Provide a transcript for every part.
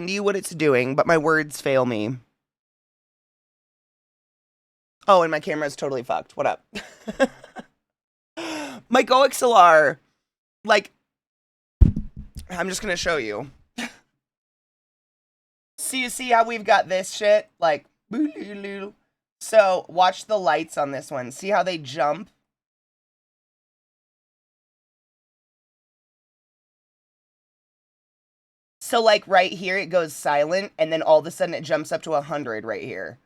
you what it's doing, but my words fail me. Oh, and my camera's totally fucked. What up? My GoXLR, like, I'm just gonna show you. See how we've got this shit? Like, so watch the lights on this one. See how they jump? So like right here, it goes silent, and then all of a sudden it jumps up to 100 right here.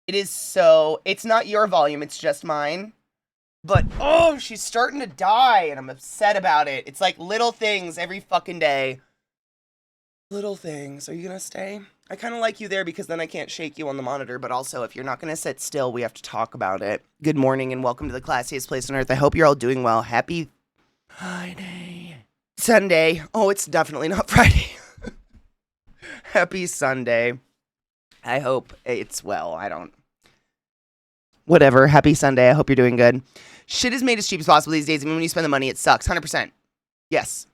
It is so, it's not your volume, it's just mine. But, oh, she's starting to die, and I'm upset about it. It's like little things every fucking day. Little things. Are you gonna stay? I kind of like you there because then I can't shake you on the monitor, but also if you're not gonna sit still, we have to talk about it. Good morning and welcome to the classiest place on earth. I hope you're all doing well. Happy Friday. Sunday. Oh, it's definitely not Friday. Happy Sunday. I hope it's well. I don't. Whatever. Happy Sunday. I hope you're doing good. Shit is made as cheap as possible these days. I mean, when you spend the money, it sucks. 100%. Yes.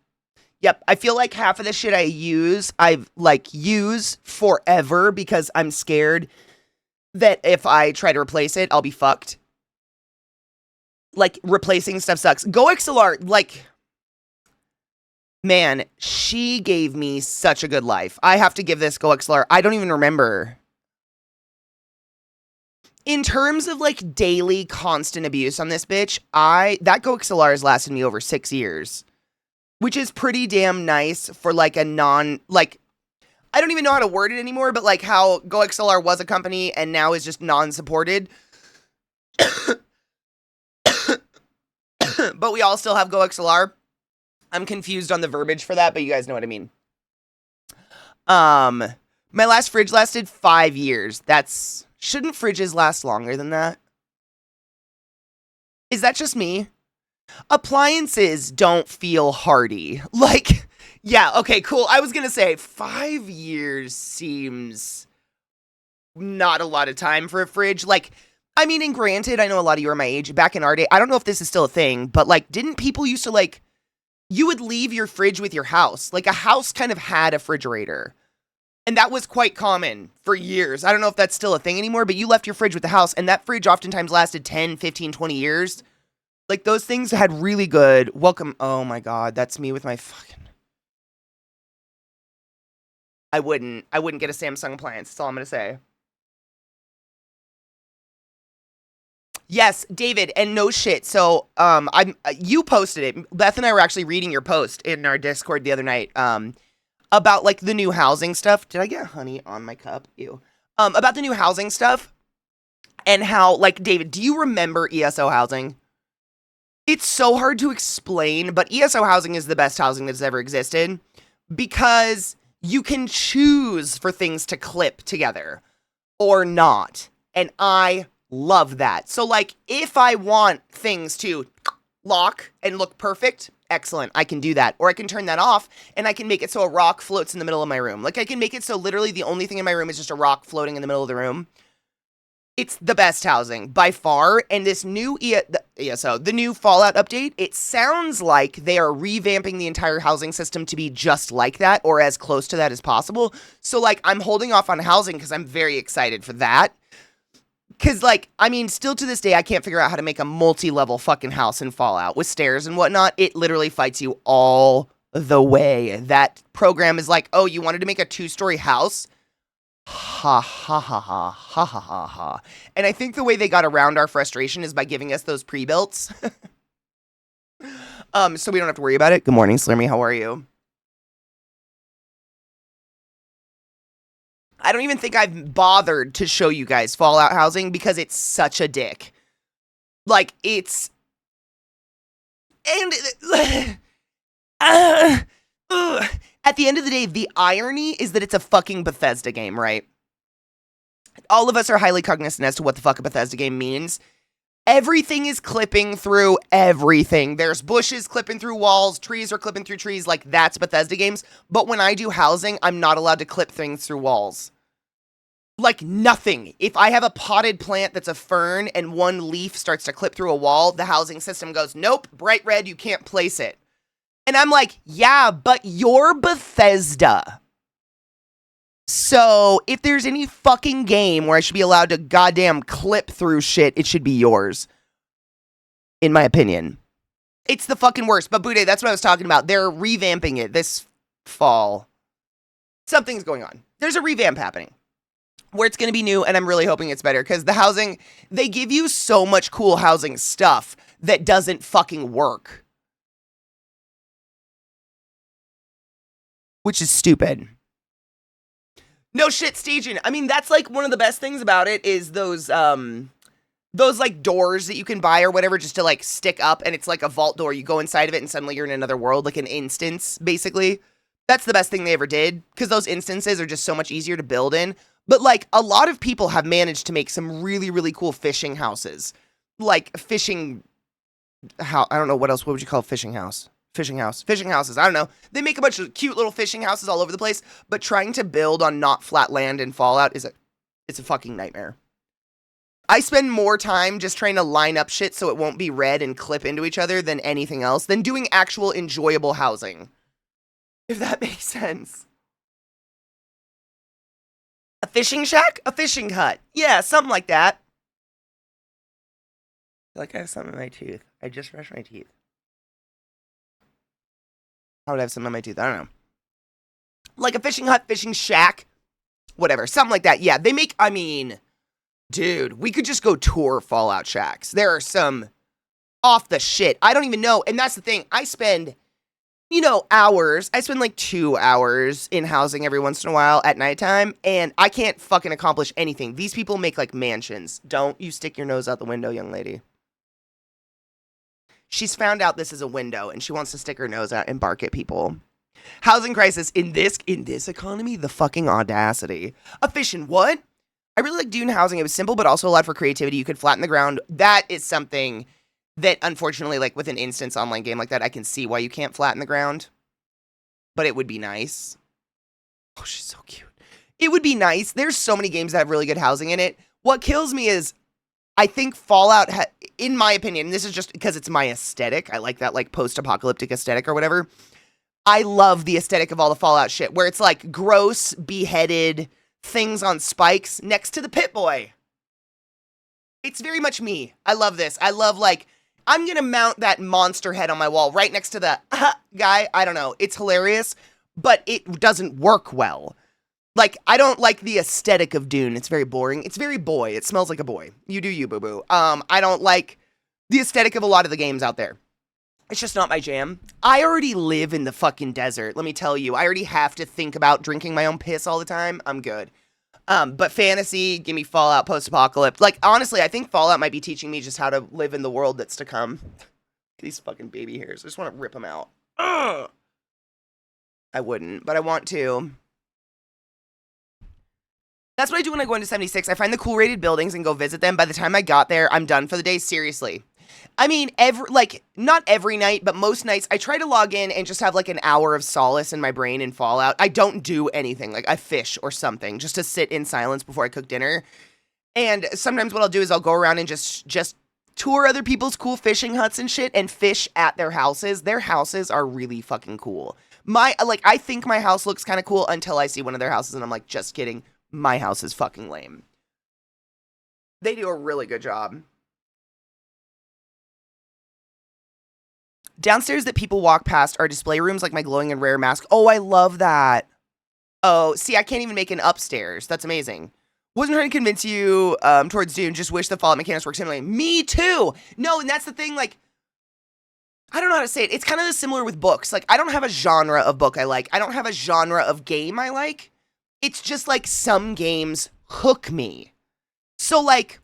Yep. I feel like half of the shit I've use forever because I'm scared that if I try to replace it, I'll be fucked. Like, replacing stuff sucks. GoXLR, like, man, she gave me such a good life. I have to give this GoXLR. I don't even remember. In terms of, like, daily constant abuse on this bitch, that GoXLR has lasted me over 6 years. Which is pretty damn nice for, like, a I don't even know how to word it anymore, but, like, how GoXLR was a company and now is just non-supported. But we all still have GoXLR. I'm confused on the verbiage for that, but you guys know what I mean. My last fridge lasted 5 years. Shouldn't fridges last longer than that? Is that just me? Appliances don't feel hardy. Like, yeah, okay, cool. I was gonna say 5 years seems not a lot of time for a fridge. Like, I mean, and granted, I know a lot of you are my age. Back in our day, I don't know if this is still a thing, but like, didn't people used to like, you would leave your fridge with your house. Like, a house kind of had a refrigerator. And that was quite common for years. I don't know if that's still a thing anymore, but you left your fridge with the house, and that fridge oftentimes lasted 10, 15, 20 years. Like, those things had really good welcome. Oh my God, that's me with my fucking. I wouldn't get a Samsung appliance. That's all I'm going to say. Yes, David, and no shit. So, you posted it. Beth and I were actually reading your post in our Discord the other night. About, like, the new housing stuff. Did I get honey on my cup? Ew. About the new housing stuff. And how, like, David, do you remember ESO housing? It's so hard to explain, but ESO housing is the best housing that's ever existed. Because you can choose for things to clip together. Or not. And I love that. So, like, if I want things to lock and look perfect, excellent, I can do that. Or I can turn that off, and I can make it so a rock floats in the middle of my room. Like, I can make it so literally the only thing in my room is just a rock floating in the middle of the room. It's the best housing, by far, and this new the new Fallout update, it sounds like they are revamping the entire housing system to be just like that, or as close to that as possible. So, like, I'm holding off on housing because I'm very excited for that. Because, like, I mean, still to this day, I can't figure out how to make a multi-level fucking house in Fallout with stairs and whatnot. It literally fights you all the way. That program is like, oh, you wanted to make a 2-story house? Ha, ha, ha, ha, ha, ha, ha, ha. And I think the way they got around our frustration is by giving us those pre-builts. So we don't have to worry about it. Good morning, Slurmy. How are you? I don't even think I've bothered to show you guys Fallout housing because it's such a dick. Like, it's... And... At the end of the day, the irony is that it's a fucking Bethesda game, right? All of us are highly cognizant as to what the fuck a Bethesda game means. Everything is clipping through everything. There's bushes clipping through walls, trees are clipping through trees, like that's Bethesda games. But when I do housing, I'm not allowed to clip things through walls. Like nothing. If I have a potted plant that's a fern and one leaf starts to clip through a wall, the housing system goes, nope, bright red, you can't place it. And I'm like, yeah, but you're Bethesda. So if there's any fucking game where I should be allowed to goddamn clip through shit, it should be yours. In my opinion. It's the fucking worst. But Bude, that's what I was talking about. They're revamping it this fall. Something's going on. There's a revamp happening where it's going to be new, and I'm really hoping it's better because the housing, they give you so much cool housing stuff that doesn't fucking work. Which is stupid. No shit, staging. I mean, that's like one of the best things about it is those like doors that you can buy or whatever just to like stick up, and it's like a vault door. You go inside of it and suddenly you're in another world, like an instance, basically. That's the best thing they ever did because those instances are just so much easier to build in. But like a lot of people have managed to make some really, really cool fishing houses. Like fishing house. I don't know what else. What would you call a fishing house? Fishing houses. I don't know. They make a bunch of cute little fishing houses all over the place, but trying to build on not flat land in Fallout it's a fucking nightmare. I spend more time just trying to line up shit so it won't be red and clip into each other than anything else, than doing actual enjoyable housing. If that makes sense. A fishing shack? A fishing hut. Yeah, something like that. I feel like I have something in my tooth. I just brushed my teeth. How would I have something on my tooth? I don't know. Like a fishing hut, fishing shack, whatever. Something like that. Yeah, they make, I mean, dude, we could just go tour Fallout shacks. There are some off the shit. I don't even know. And that's the thing. I spend, hours. I spend like 2 hours in housing every once in a while at nighttime, and I can't fucking accomplish anything. These people make like mansions. Don't you stick your nose out the window, young lady. She's found out this is a window, and she wants to stick her nose out and bark at people. Housing crisis in this economy, the fucking audacity. Efficient what? I really like Dune housing. It was simple, but also allowed for creativity. You could flatten the ground. That is something that, unfortunately, like with an instance online game like that, I can see why you can't flatten the ground. But it would be nice. Oh, she's so cute. It would be nice. There's so many games that have really good housing in it. What kills me is I think Fallout, in my opinion, and this is just because it's my aesthetic. I like that like post-apocalyptic aesthetic or whatever. I love the aesthetic of all the Fallout shit where it's like gross, beheaded things on spikes next to the pit boy. It's very much me. I love this. I love like, I'm going to mount that monster head on my wall right next to the guy. I don't know. It's hilarious, but it doesn't work well. Like, I don't like the aesthetic of Dune. It's very boring. It's very boy. It smells like a boy. You do you, boo-boo. I don't like the aesthetic of a lot of the games out there. It's just not my jam. I already live in the fucking desert, let me tell you. I already have to think about drinking my own piss all the time. I'm good. But fantasy, give me Fallout, post-apocalypse. Like, honestly, I think Fallout might be teaching me just how to live in the world that's to come. These fucking baby hairs. I just want to rip them out. Ugh. I wouldn't, but I want to. That's what I do when I go into 76. I find the cool rated buildings and go visit them. By the time I got there, I'm done for the day. Seriously. I mean, not every night, but most nights, I try to log in and just have like an hour of solace in my brain in Fallout. I don't do anything. Like, I fish or something just to sit in silence before I cook dinner. And sometimes what I'll do is I'll go around and just tour other people's cool fishing huts and shit and fish at their houses. Their houses are really fucking cool. I think my house looks kind of cool until I see one of their houses and I'm like, just kidding. My house is fucking lame. They do a really good job. Downstairs that people walk past are display rooms like my glowing and rare mask. Oh, I love that. Oh, see, I can't even make an upstairs. That's amazing. Wasn't trying to convince you towards Dune. Just wish the Fallout mechanics worked similarly. Me too. No, and that's the thing, like, I don't know how to say it. It's kind of similar with books. Like, I don't have a genre of book I like. I don't have a genre of game I like. It's just like some games hook me. So like,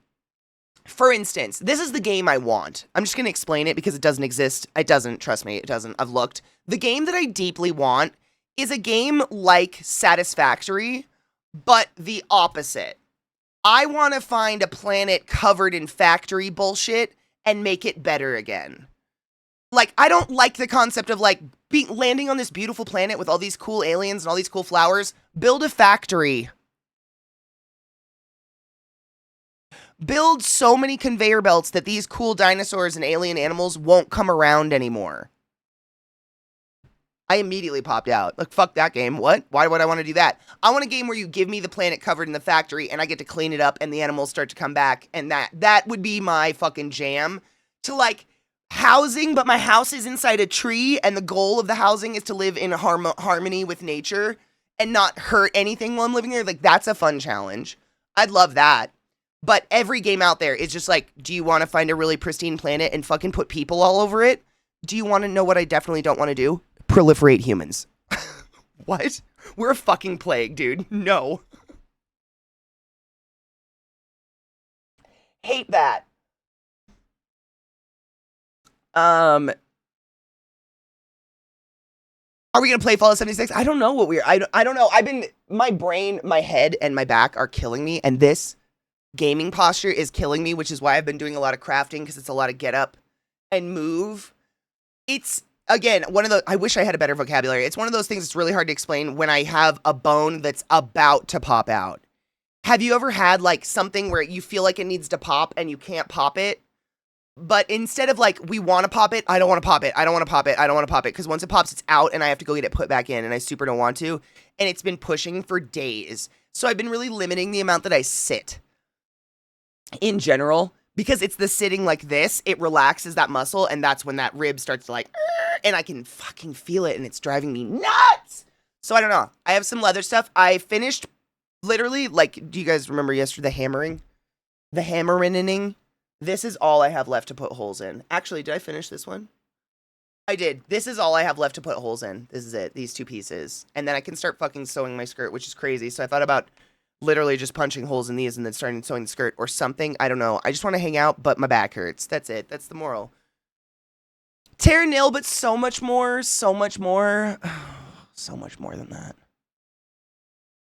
for instance, this is the game I want. I'm just going to explain it because it doesn't exist. It doesn't, trust me, it doesn't. I've looked. The game that I deeply want is a game like Satisfactory, but the opposite. I want to find a planet covered in factory bullshit and make it better again. Like, I don't like the concept of like landing on this beautiful planet with all these cool aliens and all these cool flowers. Build a factory. Build so many conveyor belts that these cool dinosaurs and alien animals won't come around anymore. I immediately popped out. Like, fuck that game. What? Why would I want to do that? I want a game where you give me the planet covered in the factory and I get to clean it up and the animals start to come back. And that would be my fucking jam. To like housing, but my house is inside a tree and the goal of the housing is to live in harmony with nature and not hurt anything while I'm living there. Like, that's a fun challenge. I'd love that. But every game out there is just like, do you want to find a really pristine planet and fucking put people all over it? Do you want to know what I definitely don't want to do? Proliferate humans. What? We're a fucking plague, dude. No. Hate that. Are we gonna play Fallout 76? I don't know what I don't know. My brain, my head, and my back are killing me, and this gaming posture is killing me, which is why I've been doing a lot of crafting, because it's a lot of get up and move. It's, again, I wish I had a better vocabulary. It's one of those things that's really hard to explain when I have a bone that's about to pop out. Have you ever had, like, something where you feel like it needs to pop and you can't pop it? But instead of, like, we want to pop it, I don't want to pop it, I don't want to pop it, I don't want to pop it, because once it pops, it's out, and I have to go get it put back in, and I super don't want to, and it's been pushing for days. So I've been really limiting the amount that I sit in general, because it's the sitting like this, it relaxes that muscle, and that's when that rib starts to, like, and I can fucking feel it, and it's driving me nuts! So I don't know. I have some leather stuff. I finished, literally, like, do you guys remember yesterday, the hammering? The hammering? This is all I have left to put holes in. Actually, did I finish this one? I did. This is all I have left to put holes in. This is it. These two pieces. And then I can start fucking sewing my skirt, which is crazy. So I thought about literally just punching holes in these and then starting sewing the skirt or something. I don't know. I just want to hang out, but my back hurts. That's it. That's the moral. Terra nil, but so much more. So much more. So much more than that.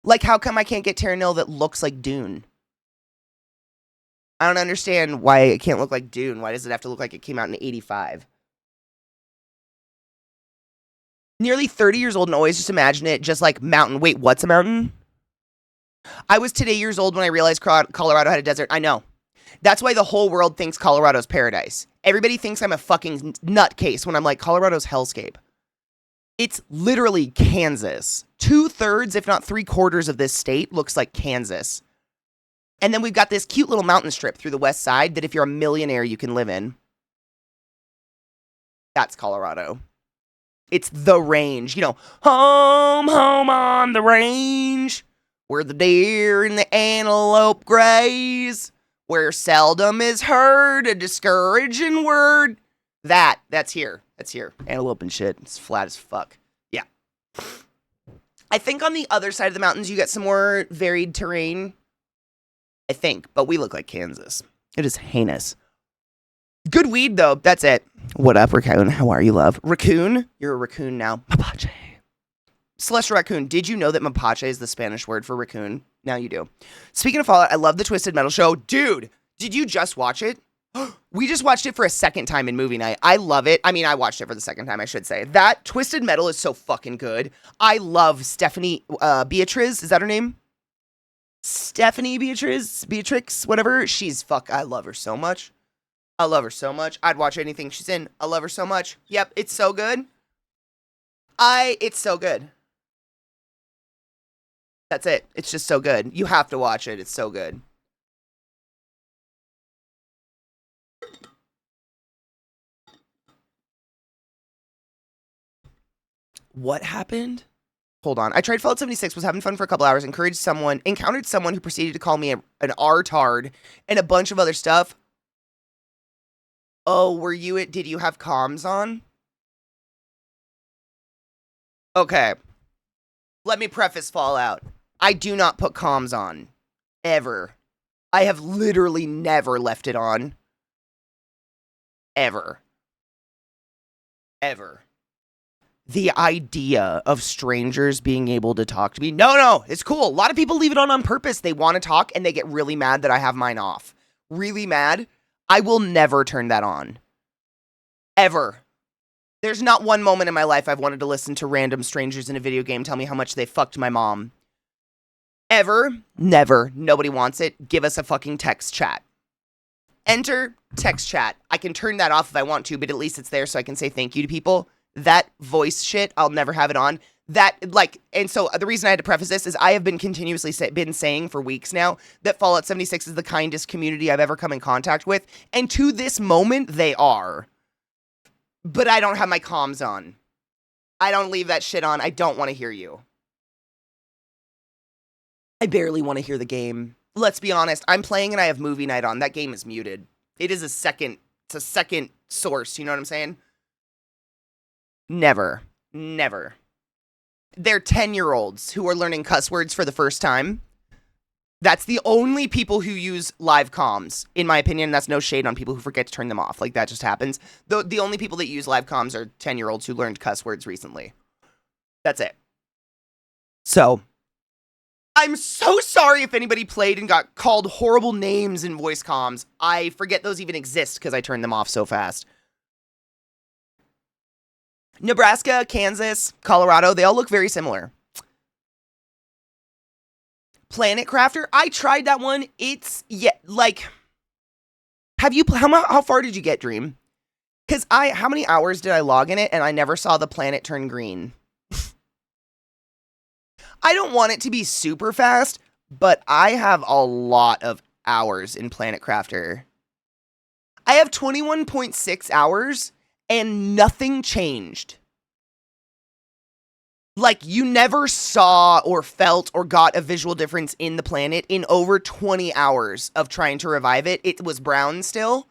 Like, how come I can't get Terra nil that looks like Dune? I don't understand why it can't look like Dune. Why does it have to look like it came out in 85? Nearly 30 years old and always just imagine it just like mountain. Wait, what's a mountain? I was today years old when I realized Colorado had a desert. I know. That's why the whole world thinks Colorado's paradise. Everybody thinks I'm a fucking nutcase when I'm like, Colorado's hellscape. It's literally Kansas. 2/3, if not 3/4 of this state looks like Kansas. And then we've got this cute little mountain strip through the west side that if you're a millionaire, you can live in. That's Colorado. It's the range. You know, home on the range, where the deer and the antelope graze, where seldom is heard a discouraging word. That's here. That's here. Antelope and shit. It's flat as fuck. Yeah. I think on the other side of the mountains, you get some more varied terrain. I think, but we look like Kansas. It is heinous. Good weed, though. That's it. What up, Raccoon? How are you, love? Raccoon? You're a raccoon now. Mapache. Celestial Raccoon, did you know that mapache is the Spanish word for raccoon? Now you do. Speaking of Fallout, I love the Twisted Metal show. Dude, did you just watch it? We just watched it for a second time in movie night. I love it. I mean, I watched it for the second time, I should say. That Twisted Metal is so fucking good. I love Stephanie Beatriz. Is that her name? Stephanie Beatrix, whatever. I love her so much. I love her so much. I'd watch anything she's in. I love her so much. Yep, it's so good. It's so good. That's it. It's just so good. You have to watch it. It's so good. What happened? Hold on. I tried Fallout 76, was having fun for a couple hours, encountered someone who proceeded to call me an R-tard and a bunch of other stuff. Oh, did you have comms on? Okay. Let me preface Fallout. I do not put comms on. Ever. I have literally never left it on. Ever. Ever. The idea of strangers being able to talk to me. No, it's cool. A lot of people leave it on purpose. They want to talk and they get really mad that I have mine off. Really mad. I will never turn that on. Ever. There's not one moment in my life I've wanted to listen to random strangers in a video game tell me how much they fucked my mom. Ever. Never. Nobody wants it. Give us a fucking text chat. Enter text chat. I can turn that off if I want to, but at least it's there so I can say thank you to people. that voice shit, I'll never have it on. That, like, and so the reason I had to preface this is I have been continuously been saying for weeks now that Fallout 76 is the kindest community I've ever come in contact with, and to this moment, they are. But I don't have my comms on. I don't leave that shit on. I don't want to hear you. I barely want to hear the game. Let's be honest. I'm playing and I have movie night on. That game is muted. It's a second source. You know what I'm saying? Never. They're 10-year-olds who are learning cuss words for the first time. That's the only people who use live comms, in my opinion. That's no shade on people who forget to turn them off. Like, that just happens. The only people that use live comms are 10-year-olds who learned cuss words recently. That's it. So, I'm so sorry if anybody played and got called horrible names in voice comms. I forget those even exist because I turned them off so fast. Nebraska, Kansas, Colorado, they all look very similar. Planet Crafter, I tried that one. It's, yeah, like, have you, how far did you get, Dream? Because how many hours did I log in it and I never saw the planet turn green? I don't want it to be super fast, but I have a lot of hours in Planet Crafter. I have 21.6 hours and nothing changed. Like, you never saw or felt or got a visual difference in the planet in over 20 hours of trying to revive it. It was brown still.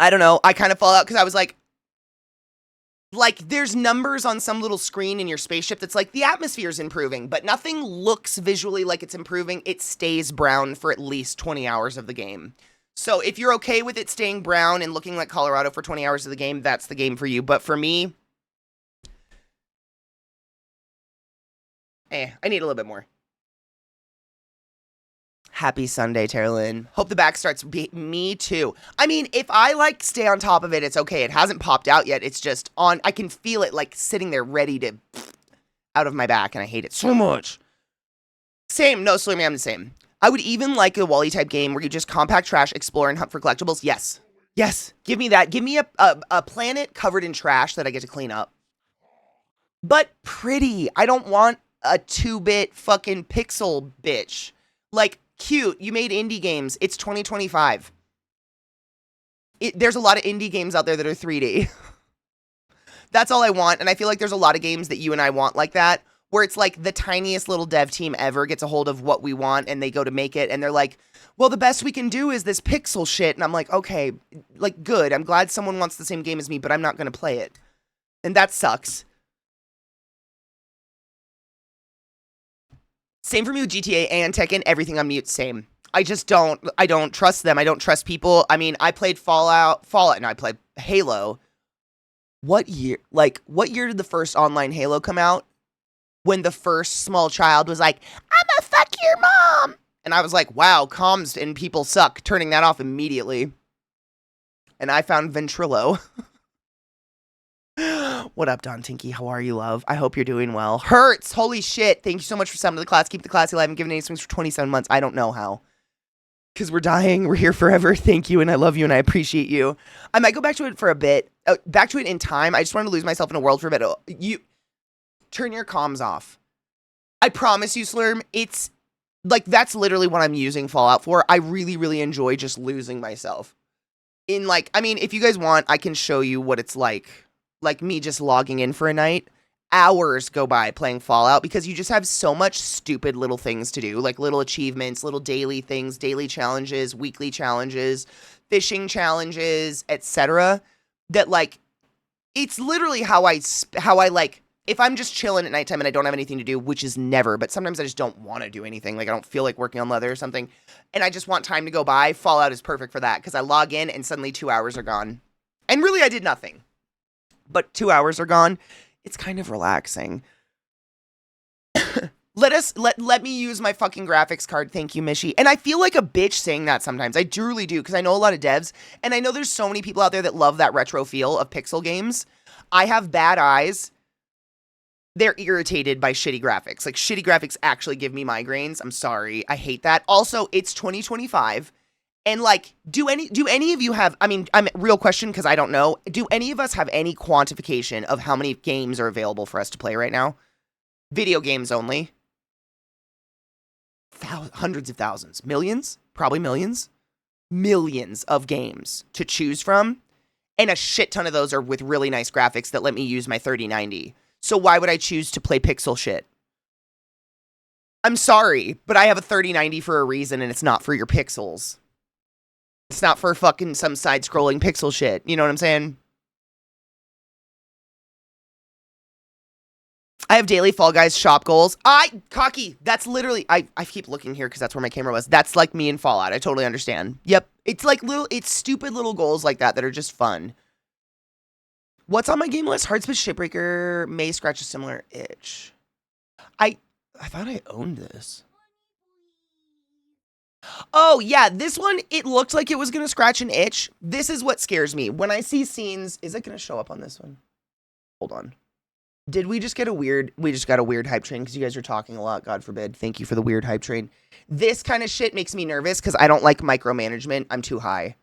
I don't know. I kind of fall out because I was like, there's numbers on some little screen in your spaceship that's like, the atmosphere's improving, but nothing looks visually like it's improving. It stays brown for at least 20 hours of the game. So if you're okay with it staying brown and looking like Colorado for 20 hours of the game, that's the game for you. But for me, I need a little bit more. Happy Sunday, Terralyn. Hope the back starts. Me too. I mean, if I, like, stay on top of it, it's okay. It hasn't popped out yet. It's just on. I can feel it, like, sitting there ready to out of my back, and I hate it so much. Same. No, Slurmy, I'm the same. I would even like a Wally-type game where you just compact trash, explore, and hunt for collectibles. Yes. Yes. Give me that. Give me a planet covered in trash that I get to clean up. But pretty. I don't want a 2-bit fucking pixel bitch. Like, cute. You made indie games. It's 2025. There's a lot of indie games out there that are 3D. That's all I want. And I feel like there's a lot of games that you and I want like that, where it's like the tiniest little dev team ever gets a hold of what we want and they go to make it. And they're like, well, the best we can do is this pixel shit. And I'm like, okay, like, good. I'm glad someone wants the same game as me, but I'm not going to play it. And that sucks. Same for me with GTA and Tekken, everything on mute, same. I don't trust them. I don't trust people. I mean, I played Fallout, and I played Halo. What year did the first online Halo come out? When the first small child was like, I'ma fuck your mom! And I was like, wow, comms and people suck. Turning that off immediately. And I found Ventrilo. What up, Don Tinky? How are you, love? I hope you're doing well. Hurts! Holy shit. Thank you so much for summing to the class. Keep the class alive and giving any swings for 27 months. I don't know how. Because we're dying. We're here forever. Thank you, and I love you, and I appreciate you. I might go back to it for a bit. Back to it in time. I just wanted to lose myself in a world for a bit. You turn your comms off. I promise you, Slurm, it's like, that's literally what I'm using Fallout for. I really, really enjoy just losing myself. In, like, I mean, if you guys want, I can show you what it's like. Like me just logging in for a night. Hours go by playing Fallout because you just have so much stupid little things to do, like little achievements, little daily things, daily challenges, weekly challenges, fishing challenges, etc. That, like, it's literally how I like, if I'm just chilling at nighttime and I don't have anything to do, which is never, but sometimes I just don't want to do anything. Like, I don't feel like working on leather or something, and I just want time to go by. Fallout is perfect for that because I log in and suddenly 2 hours are gone. And really, I did nothing. But 2 hours are gone. It's kind of relaxing. Let me use my fucking graphics card. Thank you, Mishy. And I feel like a bitch saying that sometimes. I truly do, because I know a lot of devs, and I know there's so many people out there that love that retro feel of pixel games. I have bad eyes. They're irritated by shitty graphics. Like, shitty graphics actually give me migraines. I'm sorry. I hate that. Also, it's 2025. And like, do any of you have, I mean, I'm real question because I don't know. Do any of us have any quantification of how many games are available for us to play right now? Video games only. Hundreds of thousands. Millions? Probably millions. Millions of games to choose from. And a shit ton of those are with really nice graphics that let me use my 3090. So why would I choose to play pixel shit? I'm sorry, but I have a 3090 for a reason and it's not for your pixels. It's not for fucking some side-scrolling pixel shit. You know what I'm saying? I have daily Fall Guys shop goals. Cocky, that's literally, I keep looking here because that's where my camera was. That's like me in Fallout. I totally understand. Yep. It's like it's stupid little goals like that are just fun. What's on my game list? Heartspit Shipbreaker may scratch a similar itch. I thought I owned this. Oh, yeah, this one, it looked like it was going to scratch an itch. This is what scares me. When I see scenes, is it going to show up on this one? Hold on. Did we just get we just got a weird hype train because you guys are talking a lot, God forbid. Thank you for the weird hype train. This kind of shit makes me nervous because I don't like micromanagement. I'm too high.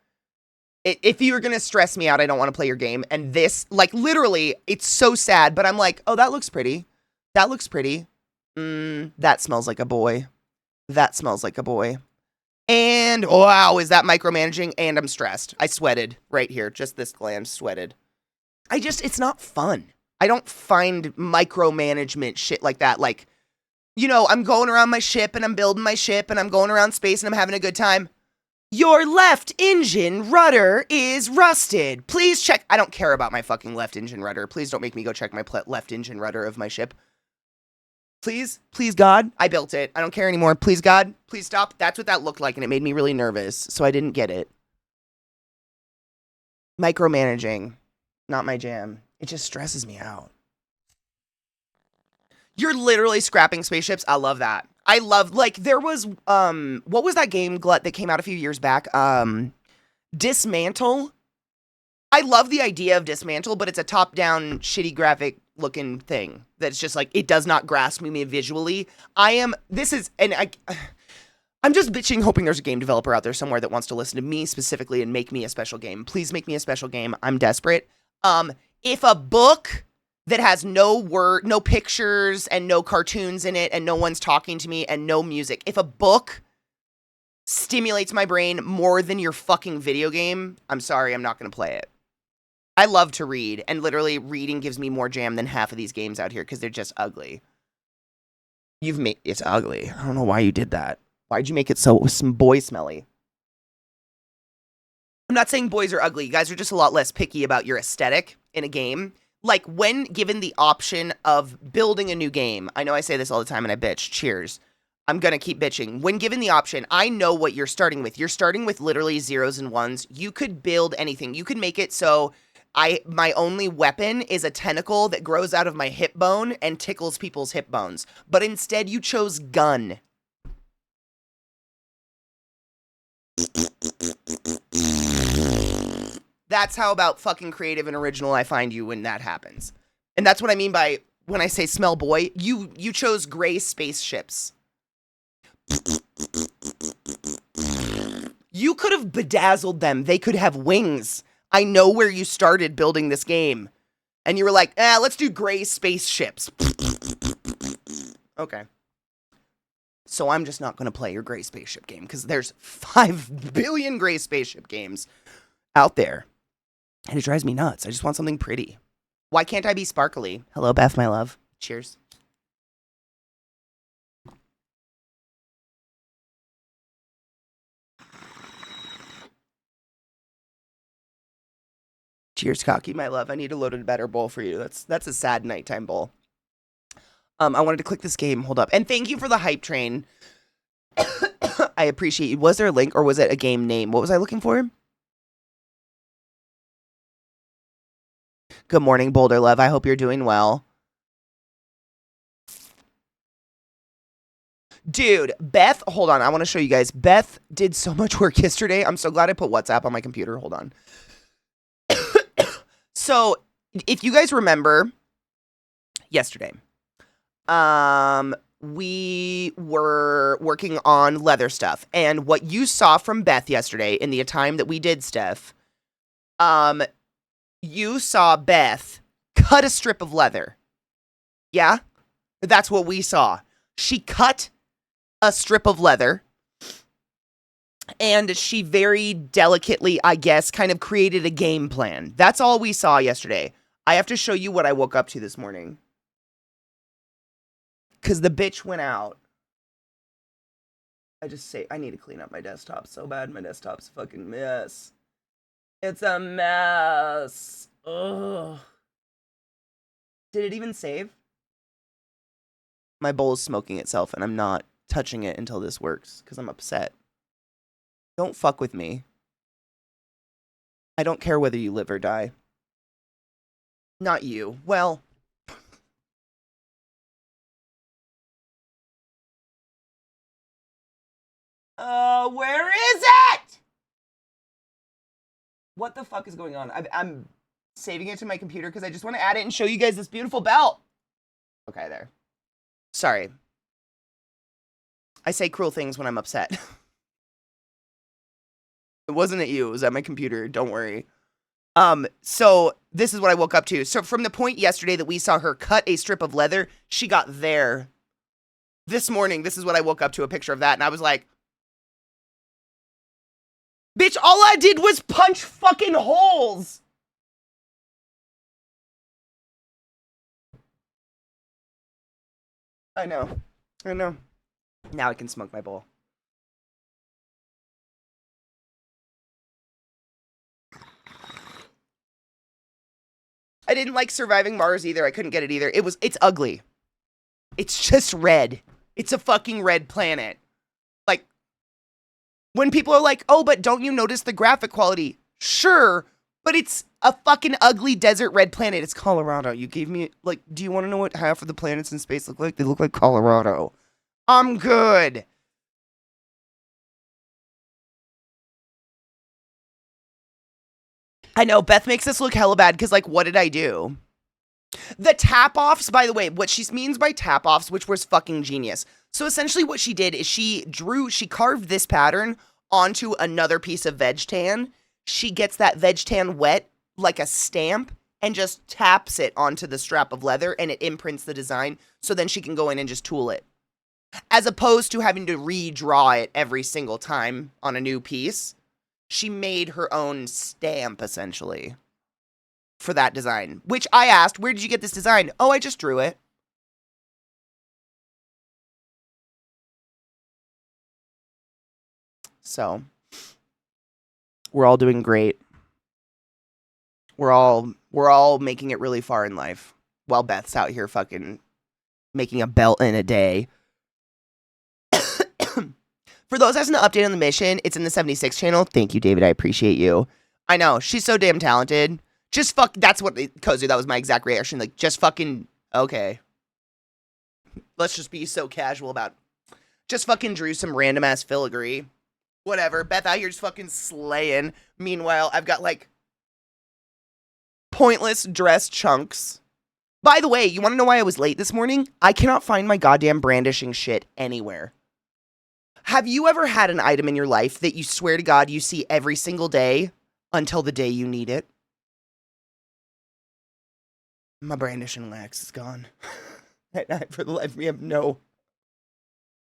If you were going to stress me out, I don't want to play your game. And this, like, literally, it's so sad, but I'm like, oh, that looks pretty. That looks pretty. That smells like a boy. That smells like a boy. And, wow, is that micromanaging? And I'm stressed. I sweated right here. Just this gland sweated. It's not fun. I don't find micromanagement shit like that. Like, you know, I'm going around my ship and I'm building my ship and I'm going around space and I'm having a good time. Your left engine rudder is rusted. Please check. I don't care about my fucking left engine rudder. Please don't make me go check my left engine rudder of my ship. Please, please, God, I built it. I don't care anymore. Please, God, please stop. That's what that looked like, and it made me really nervous, so I didn't get it. Micromanaging, not my jam. It just stresses me out. You're literally scrapping spaceships. I love that. I love, like, there was, what was that game, Glut, that came out a few years back? Dismantle. I love the idea of Dismantle, but it's a top-down, shitty graphic looking thing that's just like, it does not grasp me visually. I'm just bitching hoping there's a game developer out there somewhere that wants to listen to me specifically and make me a special game. Please make me a special game. I'm desperate. If a book that has no pictures and no cartoons in it and no one's talking to me and no music, if a book stimulates my brain more than your fucking video game, I'm sorry, I'm not going to play it. I love to read, and literally reading gives me more jam than half of these games out here because they're just ugly. It's ugly. I don't know why you did that. Why'd you make it so boy smelly? I'm not saying boys are ugly. You guys are just a lot less picky about your aesthetic in a game. Like, when given the option of building a new game, I know I say this all the time and I bitch. Cheers. I'm gonna keep bitching. When given the option, I know what you're starting with. You're starting with literally zeros and ones. You could build anything. You could make it so my only weapon is a tentacle that grows out of my hip bone and tickles people's hip bones. But instead, you chose gun. That's how about fucking creative and original I find you when that happens. And that's what I mean by when I say smell boy. You chose gray spaceships. You could have bedazzled them. They could have wings. I know where you started building this game. And you were like, let's do gray spaceships. Okay. So I'm just not going to play your gray spaceship game because there's 5 billion gray spaceship games out there. And it drives me nuts. I just want something pretty. Why can't I be sparkly? Hello, Beth, my love. Cheers. Cheers, Cocky, my love. I need a loaded better bowl for you. That's a sad nighttime bowl. I wanted to click this game. Hold up. And thank you for the hype train. I appreciate you. Was there a link or was it a game name? What was I looking for? Good morning, Boulder Love. I hope you're doing well. Dude, Beth, hold on. I want to show you guys. Beth did so much work yesterday. I'm so glad I put WhatsApp on my computer. Hold on. So, if you guys remember yesterday, we were working on leather stuff. And what you saw from Beth yesterday in the time that we did stuff, you saw Beth cut a strip of leather. Yeah? That's what we saw. She cut a strip of leather, and she very delicately, I guess, kind of created a game plan. That's all we saw yesterday. I have to show you what I woke up to this morning. Because the bitch went out. I need to clean up my desktop so bad. My desktop's a fucking mess. It's a mess. Ugh. Did it even save? My bowl is smoking itself, and I'm not touching it until this works, because I'm upset. Don't fuck with me. I don't care whether you live or die. Not you. Well... where is it? What the fuck is going on? I'm saving it to my computer because I just want to add it and show you guys this beautiful belt. Okay, there. Sorry. I say cruel things when I'm upset. It wasn't at you. It was at my computer. Don't worry. So this is what I woke up to. So from the point yesterday that we saw her cut a strip of leather, she got there. This morning, this is what I woke up to, a picture of that, and I was like, bitch, all I did was punch fucking holes. I know. Now I can smoke my bowl. I didn't like Surviving Mars either. I couldn't get it either. It's ugly. It's just red. It's a fucking red planet. Like, when people are like, oh, but don't you notice the graphic quality? Sure, but it's a fucking ugly desert red planet. It's Colorado. You gave me, like, do you want to know what half of the planets in space look like? They look like Colorado. I'm good. I know, Beth makes us look hella bad because, like, what did I do? The tap-offs, by the way, what she means by tap-offs, which was fucking genius. So essentially what she did is she carved this pattern onto another piece of veg tan. She gets that veg tan wet like a stamp and just taps it onto the strap of leather and it imprints the design. So then she can go in and just tool it. As opposed to having to redraw it every single time on a new piece. She made her own stamp, essentially, for that design. Which I asked, where did you get this design? Oh, I just drew it. So, we're all doing great. We're all making it really far in life. While Beth's out here fucking making a belt in a day. For those as an update on the mission, it's in the 76 channel. Thank you, David. I appreciate you. I know. She's so damn talented. Just fuck. That's what, Kozu, that was my exact reaction. Like, just fucking, okay. Let's just be so casual about, just fucking drew some random ass filigree. Whatever. Beth out here just fucking slaying. Meanwhile, I've got, like, pointless dress chunks. By the way, you want to know why I was late this morning? I cannot find my goddamn brandishing shit anywhere. Have you ever had an item in your life that you swear to God you see every single day until the day you need it? My brandishing wax is gone. I, for the life of me, have no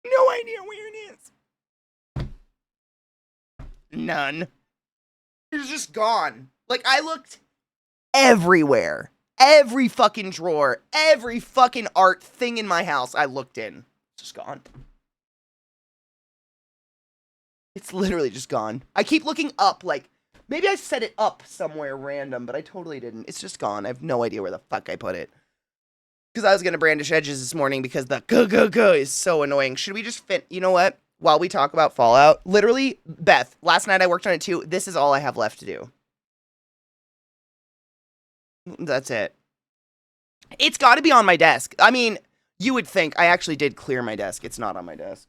idea where it is. None. It's just gone. Like, I looked everywhere. Every fucking drawer. Every fucking art thing in my house I looked in. It's just gone. It's literally just gone. I keep looking up, like, maybe I set it up somewhere random, but I totally didn't. It's just gone. I have no idea where the fuck I put it. Because I was going to brandish edges this morning because the go is so annoying. Should we just you know what? While we talk about Fallout, literally, Beth, last night I worked on it too. This is all I have left to do. That's it. It's got to be on my desk. I mean, you would think I actually did clear my desk. It's not on my desk.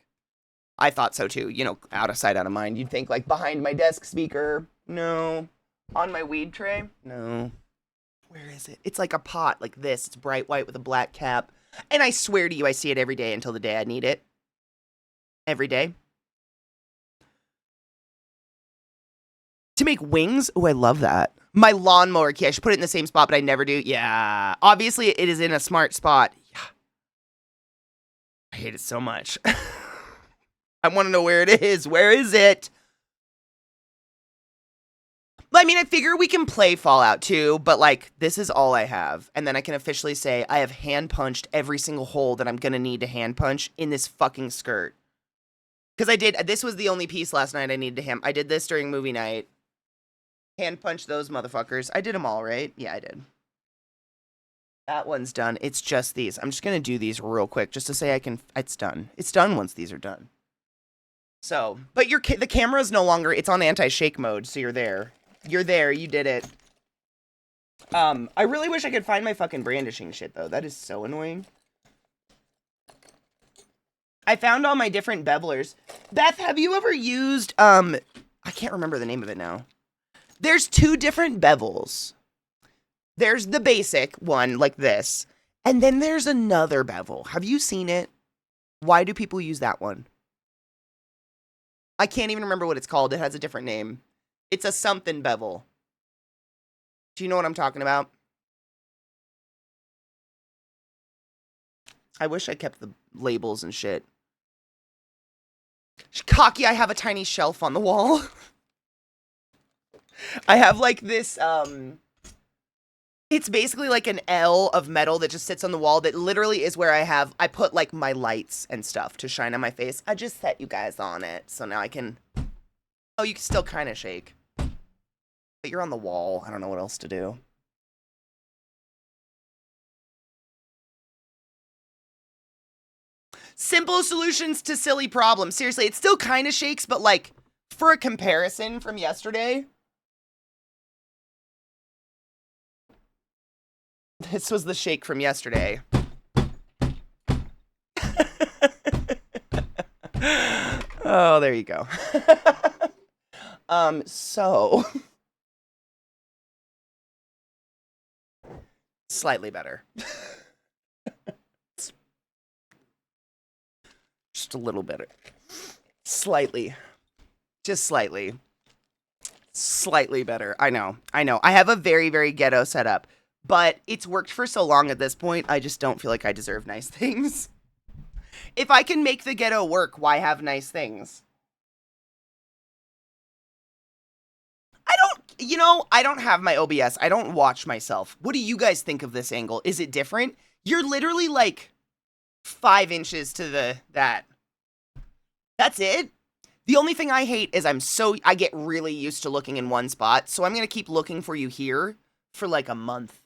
I thought so too. You know, out of sight, out of mind. You'd think, like, behind my desk speaker. No. On my weed tray? No. Where is it? It's like a pot, like this. It's bright white with a black cap. And I swear to you, I see it every day until the day I need it. Every day. To make wings? Oh, I love that. My lawnmower key. I should put it in the same spot, but I never do. Yeah. Obviously, it is in a smart spot. Yeah. I hate it so much. I want to know where it is. Where is it? I mean, I figure we can play Fallout 2, but like, this is all I have. And then I can officially say I have hand punched every single hole that I'm going to need to hand punch in this fucking skirt. Because this was the only piece last night I needed to I did this during movie night. Hand punch those motherfuckers. I did them all, right? Yeah, I did. That one's done. It's just these. I'm just going to do these real quick just to say it's done. It's done once these are done. So, but the camera's no longer, it's on anti-shake mode, so you're there. You're there. You did it. I really wish I could find my fucking brandishing shit, though. That is so annoying. I found all my different bevelers. Beth, have you ever used, I can't remember the name of it now. There's 2 different bevels. There's the basic one, like this. And then there's another bevel. Have you seen it? Why do people use that one? I can't even remember what it's called. It has a different name. It's a something bevel. Do you know what I'm talking about? I wish I kept the labels and shit. Cocky, I have a tiny shelf on the wall. I have like this, it's basically like an L of metal that just sits on the wall that literally is where I put like my lights and stuff to shine on my face. I just set you guys on it. So now I can, oh, you can still kind of shake. But you're on the wall. I don't know what else to do. Simple solutions to silly problems. Seriously, it still kind of shakes, but like for a comparison from yesterday, this was the shake from yesterday. Oh, there you go. So slightly better. Just a little better. Slightly. Just slightly. Slightly better. I know. I have a very, very ghetto setup, but it's worked for so long at this point, I just don't feel like I deserve nice things. If I can make the ghetto work, why have nice things? I don't have my OBS. I don't watch myself. What do you guys think of this angle? Is it different? You're literally like 5 inches to that. That's it. The only thing I hate is I get really used to looking in one spot, so I'm going to keep looking for you here for like a month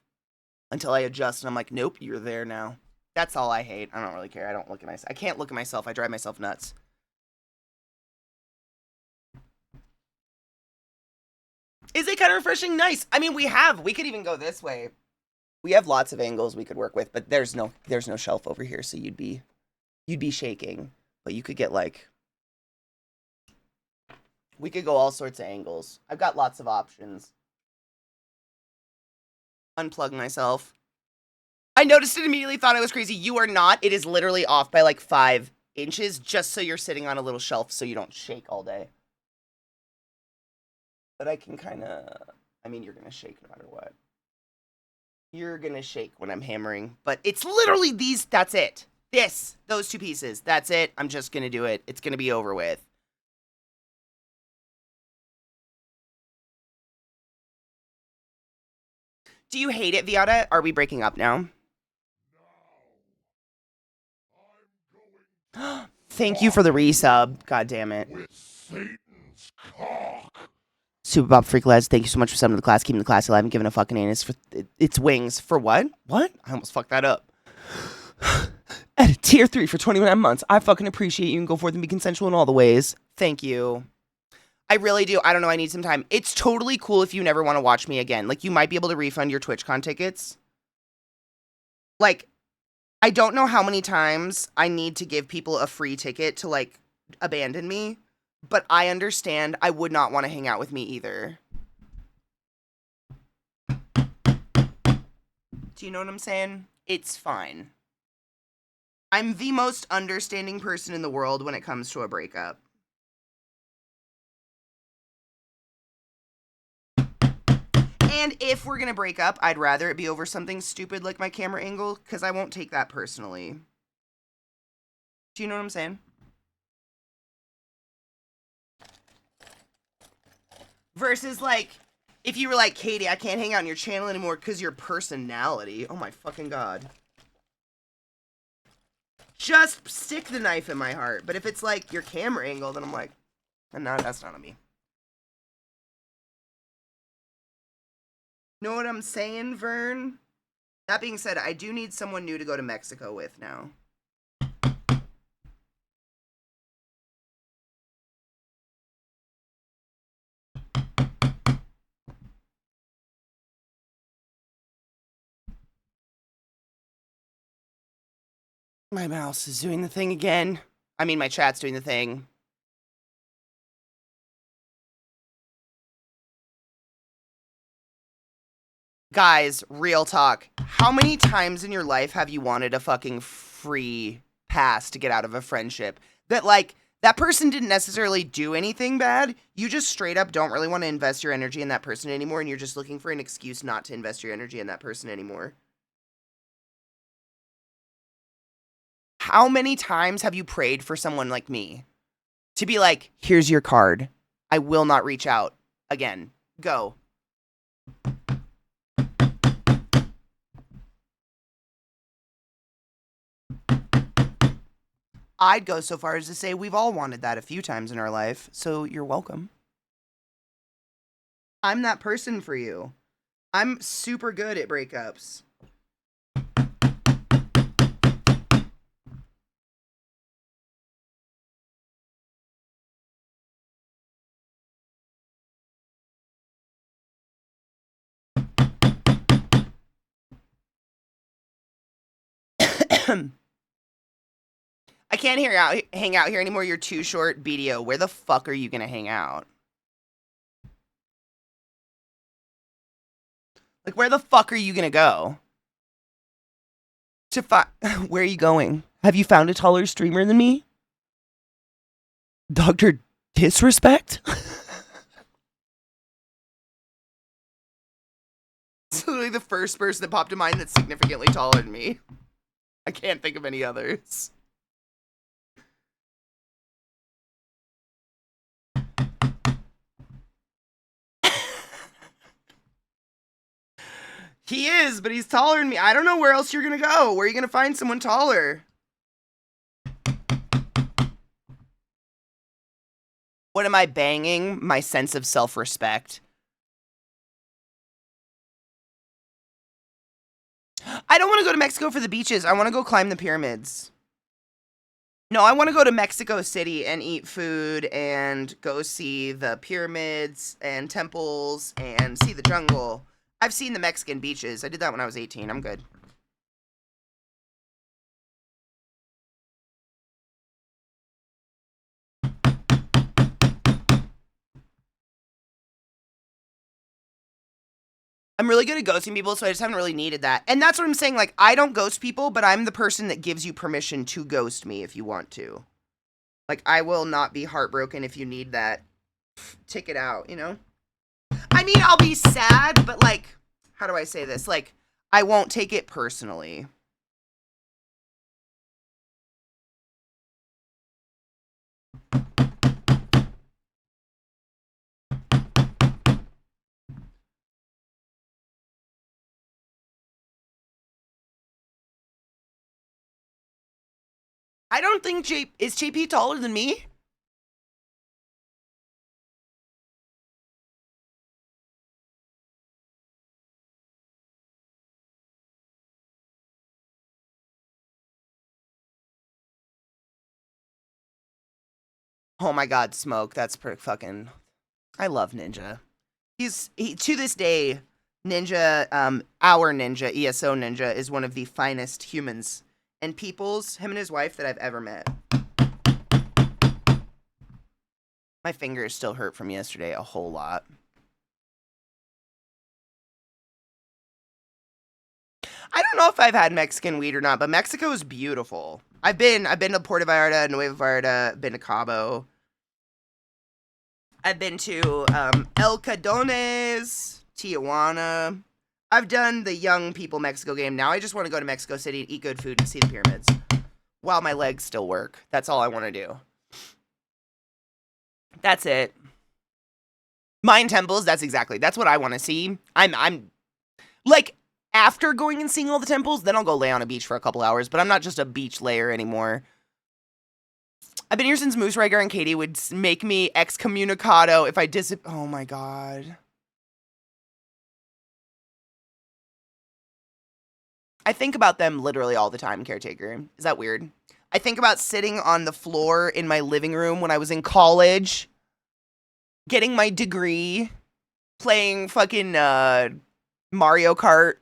until I adjust, and I'm like, nope, you're there now. That's all I hate. I don't really care. I don't look at myself. I can't look at myself. I drive myself nuts. Is it kind of refreshing? Nice. I mean, we could even go this way. We have lots of angles we could work with, but there's no shelf over here, so you'd be shaking. But you could get like, we could go all sorts of angles. I've got lots of options. Unplug myself. I noticed it immediately, thought I was crazy. You are not. It is literally off by like 5 inches, just so you're sitting on a little shelf so you don't shake all day. But I can kind of, I mean, you're going to shake no matter what. You're going to shake when I'm hammering. But it's literally these, that's it. Those 2 pieces. That's it. I'm just going to do it. It's going to be over with. Do you hate it, Viata? Are we breaking up now? Thank you for the resub. God damn it. Super Bob Freak Les, thank you so much for subbing to the class, keeping the class alive, and giving a fucking anus for its wings. For what? What? I almost fucked that up. At tier 3 for 29 months. I fucking appreciate you and go forth and be consensual in all the ways. Thank you. I really do. I don't know. I need some time. It's totally cool if you never want to watch me again. Like, you might be able to refund your TwitchCon tickets. Like, I don't know how many times I need to give people a free ticket to, like, abandon me. But I understand I would not want to hang out with me either. Do you know what I'm saying? It's fine. I'm the most understanding person in the world when it comes to a breakup. And if we're gonna break up, I'd rather it be over something stupid like my camera angle, because I won't take that personally. Do you know what I'm saying? Versus, like, if you were like, Katie, I can't hang out on your channel anymore because your personality. Oh my fucking god. Just stick the knife in my heart. But if it's like your camera angle, then I'm like, no, that's not on me. Know what I'm saying, Vern? That being said, I do need someone new to go to Mexico with now. My mouse is doing the thing again. I mean, my chat's doing the thing. Guys, real talk. How many times in your life have you wanted a fucking free pass to get out of a friendship? That, like, that person didn't necessarily do anything bad. You just straight up don't really want to invest your energy in that person anymore, and you're just looking for an excuse not to invest your energy in that person anymore. How many times have you prayed for someone like me to be like, here's your card. I will not reach out again. Go. I'd go so far as to say we've all wanted that a few times in our life, so you're welcome. I'm that person for you. I'm super good at breakups. I can't hang out here anymore. You're too short. BDO, where the fuck are you gonna hang out? Like, where the fuck are you gonna go? Where are you going? Have you found a taller streamer than me? Dr. Disrespect? It's literally the first person that popped in mind that's significantly taller than me. I can't think of any others. He is, but he's taller than me. I don't know where else you're gonna go. Where are you gonna find someone taller? What am I banging? My sense of self-respect. I don't want to go to Mexico for the beaches. I want to go climb the pyramids. No, I want to go to Mexico City and eat food and go see the pyramids and temples and see the jungle. I've seen the Mexican beaches. I did that when I was 18. I'm good. I'm really good at ghosting people, so I just haven't really needed that. And that's what I'm saying. Like, I don't ghost people, but I'm the person that gives you permission to ghost me if you want to. Like, I will not be heartbroken if you need that. Tick it out, you know? I mean, I'll be sad, but, like, how do I say this? Like, I won't take it personally. I don't think is JP taller than me? Oh my god, Smoke. That's pretty fucking... I love Ninja. To this day, Ninja, our Ninja, ESO Ninja, is one of the finest humans and peoples, him and his wife, that I've ever met. My fingers still hurt from yesterday a whole lot. I don't know if I've had Mexican weed or not, but Mexico is beautiful. I've been to Puerto Vallarta, Nueva Vallarta, been to Cabo. I've been to El Cadones, Tijuana. I've done the young people Mexico game. Now I just want to go to Mexico City and eat good food and see the pyramids while my legs still work. That's all I want to do. That's it. Mayan temples, that's what I want to see. I'm like, after going and seeing all the temples, then I'll go lay on a beach for a couple hours, but I'm not just a beach layer anymore. I've been here since Moose Rhaegar and Katie would make me excommunicado if I oh my god. I think about them literally all the time, Caretaker. Is that weird? I think about sitting on the floor in my living room when I was in college, getting my degree, playing fucking Mario Kart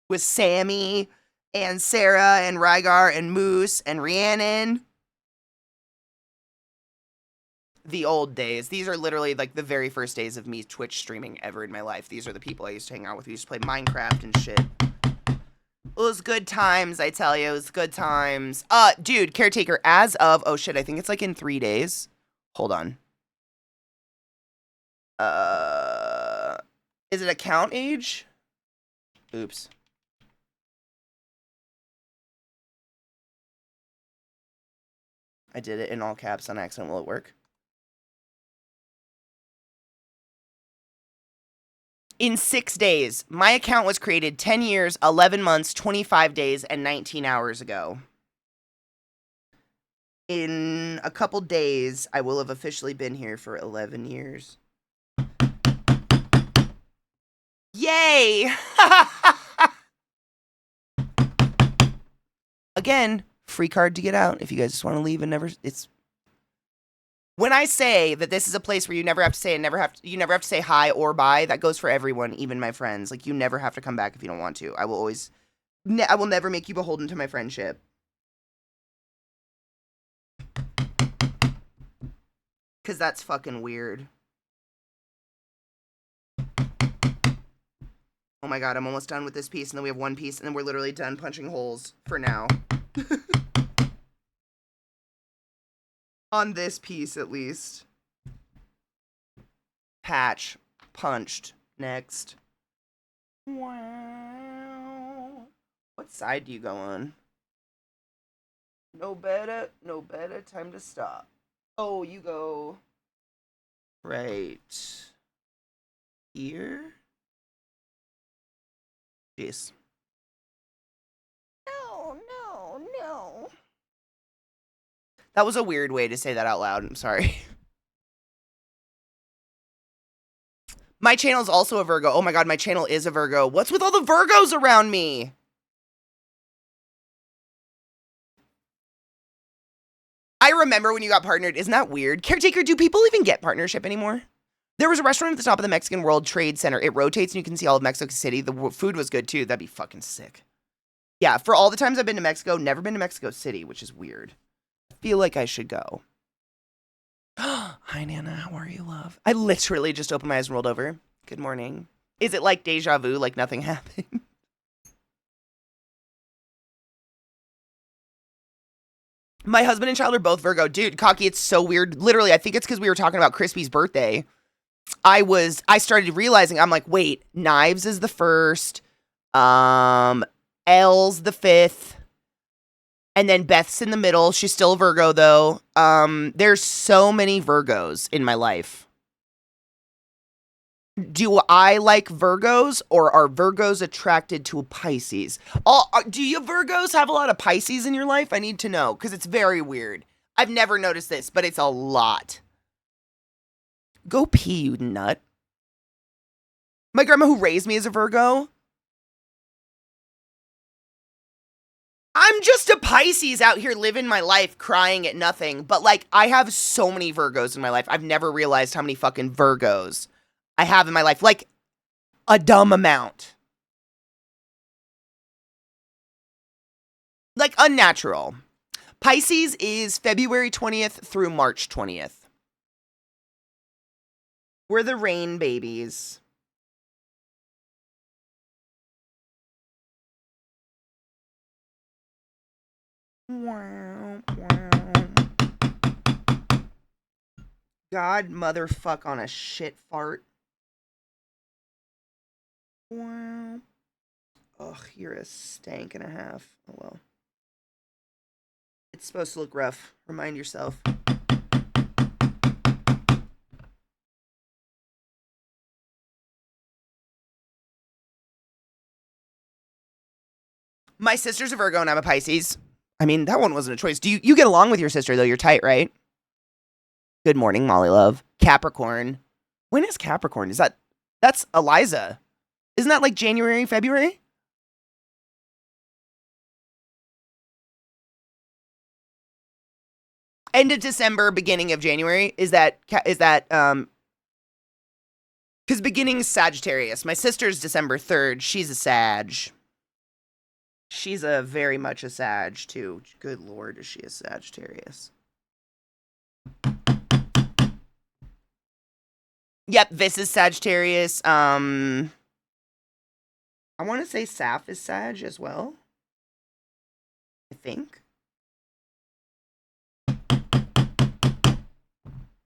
with Sammy and Sarah and Rhaegar and Moose and Rhiannon. The old days. These are literally like the very first days of me Twitch streaming ever in my life. These are the people I used to hang out with. We used to play Minecraft and shit. It was good times, I tell you. It was good times. Dude, Caretaker, as of... Oh, shit, I think it's like in 3 days. Hold on. Is it account age? Oops. I did it in all caps on accident. Will it work? In 6 days. My account was created 10 years, 11 months, 25 days, and 19 hours ago. In a couple days, I will have officially been here for 11 years. Yay! Again, free card to get out if you guys just want to leave and never... It's... When I say that this is a place where you never have to say and you never have to say hi or bye, that goes for everyone, even my friends. Like, you never have to come back if you don't want to. I will never make you beholden to my friendship. Because that's fucking weird. Oh my god, I'm almost done with this piece, and then we have one piece, and then we're literally done punching holes for now. On this piece, at least. Patch. Punched. Next. Wow. What side do you go on? No better. No better. Time to stop. Oh, you go... right... here? Jeez. No. That was a weird way to say that out loud. I'm sorry. My channel is also a Virgo. Oh my god, my channel is a Virgo. What's with all the Virgos around me? I remember when you got partnered. Isn't that weird? Caretaker, do people even get partnership anymore? There was a restaurant at the top of the Mexican World Trade Center. It rotates and you can see all of Mexico City. The food was good too. That'd be fucking sick. Yeah, for all the times I've been to Mexico, never been to Mexico City, which is weird. I feel like I should go. Hi, Nana. How are you, love? I literally just opened my eyes and rolled over. Good morning. Is it like deja vu, like nothing happened? My husband and child are both Virgo. Dude, Cocky, it's so weird. Literally, I think it's because we were talking about Crispy's birthday. I started realizing, I'm like, wait, Knives is the first. L's the 5th. And then Beth's in the middle. She's still a Virgo, though. There's so many Virgos in my life. Do I like Virgos, or are Virgos attracted to Pisces? Do you Virgos have a lot of Pisces in your life? I need to know, because it's very weird. I've never noticed this, but it's a lot. Go pee, you nut. My grandma who raised me is a Virgo. I'm just a Pisces out here living my life crying at nothing. But, like, I have so many Virgos in my life. I've never realized how many fucking Virgos I have in my life. Like, a dumb amount. Like, unnatural. Pisces is February 20th through March 20th. We're the rain babies. Wow, wow. God motherfuck on a shit fart. Wow. Ugh, you're a stank and a half. Oh well. It's supposed to look rough. Remind yourself. My sister's a Virgo and I'm a Pisces. I mean, that one wasn't a choice. Do you get along with your sister though? You're tight, right? Good morning, Molly Love. Capricorn. When is Capricorn? That's Eliza? Isn't that like January, February? End of December, beginning of January. Is that because beginning Sagittarius. My sister's December 3rd. She's a Sag. She's a very much a Sag too. Good Lord, is she a Sagittarius? Yep, this is Sagittarius. I want to say Saf is Sag as well. I think.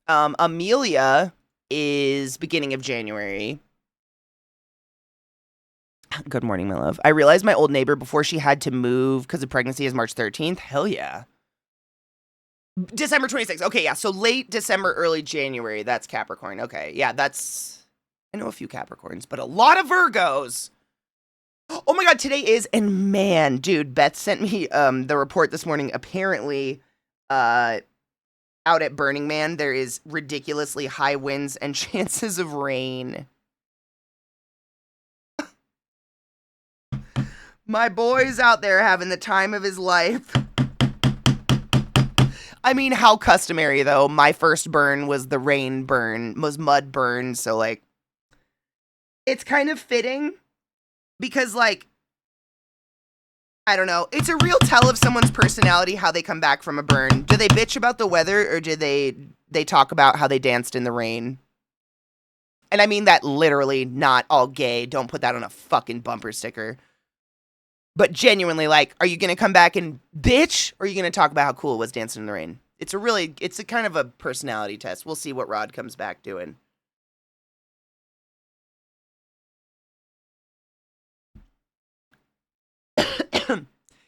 Amelia is beginning of January. Good morning, my love. I realized my old neighbor before she had to move because of pregnancy is March 13th. Hell yeah. December 26th. Okay, yeah. So late December, early January. That's Capricorn. Okay, yeah, that's... I know a few Capricorns, but a lot of Virgos. Oh my God, today is... And man, dude, Beth sent me the report this morning. Apparently, out at Burning Man, there is ridiculously high winds and chances of rain. My boy's out there having the time of his life. I mean, how customary, though. My first burn was the rain burn, was mud burn, so, like, it's kind of fitting because, like, I don't know. It's a real tell of someone's personality how they come back from a burn. Do they bitch about the weather, or do they talk about how they danced in the rain? And I mean that literally, not all gay. Don't put that on a fucking bumper sticker. But genuinely, like, are you going to come back and bitch? Or are you going to talk about how cool it was dancing in the rain? It's a kind of a personality test. We'll see what Rod comes back doing.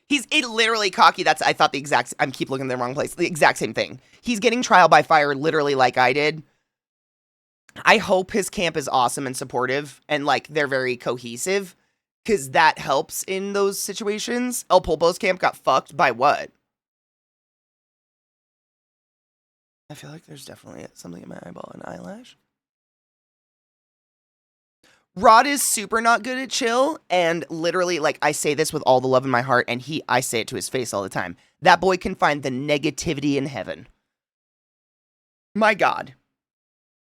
He's literally cocky. I thought I keep looking in the wrong place. The exact same thing. He's getting trial by fire literally like I did. I hope his camp is awesome and supportive and, like, they're very cohesive. Because that helps in those situations. El Pulpo's camp got fucked by what? I feel like there's definitely something in my eyeball. An eyelash? Rod is super not good at chill. And literally, like, I say this with all the love in my heart. And I say it to his face all the time. That boy can find the negativity in heaven. My God.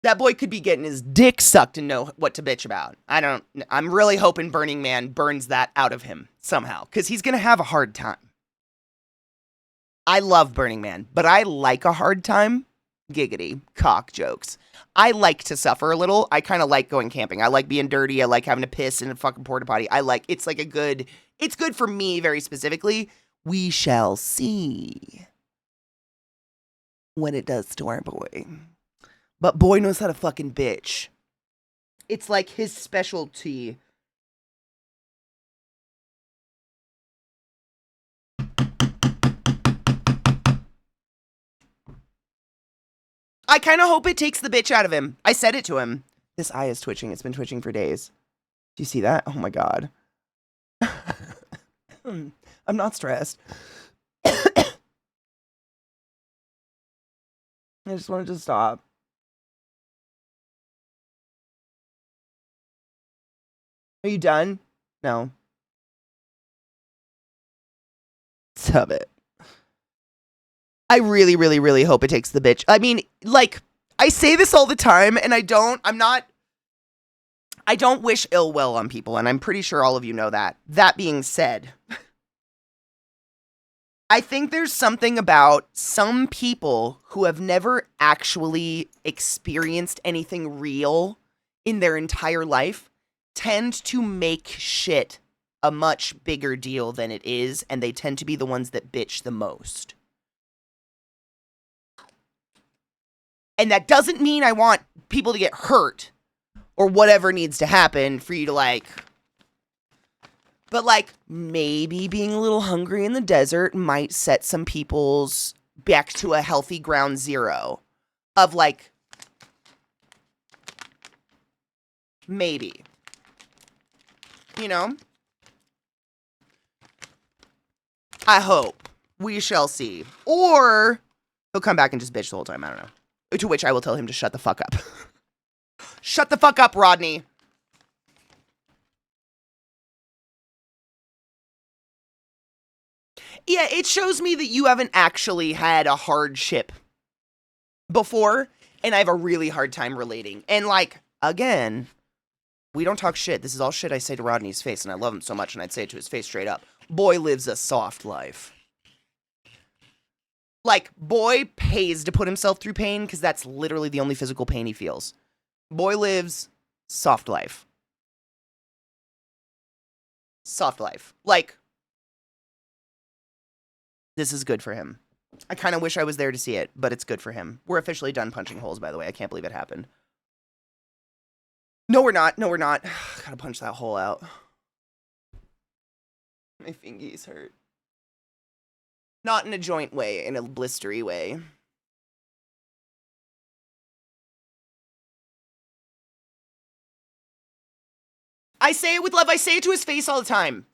That boy could be getting his dick sucked and know what to bitch about. I'm really hoping Burning Man burns that out of him somehow, because he's going to have a hard time. I love Burning Man, but I like a hard time. Giggity. Cock jokes. I like to suffer a little. I kind of like going camping. I like being dirty. I like having to piss in a fucking porta potty. It's good for me very specifically. We shall see what it does to our boy. But boy knows how to fucking bitch. It's like his specialty. I kind of hope it takes the bitch out of him. I said it to him. This eye is twitching. It's been twitching for days. Do you see that? Oh my God. I'm not stressed. I just wanted to stop. Are you done? No. Stop it. I really, really, really hope it takes the bitch. I mean, like, I say this all the time, and I don't wish ill will on people, and I'm pretty sure all of you know that. That being said, I think there's something about some people who have never actually experienced anything real in their entire life tend to make shit a much bigger deal than it is, and they tend to be the ones that bitch the most. And that doesn't mean I want people to get hurt or whatever needs to happen for you to like. But like maybe being a little hungry in the desert might set some people's back to a healthy ground zero of like maybe. You know? I hope. We shall see. Or he'll come back and just bitch the whole time. I don't know. To which I will tell him to shut the fuck up. Shut the fuck up, Rodney. Yeah, it shows me that you haven't actually had a hardship before, and I have a really hard time relating. And like, again, we don't talk shit. This is all shit I say to Rodney's face, and I love him so much, and I'd say it to his face straight up. Boy lives a soft life. Like, boy pays to put himself through pain because that's literally the only physical pain he feels. Boy lives soft life. Soft life. Like, this is good for him. I kind of wish I was there to see it, but it's good for him. We're officially done punching holes, by the way. I can't believe it happened. No, we're not. No, we're not. Gotta punch that hole out. My fingies hurt. Not in a joint way, in a blistery way. I say it with love. I say it to his face all the time.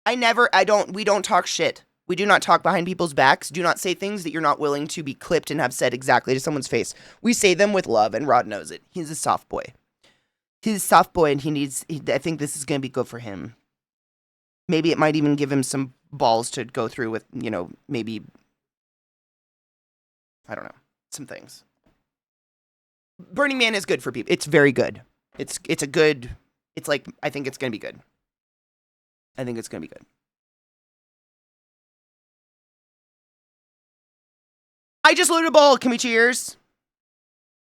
We don't talk shit. We do not talk behind people's backs. Do not say things that you're not willing to be clipped and have said exactly to someone's face. We say them with love, and Rod knows it. He's a soft boy. He's a soft boy, and I think this is going to be good for him. Maybe it might even give him some balls to go through with, you know, maybe, I don't know, some things. Burning Man is good for people. It's very good. It's like, I think it's going to be good. I think it's going to be good. I just loaded a bowl. Can we cheers?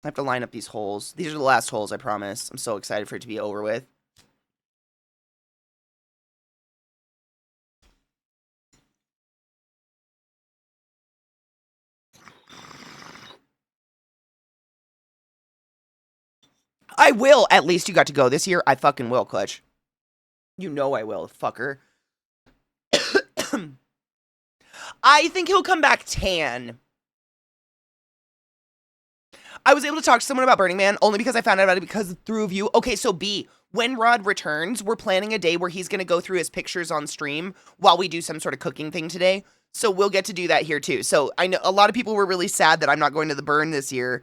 I have to line up these holes. These are the last holes, I promise. I'm so excited for it to be over with. I will. At least you got to go this year. I fucking will, Clutch. You know I will, fucker. I think he'll come back tan. I was able to talk to someone about Burning Man only because I found out about it because through of you. Okay, so B, when Rod returns, we're planning a day where he's going to go through his pictures on stream while we do some sort of cooking thing today. So we'll get to do that here too. So I know a lot of people were really sad that I'm not going to the burn this year.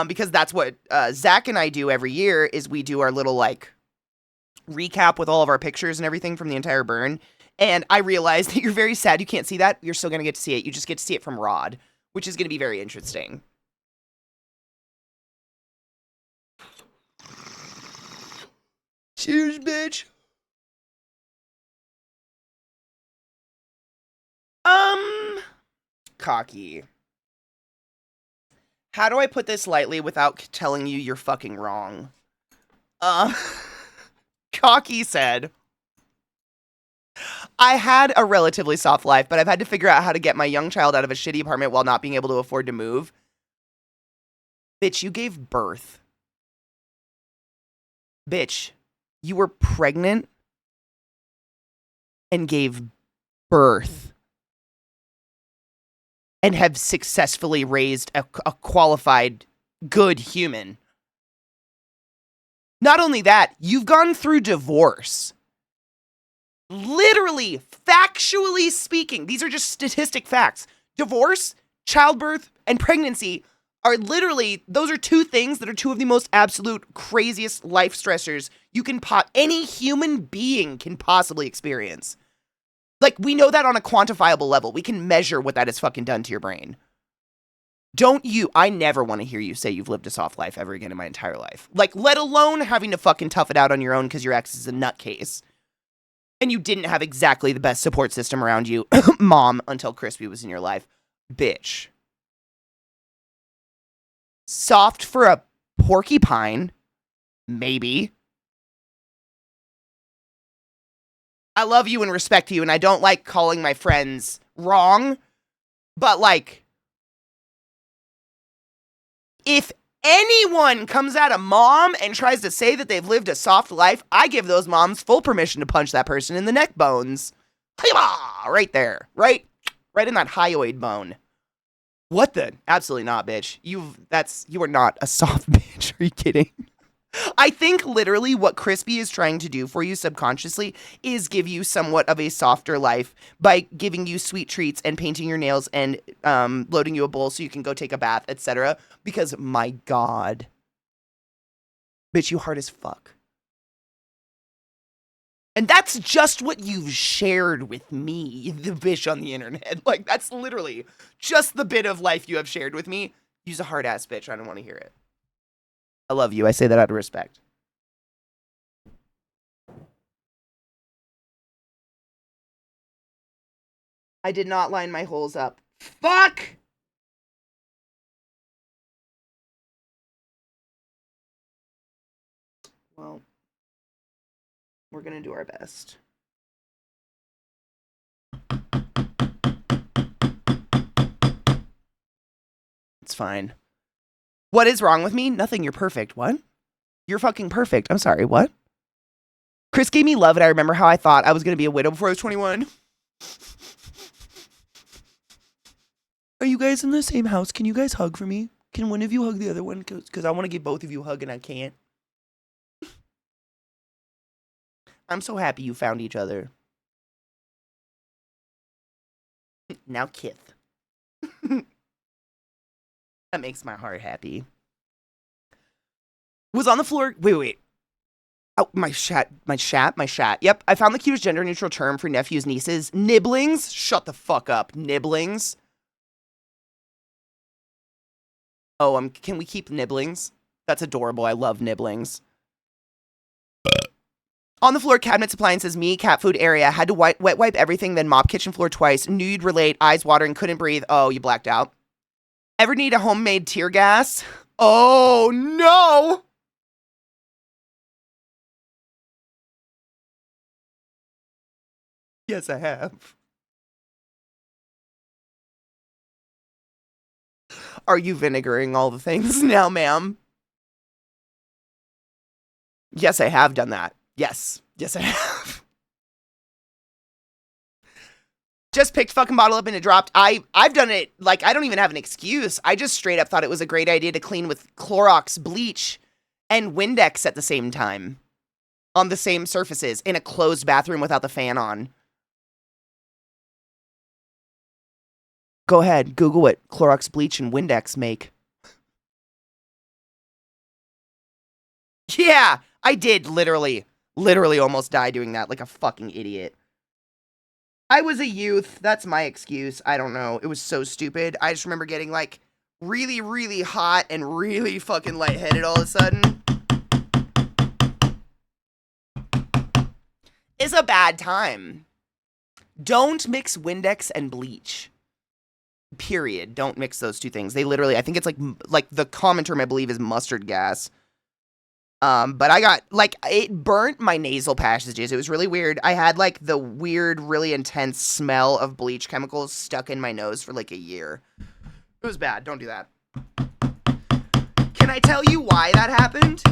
Because that's what Zach and I do every year is we do our little like recap with all of our pictures and everything from the entire burn. And I realized that you're very sad you can't see that. You're still going to get to see it. You just get to see it from Rod, which is going to be very interesting. Cheers, bitch. Cocky. How do I put this lightly without telling you you're fucking wrong? Cocky said, I had a relatively soft life, but I've had to figure out how to get my young child out of a shitty apartment while not being able to afford to move. Bitch, you gave birth. Bitch, you were pregnant and gave birth. And have successfully raised a qualified, good human. Not only that, you've gone through divorce. Literally, factually speaking, these are just statistic facts. Divorce, childbirth, and pregnancy are literally, those are two things that are two of the most absolute craziest life stressors you can any human being can possibly experience. Like, we know that on a quantifiable level. We can measure what that has fucking done to your brain. I never want to hear you say you've lived a soft life ever again in my entire life. Like, let alone having to fucking tough it out on your own because your ex is a nutcase. And you didn't have exactly the best support system around you, mom, until Crispy was in your life. Bitch. Soft for a porcupine? Maybe. I love you and respect you, and I don't like calling my friends wrong, but like, if anyone comes at a mom and tries to say that they've lived a soft life, I give those moms full permission to punch that person in the neck bones. Right there. Right in that hyoid bone. What the? Absolutely not, bitch. You are not a soft bitch. Are you kidding? I think literally what Crispy is trying to do for you subconsciously is give you somewhat of a softer life by giving you sweet treats and painting your nails and loading you a bowl so you can go take a bath, etc. Because my God, bitch, you hard as fuck. And that's just what you've shared with me, the bitch on the internet. Like, that's literally just the bit of life you have shared with me. You's a hard ass bitch. I don't want to hear it. I love you. I say that out of respect. I did not line my holes up. Fuck! Well, we're gonna do our best. It's fine. What is wrong with me? Nothing. You're perfect. What? You're fucking perfect. I'm sorry. What? Chris gave me love, and I remember how I thought I was going to be a widow before I was 21. Are you guys in the same house? Can you guys hug for me? Can one of you hug the other one? Because I want to give both of you a hug, and I can't. I'm so happy you found each other. Now kith. That makes my heart happy. Was on the floor. Wait. Oh, my shat. Yep, I found the cutest gender-neutral term for nephews, nieces. Nibblings? Shut the fuck up. Nibblings? Oh, can we keep nibblings? That's adorable. I love nibblings. On the floor, cabinets, appliances, me, cat food area. Had to wet wipe everything, then mop kitchen floor twice. Knew you'd relate. Eyes watering, couldn't breathe. Oh, you blacked out. Ever need a homemade tear gas? Oh, no! Yes, I have. Are you vinegaring all the things now, ma'am? Yes, I have done that. Yes, I have. Just picked fucking bottle up and it dropped. I've done it, like, I don't even have an excuse. I just straight up thought it was a great idea to clean with Clorox bleach and Windex at the same time. On the same surfaces in a closed bathroom without the fan on. Go ahead, Google what Clorox bleach and Windex make. Yeah, I did literally almost die doing that like a fucking idiot. I was a youth. That's my excuse. I don't know. It was so stupid. I just remember getting like really, really hot and really fucking lightheaded all of a sudden. It's a bad time. Don't mix Windex and bleach. Period. Don't mix those two things. They literally, I think it's like the common term I believe is mustard gas. But I got, like, it burnt my nasal passages. It was really weird. I had, like, the weird, really intense smell of bleach chemicals stuck in my nose for, like, a year. It was bad. Don't do that. Can I tell you why that happened?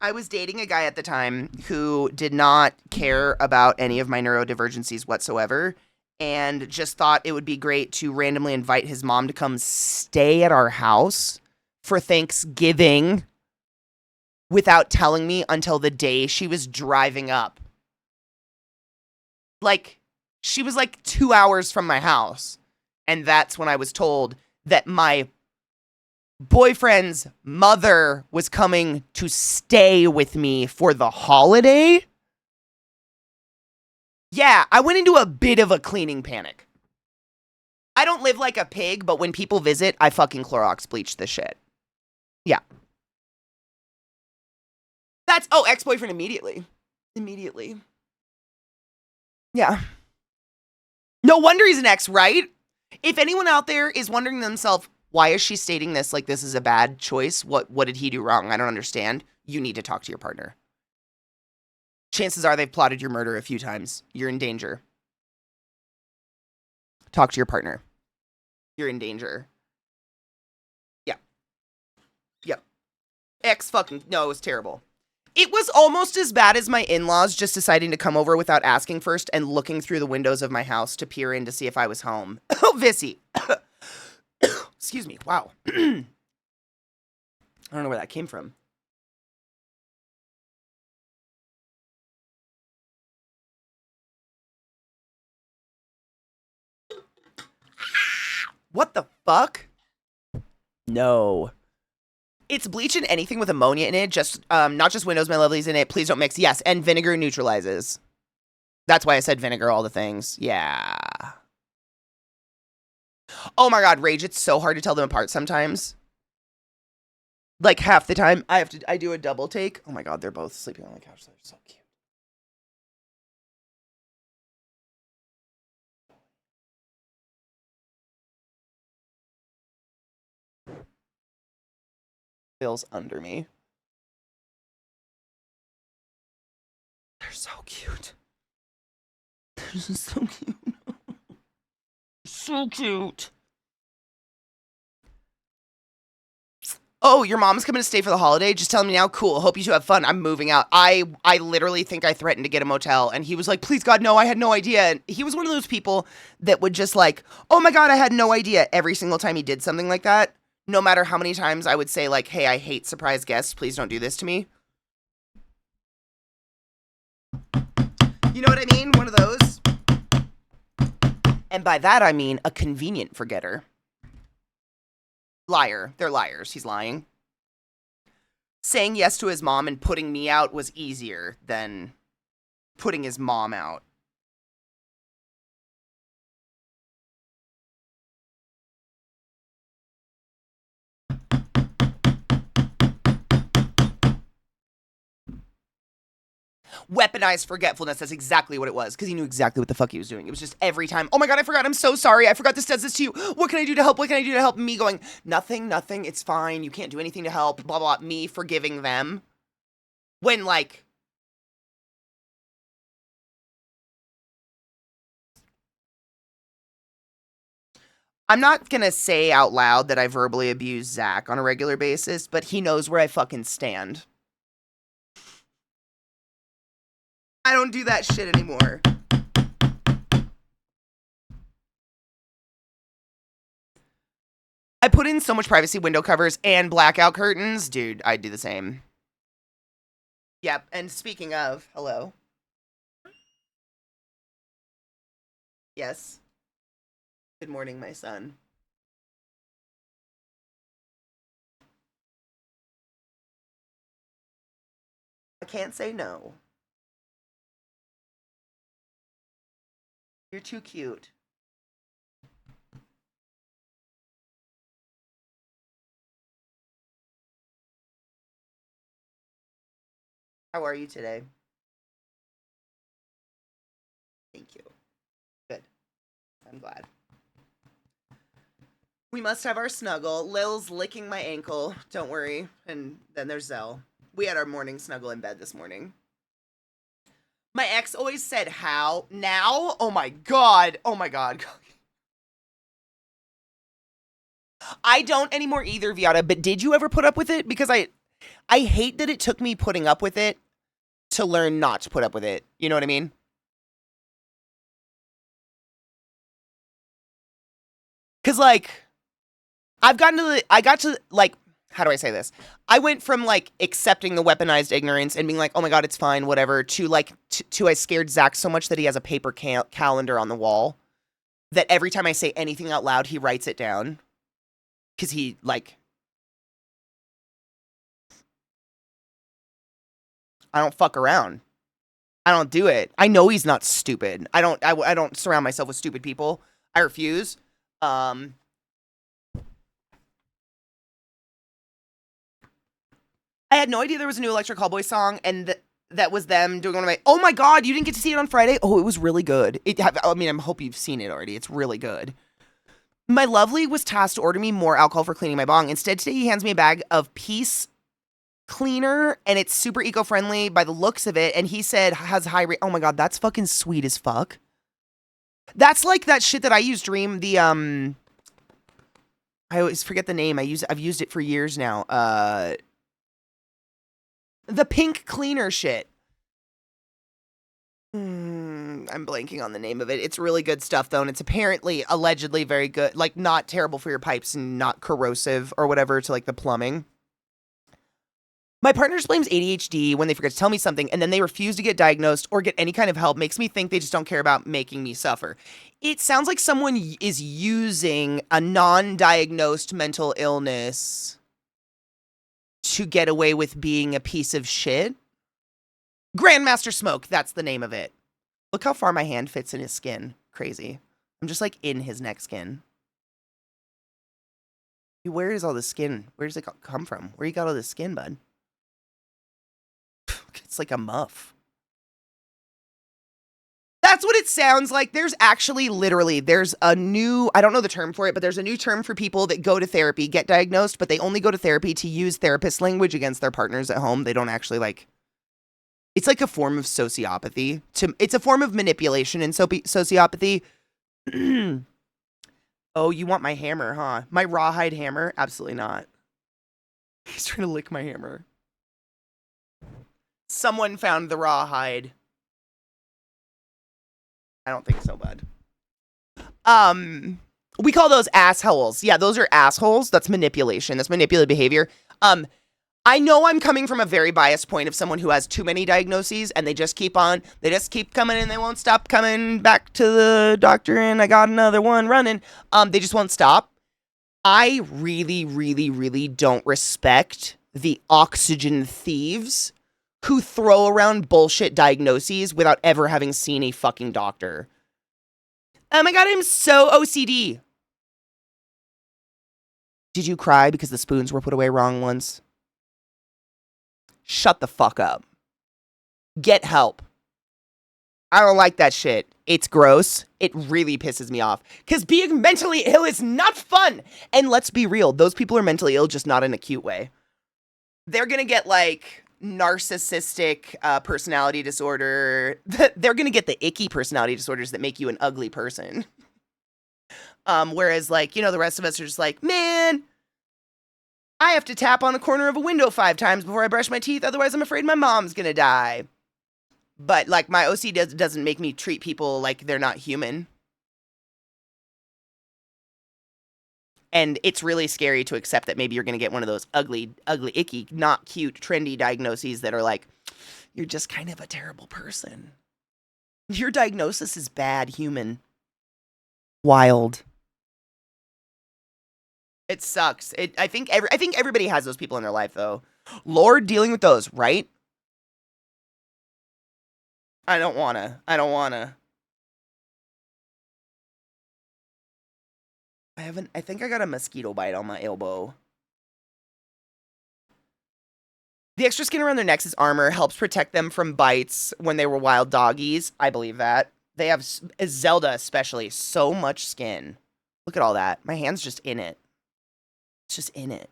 I was dating a guy at the time who did not care about any of my neurodivergencies whatsoever and just thought it would be great to randomly invite his mom to come stay at our house for Thanksgiving without telling me until the day she was driving up. Like, she was like 2 hours from my house. And that's when I was told that my boyfriend's mother was coming to stay with me for the holiday. Yeah, I went into a bit of a cleaning panic. I don't live like a pig, but when people visit, I fucking Clorox bleach the shit. Yeah. That's, oh, ex-boyfriend immediately. Immediately. Yeah. No wonder he's an ex, right? If anyone out there is wondering to themselves, why is she stating this like this is a bad choice? What did he do wrong? I don't understand. You need to talk to your partner. Chances are they've plotted your murder a few times. You're in danger. Talk to your partner. You're in danger. Yeah. Yep. No, it was terrible. It was almost as bad as my in-laws just deciding to come over without asking first and looking through the windows of my house to peer in to see if I was home. Oh, Vissy. Excuse me. Wow. I don't know where that came from. What the fuck? No. It's bleach and anything with ammonia in it. Just not just Windows, my lovelies in it. Please don't mix. Yes, and vinegar neutralizes. That's why I said vinegar, all the things. Yeah. Oh my god, Rage, it's so hard to tell them apart sometimes. Like half the time I do a double take. Oh my god, they're both sleeping on the couch. They're so cute. Bill's under me. They're so cute. They're just so cute. So cute. Oh, your mom's coming to stay for the holiday? Just tell me now. Cool. Hope you two have fun. I'm moving out. I literally think I threatened to get a motel, and he was like, please, God, no, I had no idea. And he was one of those people that would just like, oh my God, I had no idea every single time he did something like that. No matter how many times I would say like, hey, I hate surprise guests. Please don't do this to me. You know what I mean? One of those. And by that, I mean a convenient forgetter. Liar. They're liars. He's lying. Saying yes to his mom and putting me out was easier than putting his mom out. Weaponized forgetfulness. That's exactly what it was, because he knew exactly what the fuck he was doing. It was just every time, oh my God, I forgot, I'm so sorry, I forgot this does this to you, what can I do to help, what can I do to help? Me going, nothing, it's fine, you can't do anything to help, blah, blah, me forgiving them. When, like, I'm not gonna say out loud that I verbally abuse Zach on a regular basis, but he knows where I fucking stand. I don't do that shit anymore. I put in so much privacy window covers and blackout curtains. Dude, I'd do the same. Yep, and speaking of, hello. Yes. Good morning, my son. I can't say no. You're too cute. How are you today? Thank you. Good. I'm glad. We must have our snuggle. Lil's licking my ankle. Don't worry. And then there's Zell. We had our morning snuggle in bed this morning. My ex always said, how? Now? Oh my God. Oh my God. I don't anymore either, Viata, but did you ever put up with it? Because I hate that it took me putting up with it to learn not to put up with it. You know what I mean? Because, like, I got to, like, how do I say this? I went from, like, accepting the weaponized ignorance and being like, oh my God, it's fine, whatever, to, like, to I scared Zach so much that he has a paper calendar on the wall that every time I say anything out loud, he writes it down. Because he, like, I don't fuck around. I don't do it. I know he's not stupid. I don't surround myself with stupid people. I refuse. I had no idea there was a new Electric Callboy song, and that was them doing one of my. Oh my God, you didn't get to see it on Friday? Oh, it was really good. I mean, I hope you've seen it already. It's really good. My lovely was tasked to order me more alcohol for cleaning my bong. Instead, today he hands me a bag of Peace cleaner, and it's super eco-friendly by the looks of it. And he said has high rate. Oh my god, that's fucking sweet as fuck. That's like that shit that I use, Dream. The I always forget the name. I've used it for years now. The pink cleaner shit. I'm blanking on the name of it. It's really good stuff though, and it's apparently allegedly very good. Like not terrible for your pipes and not corrosive or whatever to like the plumbing. My partner just blames ADHD when they forget to tell me something, and then they refuse to get diagnosed or get any kind of help. Makes me think they just don't care about making me suffer. It sounds like someone is using a non-diagnosed mental illness to get away with being a piece of shit. Grandmaster Smoke, that's the name of it. Look how far my hand fits in his skin. Crazy. I'm just like in his neck skin. Where is all this skin? Where does it come from? Where you got all this skin, bud? It's like a muff. That's what it sounds like. There's actually literally, there's a new, I don't know the term for it, but there's a new term for people that go to therapy, get diagnosed, but they only go to therapy to use therapist language against their partners at home. They don't actually like, it's like a form of sociopathy. It's a form of manipulation and sociopathy. Oh, you want my hammer, huh? My rawhide hammer? Absolutely not. He's trying to lick my hammer. Someone found the rawhide. I don't think so, bud. We call those assholes. Yeah, those are assholes. That's manipulation. That's manipulative behavior. I know I'm coming from a very biased point of someone who has too many diagnoses and they just keep coming and they won't stop coming back to the doctor and I got another one running. They just won't stop. I really, really, really don't respect the oxygen thieves who throw around bullshit diagnoses without ever having seen a fucking doctor. Oh my god, I'm so OCD. Did you cry because the spoons were put away wrong once? Shut the fuck up. Get help. I don't like that shit. It's gross. It really pisses me off. Because being mentally ill is not fun. And let's be real, those people are mentally ill, just not in a cute way. They're gonna get like narcissistic personality disorder. They're gonna get the icky personality disorders that make you an ugly person. Whereas like, the rest of us are just like, man, I have to tap on the corner of a window 5 times before I brush my teeth, otherwise I'm afraid my mom's gonna die. But like my OCD doesn't make me treat people like they're not human. And it's really scary to accept that maybe you're going to get one of those ugly, icky, not cute, trendy diagnoses that are like, you're just kind of a terrible person. Your diagnosis is bad, human. Wild. It sucks. I think everybody has those people in their life, though. Lord, dealing with those, right? I don't wanna. I think I got a mosquito bite on my elbow. The extra skin around their necks is armor, helps protect them from bites when they were wild doggies. I believe that. They have, Zelda especially, so much skin. Look at all that. My hand's just in it. It's just in it.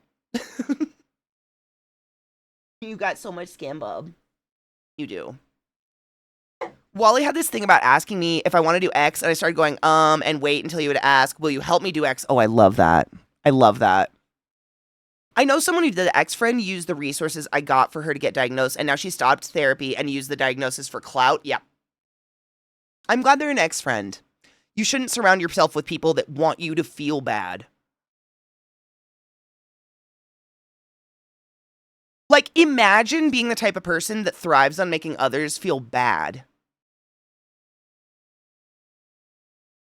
You got so much skin, bub. You do. Wally had this thing about asking me if I want to do X, and I started going, and wait until you would ask, will you help me do X? Oh, I love that. I love that. I know someone who did the X friend used the resources I got for her to get diagnosed, and now she stopped therapy and used the diagnosis for clout. Yeah. I'm glad they're an X friend. You shouldn't surround yourself with people that want you to feel bad. Like, imagine being the type of person that thrives on making others feel bad.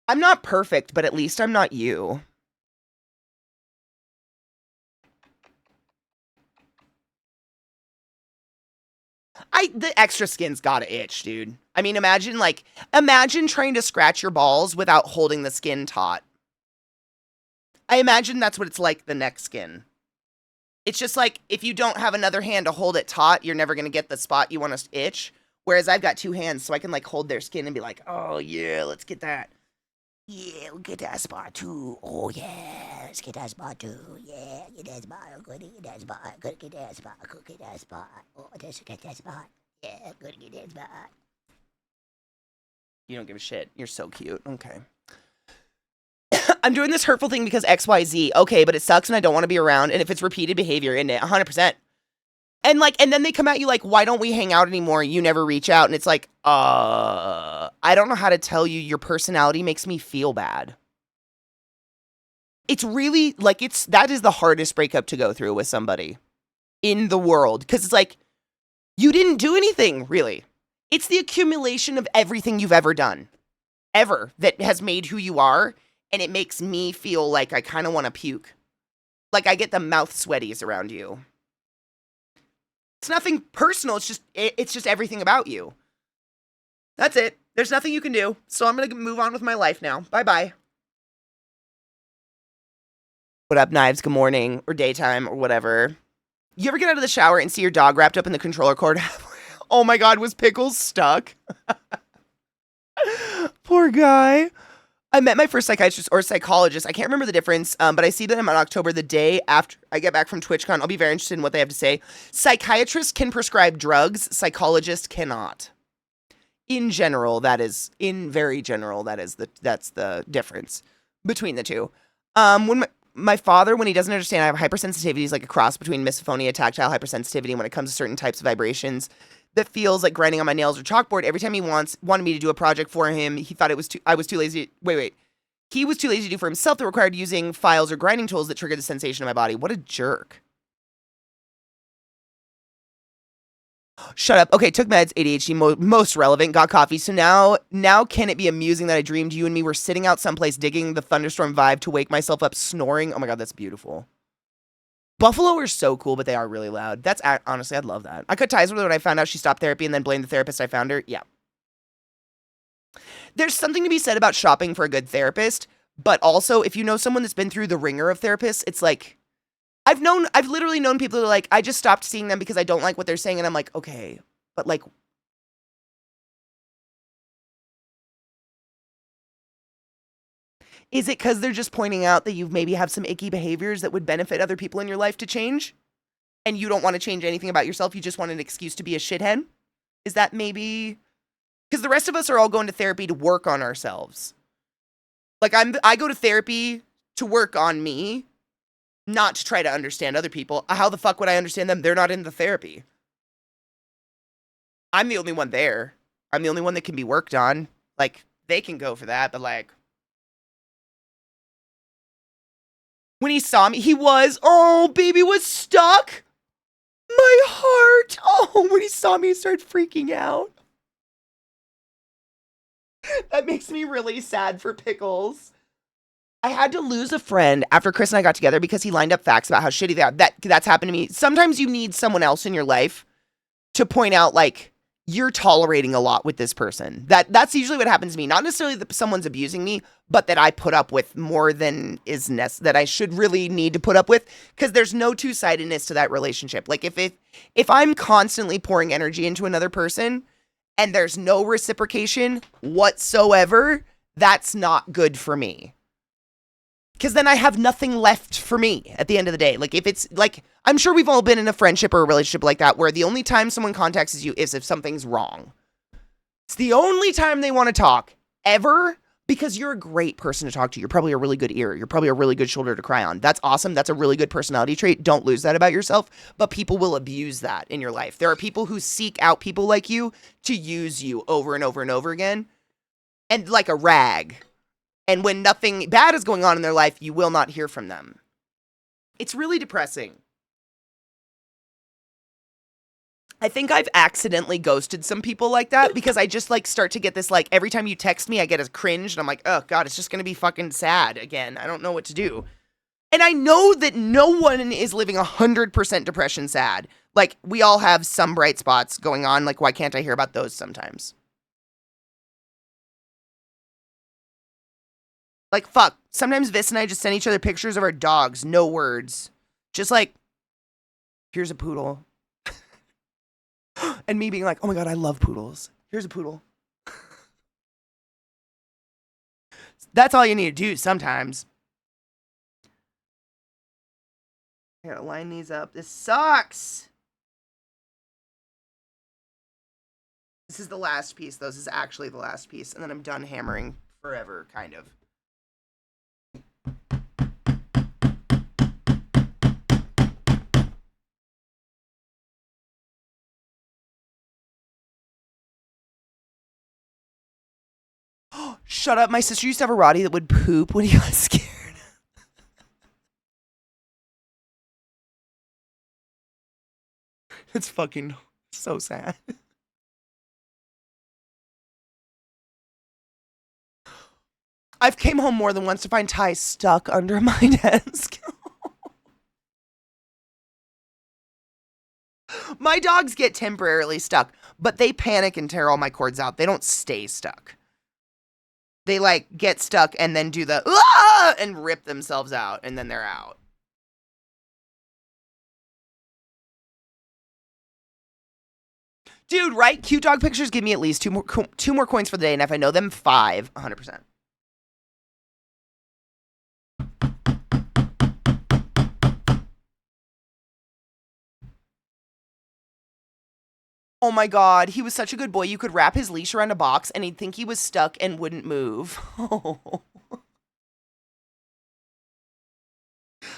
I'm not perfect, but at least I'm not you. The extra skin's gotta itch, dude. I mean, imagine trying to scratch your balls without holding the skin taut. I imagine that's what it's like, the neck skin. It's just like, if you don't have another hand to hold it taut, you're never gonna get the spot you want to itch. Whereas I've got 2 hands, so I can like hold their skin and be like, oh yeah, let's get that. Yeah, we'll get that spot too. Oh yeah, let's get that spot too. Yeah, get that spot. I'm gonna get that spot. I'm gonna get that spot. I'm gonna get that spot. Oh, let's get that spot. Yeah, I'm gonna get that spot. You don't give a shit. You're so cute. Okay. I'm doing this hurtful thing because XYZ. Okay, but it sucks and I don't want to be around. And if it's repeated behavior, in it, 100%. And then they come at you like, why don't we hang out anymore? You never reach out. And it's like, I don't know how to tell you. Your personality makes me feel bad. It's really like that is the hardest breakup to go through with somebody in the world. Cause it's like, you didn't do anything really. It's the accumulation of everything you've ever done, ever, that has made who you are. And it makes me feel like I kind of want to puke. Like I get the mouth sweaties around you. It's nothing personal. It's just everything about you. That's it. There's nothing you can do. So I'm going to move on with my life now. Bye-bye. What up, Knives? Good morning or daytime or whatever. You ever get out of the shower and see your dog wrapped up in the controller cord? Oh my God, was Pickles stuck? Poor guy. I met my first psychiatrist or psychologist. I can't remember the difference, but I see them on October, the day after I get back from TwitchCon. I'll be very interested in what they have to say. Psychiatrists can prescribe drugs. Psychologists cannot. In general, that's the difference between the two. When my father, when he doesn't understand, I have hypersensitivity. He's like a cross between misophonia, tactile hypersensitivity when it comes to certain types of vibrations. That feels like grinding on my nails or chalkboard. Every time he wanted me to do a project for him, he thought I was too lazy. He was too lazy to do for himself that required using files or grinding tools that triggered the sensation in my body. What a jerk. Shut up. Okay, took meds, ADHD, most relevant, got coffee. So now can it be amusing that I dreamed you and me were sitting out someplace digging the thunderstorm vibe to wake myself up snoring? Oh my God, that's beautiful. Buffalo are so cool, but they are really loud. Honestly, I'd love that. I cut ties with her when I found out she stopped therapy and then blamed the therapist I found her. Yeah. There's something to be said about shopping for a good therapist, but also if you know someone that's been through the ringer of therapists, it's like, I've literally known people who are like, I just stopped seeing them because I don't like what they're saying. And I'm like, okay, but like, is it because they're just pointing out that you maybe have some icky behaviors that would benefit other people in your life to change? And you don't want to change anything about yourself. You just want an excuse to be a shithead? Is that maybe? Because the rest of us are all going to therapy to work on ourselves. Like I go to therapy to work on me, not to try to understand other people. How the fuck would I understand them? They're not in the therapy. I'm the only one there. I'm the only one that can be worked on. Like, they can go for that, but like, when he saw me, baby was stuck. My heart. Oh, when he saw me, he started freaking out. That makes me really sad for Pickles. I had to lose a friend after Chris and I got together because he lined up facts about how shitty they are. That's happened to me. Sometimes you need someone else in your life to point out, like, you're tolerating a lot with this person. That's usually what happens to me. Not necessarily that someone's abusing me, but that I put up with more than that I should really need to put up with, because there's no two-sidedness to that relationship. Like, if I'm constantly pouring energy into another person and there's no reciprocation whatsoever, that's not good for me. Because then I have nothing left for me at the end of the day. Like, if it's, like, I'm sure we've all been in a friendship or a relationship like that where the only time someone contacts you is if something's wrong. It's the only time they want to talk, ever, because you're a great person to talk to. You're probably a really good ear. You're probably a really good shoulder to cry on. That's awesome. That's a really good personality trait. Don't lose that about yourself. But people will abuse that in your life. There are people who seek out people like you to use you over and over and over again. And like a rag. And when nothing bad is going on in their life, you will not hear from them. It's really depressing. I think I've accidentally ghosted some people like that because I just like start to get this, like, every time you text me, I get a cringe and I'm like, oh God, it's just going to be fucking sad again. I don't know what to do. And I know that no one is living 100% depression sad. Like, we all have some bright spots going on. Like, why can't I hear about those sometimes? Like, fuck. Sometimes Vis and I just send each other pictures of our dogs. No words. Just like, here's a poodle. And me being like, oh my God, I love poodles. Here's a poodle. That's all you need to do sometimes. I gotta line these up. This sucks. This is the last piece, though. This is actually the last piece. And then I'm done hammering forever, kind of. Shut up. My sister used to have a Roddy that would poop when he got scared. It's fucking so sad. I've came home more than once to find Ty stuck under my desk. My dogs get temporarily stuck, but they panic and tear all my cords out. They don't stay stuck. They like get stuck and then do the and rip themselves out, and then they're out. Dude, right? Cute dog pictures give me at least two more coins for the day, and if I know them, 100%. Oh my god, he was such a good boy. You could wrap his leash around a box and he'd think he was stuck and wouldn't move.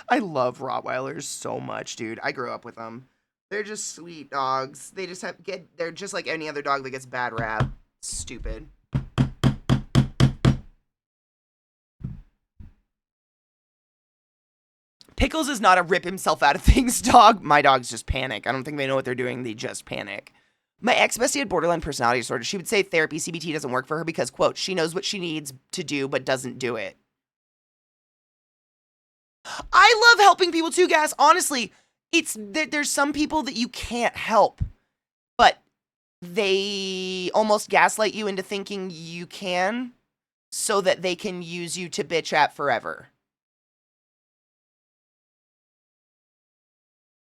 I love Rottweilers so much, dude. I grew up with them. They're just sweet dogs. They just they're just like any other dog that gets bad rap. Stupid. Pickles is not a rip himself out of things dog. My dogs just panic. I don't think they know what they're doing. They just panic. My ex-bestie had borderline personality disorder. She would say therapy, CBT doesn't work for her because, quote, she knows what she needs to do but doesn't do it. I love helping people too, Gas. Honestly, there's some people that you can't help, but they almost gaslight you into thinking you can so that they can use you to bitch at forever.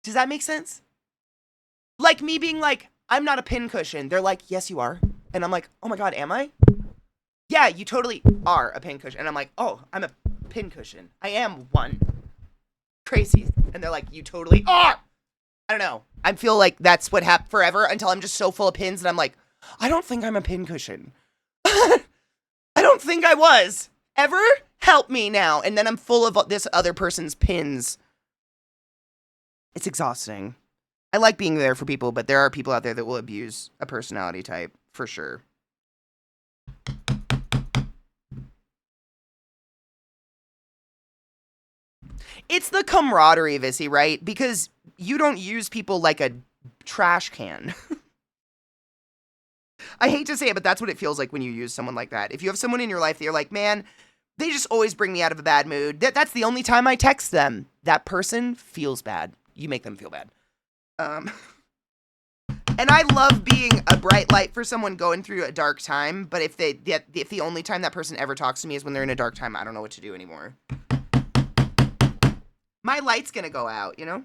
Does that make sense? Like me being like, I'm not a pincushion. They're like, yes, you are. And I'm like, oh my God, am I? Yeah, you totally are a pincushion. And I'm like, oh, I'm a pincushion. I am one. Crazy. And they're like, you totally are. I don't know. I feel like that's what happened forever until I'm just so full of pins and I'm like, I don't think I'm a pincushion. I don't think I was. Ever? Help me now. And then I'm full of this other person's pins. It's exhausting. I like being there for people, but there are people out there that will abuse a personality type, for sure. It's the camaraderie, Vissy, right? Because you don't use people like a trash can. I hate to say it, but that's what it feels like when you use someone like that. If you have someone in your life that you're like, man, they just always bring me out of a bad mood. That's the only time I text them. That person feels bad. You make them feel bad. And I love being a bright light for someone going through a dark time, but if the only time that person ever talks to me is when they're in a dark time, I don't know what to do anymore. My light's gonna go out, you know?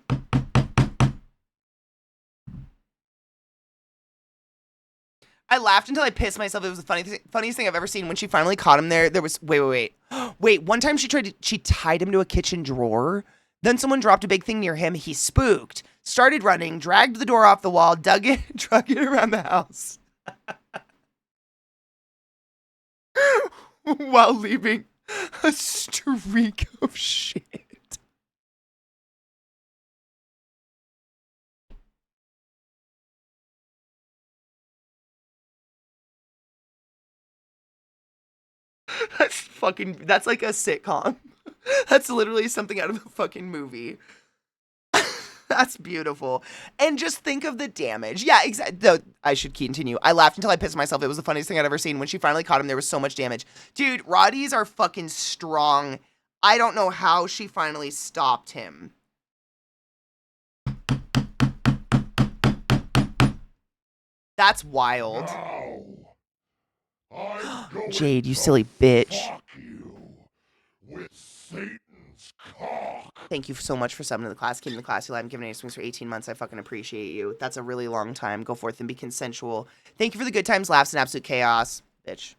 I laughed until I pissed myself. It was the funniest thing I've ever seen. When she finally caught him there was, wait. Wait, one time she tied him to a kitchen drawer. Then someone dropped a big thing near him. He spooked, started running, dragged the door off the wall, drug it around the house. While leaving a streak of shit. That's like a sitcom. That's literally something out of a fucking movie. That's beautiful. And just think of the damage. Yeah, exactly. I should continue. I laughed until I pissed myself. It was the funniest thing I'd ever seen. When she finally caught him, there was so much damage. Dude, Roddies are fucking strong. I don't know how she finally stopped him. That's wild. Jade, you silly bitch. You with Satan's cock. Thank you so much for subbing to the class. Keeping the class alive and giving any swings for 18 months. I fucking appreciate you. That's a really long time. Go forth and be consensual. Thank you for the good times, laughs, and absolute chaos. Bitch.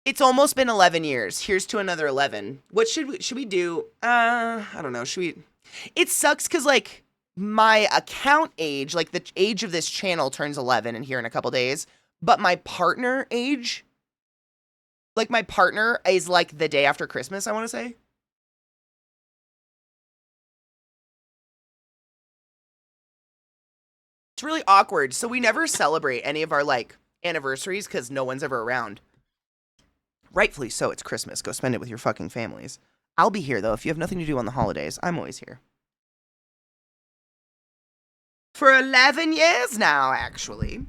It's almost been 11 years. Here's to another 11. What should we do? I don't know. Should we It sucks cuz like my account age, like the age of this channel turns 11 in here in a couple days, but my partner age, like my partner is like the day after Christmas, I want to say. It's really awkward. So we never celebrate any of our like anniversaries cuz no one's ever around. Rightfully so, it's Christmas. Go spend it with your fucking families. I'll be here, though. If you have nothing to do on the holidays, I'm always here. For 11 years now, actually.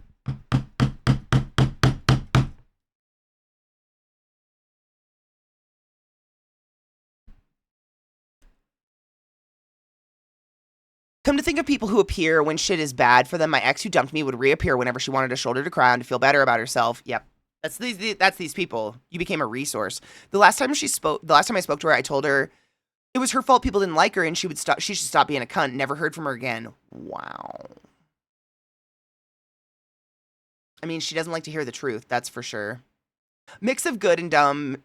Come to think of people who appear when shit is bad for them, my ex who dumped me would reappear whenever she wanted a shoulder to cry on to feel better about herself. Yep. That's these people. You became a resource. The last time I spoke to her, I told her it was her fault people didn't like her and she should stop being a cunt. Never heard from her again. Wow. I mean, she doesn't like to hear the truth, that's for sure. A mix of dumb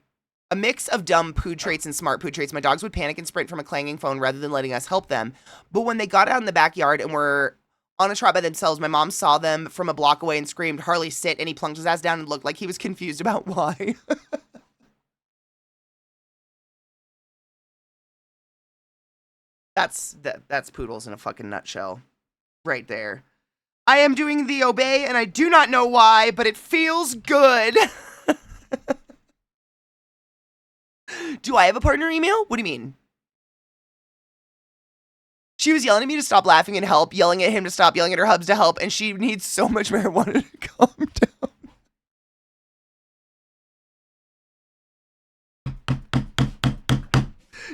poo traits and smart poo traits. My dogs would panic and sprint from a clanging phone rather than letting us help them. But when they got out in the backyard and were on a trot by themselves, my mom saw them from a block away and screamed, "Harley, sit," and he plunked his ass down and looked like he was confused about why. That's poodles in a fucking nutshell. Right there. I am doing the obey and I do not know why, but it feels good. Do I have a partner email? What do you mean? She was yelling at me to stop laughing and help, yelling at him to stop, yelling at her hubs to help, and she needs so much marijuana to calm down.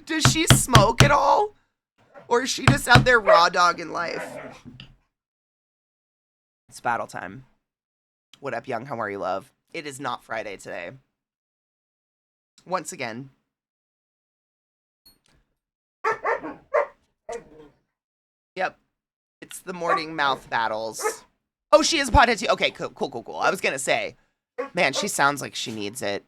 Does she smoke at all? Or is she just out there raw dogging life? It's battle time. What up, young? How are you, love? It is not Friday today. Once again. Yep. It's the morning mouth battles. Oh, she is a pothead too. Okay, cool. I was gonna say, man, she sounds like she needs it.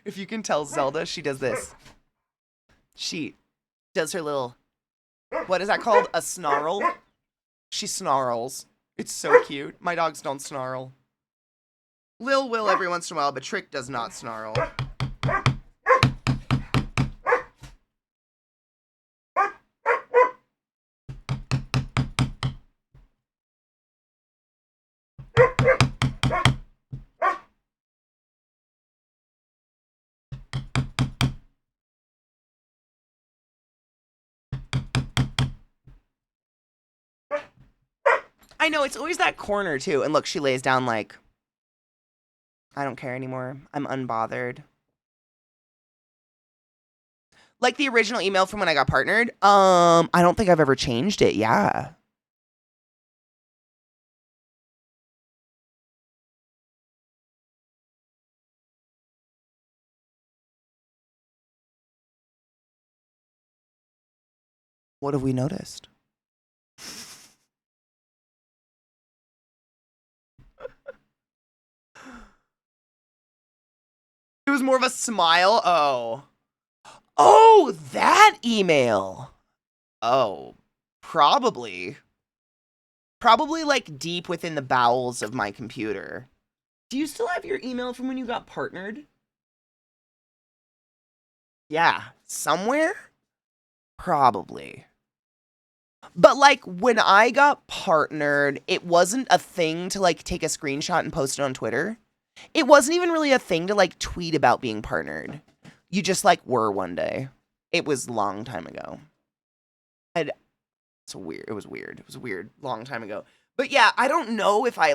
If you can tell Zelda, she does this. She does her little, what is that called? A snarl? She snarls. It's so cute. My dogs don't snarl. Lil will every once in a while, but Trick does not snarl. I know, it's always that corner, too. And look, she lays down like, I don't care anymore. I'm unbothered. Like the original email from when I got partnered. I don't think I've ever changed it. Yeah. What have we noticed? It was more of a smile. Oh, that email. Oh, probably. Probably like deep within the bowels of my computer. Do you still have your email from when you got partnered? Yeah, somewhere? Probably. But like when I got partnered, it wasn't a thing to like take a screenshot and post it on Twitter. It wasn't even really a thing to like tweet about being partnered. You just like were one day. It was a long time ago. It's weird. It was weird. It was a weird long time ago. But yeah, I don't know if I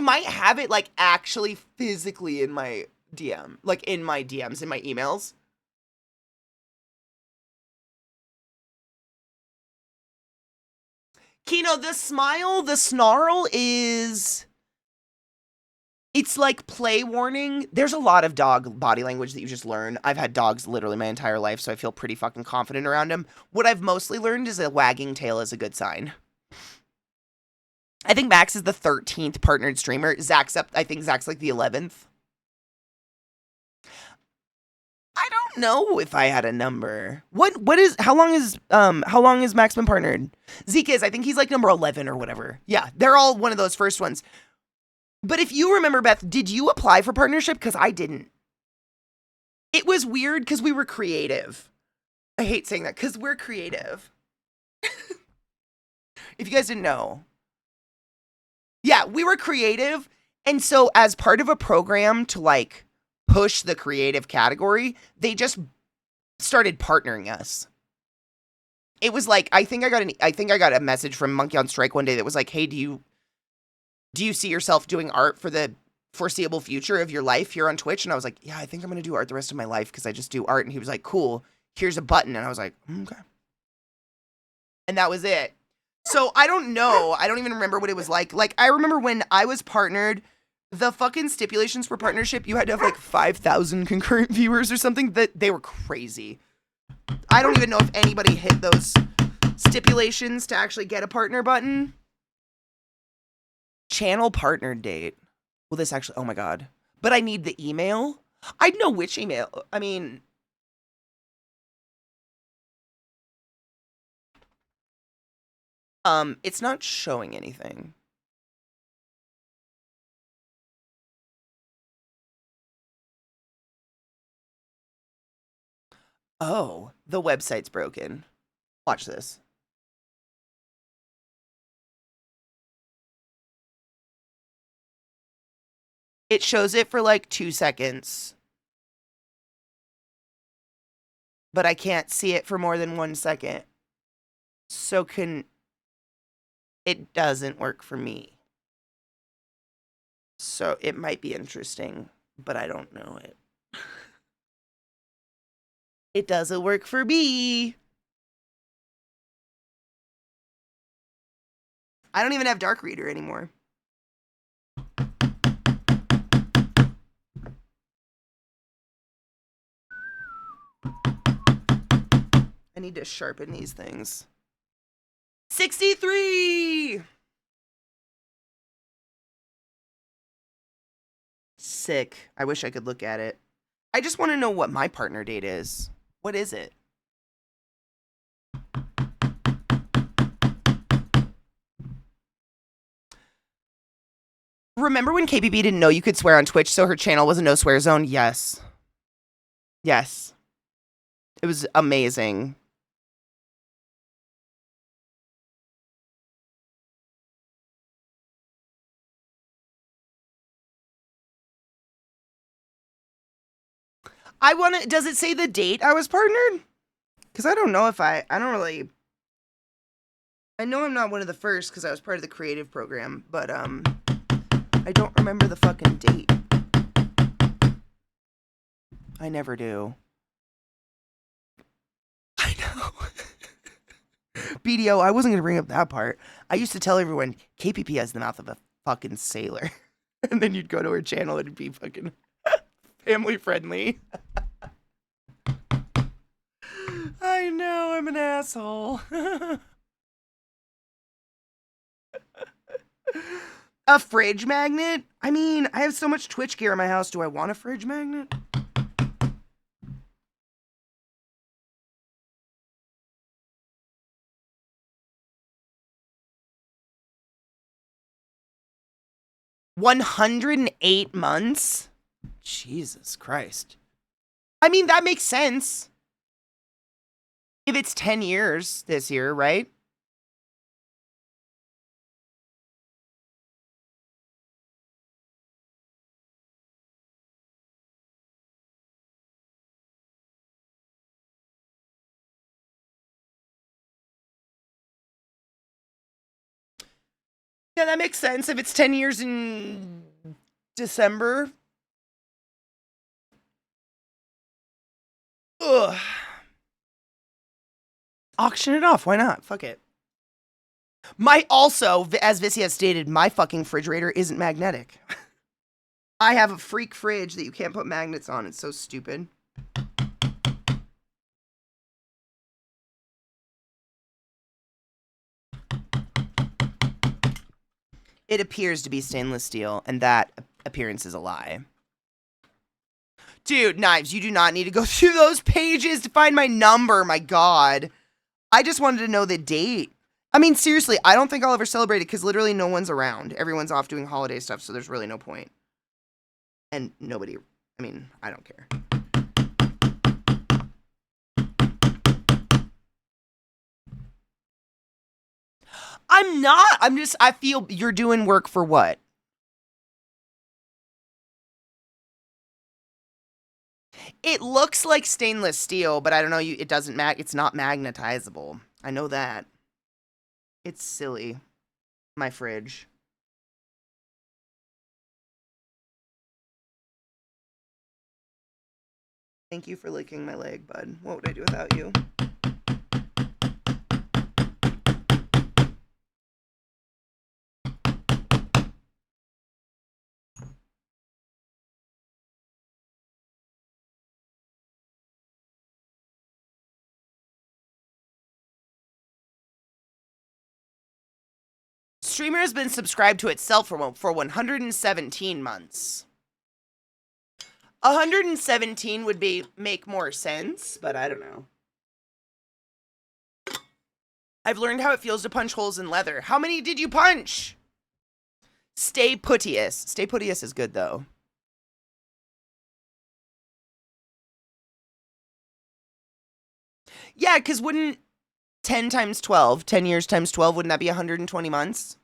might have it like actually physically in my DM, like in my DMs, in my emails. Kino, the smile, the snarl is It's like play warning. There's a lot of dog body language that you just learn. I've had dogs literally my entire life, so I feel pretty fucking confident around them. What I've mostly learned is a wagging tail is a good sign. I think Max is the 13th partnered streamer. I think Zach's like the 11th. I don't know if I had a number. How long has Max been partnered? Zeke is, I think he's like number 11 or whatever. Yeah, they're all one of those first ones. But if you remember, Beth, did you apply for partnership? Because I didn't. It was weird because we were creative. I hate saying that because we're creative. If you guys didn't know. Yeah, we were creative. And so as part of a program to like push the creative category, they just started partnering us. It was like, I think I got a message from Monkey on Strike one day that was like, hey, do you see yourself doing art for the foreseeable future of your life here on Twitch? And I was like, yeah, I think I'm going to do art the rest of my life because I just do art. And he was like, cool, here's a button. And I was like, okay. And that was it. So I don't know. I don't even remember what it was like. Like, I remember when I was partnered, the fucking stipulations for partnership, you had to have like 5,000 concurrent viewers or something. That they were crazy. I don't even know if anybody hit those stipulations to actually get a partner button. Channel partner date. Will this actually, oh my God. But I need the email. I'd know which email. I mean, it's not showing anything. Oh, the website's broken. Watch this. It shows it for like 2 seconds. But I can't see it for more than 1 second. So it doesn't work for me. So it might be interesting, but I don't know it. It doesn't work for me. I don't even have Dark Reader anymore. I need to sharpen these things. 63! Sick. I wish I could look at it. I just want to know what my partner date is. What is it? Remember when KBB didn't know you could swear on Twitch, so her channel was a no swear zone? Yes. Yes. It was amazing. Does it say the date I was partnered? Because I don't know if I don't really, I know I'm not one of the first because I was part of the creative program, but I don't remember the fucking date. I never do. I know. BDO, I wasn't going to bring up that part. I used to tell everyone, KPP has the mouth of a fucking sailor. And then you'd go to her channel and it'd be fucking family friendly. I know, I'm an asshole. A fridge magnet? I mean, I have so much Twitch gear in my house. Do I want a fridge magnet? $108 months? Jesus Christ. I mean, that makes sense. If it's 10 years this year, right? Yeah, that makes sense. If it's 10 years in December. Ugh. Auction it off. Why not? Fuck it. As Vissy has stated, my fucking refrigerator isn't magnetic. I have a freak fridge that you can't put magnets on. It's so stupid. It appears to be stainless steel, and that appearance is a lie. Dude, Knives, you do not need to go through those pages to find my number, my God. I just wanted to know the date. I mean, seriously, I don't think I'll ever celebrate it because literally no one's around. Everyone's off doing holiday stuff, so there's really no point. And nobody, I mean, I don't care. I'm not. I feel you're doing work for what? It looks like stainless steel, but I don't know. It doesn't it's not magnetizable. I know that. It's silly. My fridge. Thank you for licking my leg, bud. What would I do without you? Streamer has been subscribed to itself for 117 months. 117 would make more sense, but I don't know. I've learned how it feels to punch holes in leather. How many did you punch? Stay Puttius. Stay Puttius is good, though. Yeah, because wouldn't 10 times 12, 10 years times 12, wouldn't that be 120 months?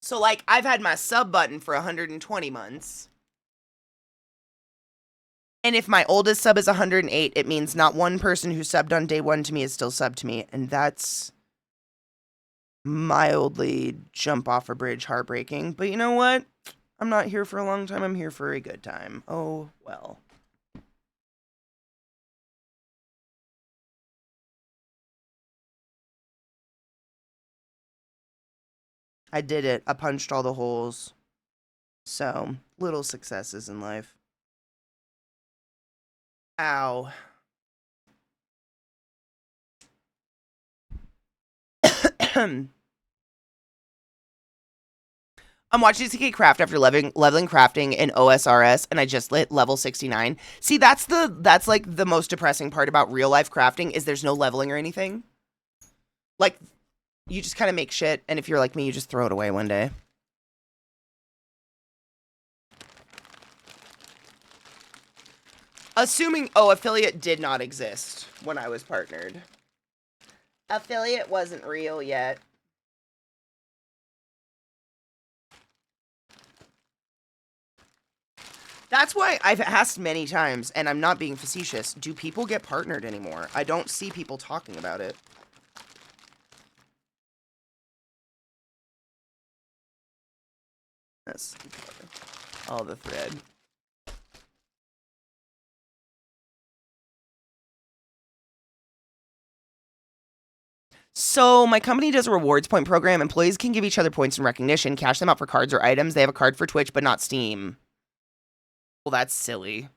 So, like, I've had my sub button for 120 months. And if my oldest sub is 108, it means not one person who subbed on day one to me is still subbed to me. And that's mildly jump off a bridge heartbreaking. But you know what? I'm not here for a long time. I'm here for a good time. Oh, well. I did it. I punched all the holes. So, little successes in life. Ow. I'm watching CK Craft after leveling crafting in OSRS, and I just lit level 69. See, that's like the most depressing part about real life crafting is there's no leveling or anything. Like, you just kind of make shit, and if you're like me, you just throw it away one day. Assuming, affiliate did not exist when I was partnered. Affiliate wasn't real yet. That's why I've asked many times, and I'm not being facetious, do people get partnered anymore? I don't see people talking about it. That's all the thread. So my company does a rewards point program. Employees can give each other points in recognition, cash them out for cards or items. They have a card for Twitch, but not Steam. Well, that's silly.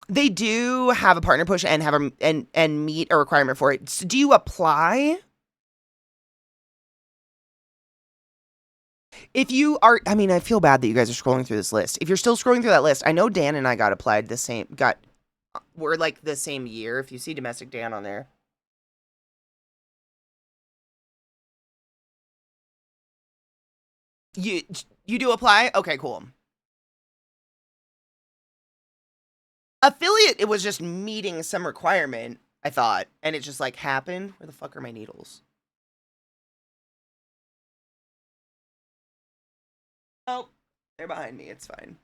They do have a partner push and have and meet a requirement for it. So do you apply? If you are, I mean, I feel bad that you guys are scrolling through this list. If you're still scrolling through that list, I know Dan and I got applied we're like the same year. If you see Domestic Dan on there. You do apply? Okay, cool. Affiliate, it was just meeting some requirement, I thought, and it just like happened. Where the fuck are my needles? Oh, they're behind me. It's fine.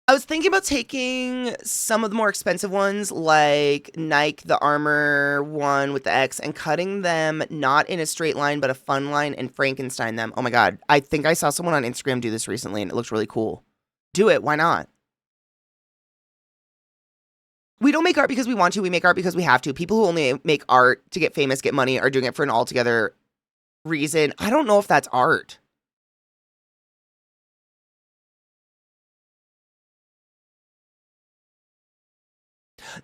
I was thinking about taking some of the more expensive ones, like Nike, the Armor one with the X, and cutting them not in a straight line, but a fun line and Frankenstein them. Oh my God. I think I saw someone on Instagram do this recently and it looks really cool. Do it. Why not? We don't make art because we want to. We make art because we have to. People who only make art to get famous, get money, are doing it for an altogether reason. I don't know if that's art.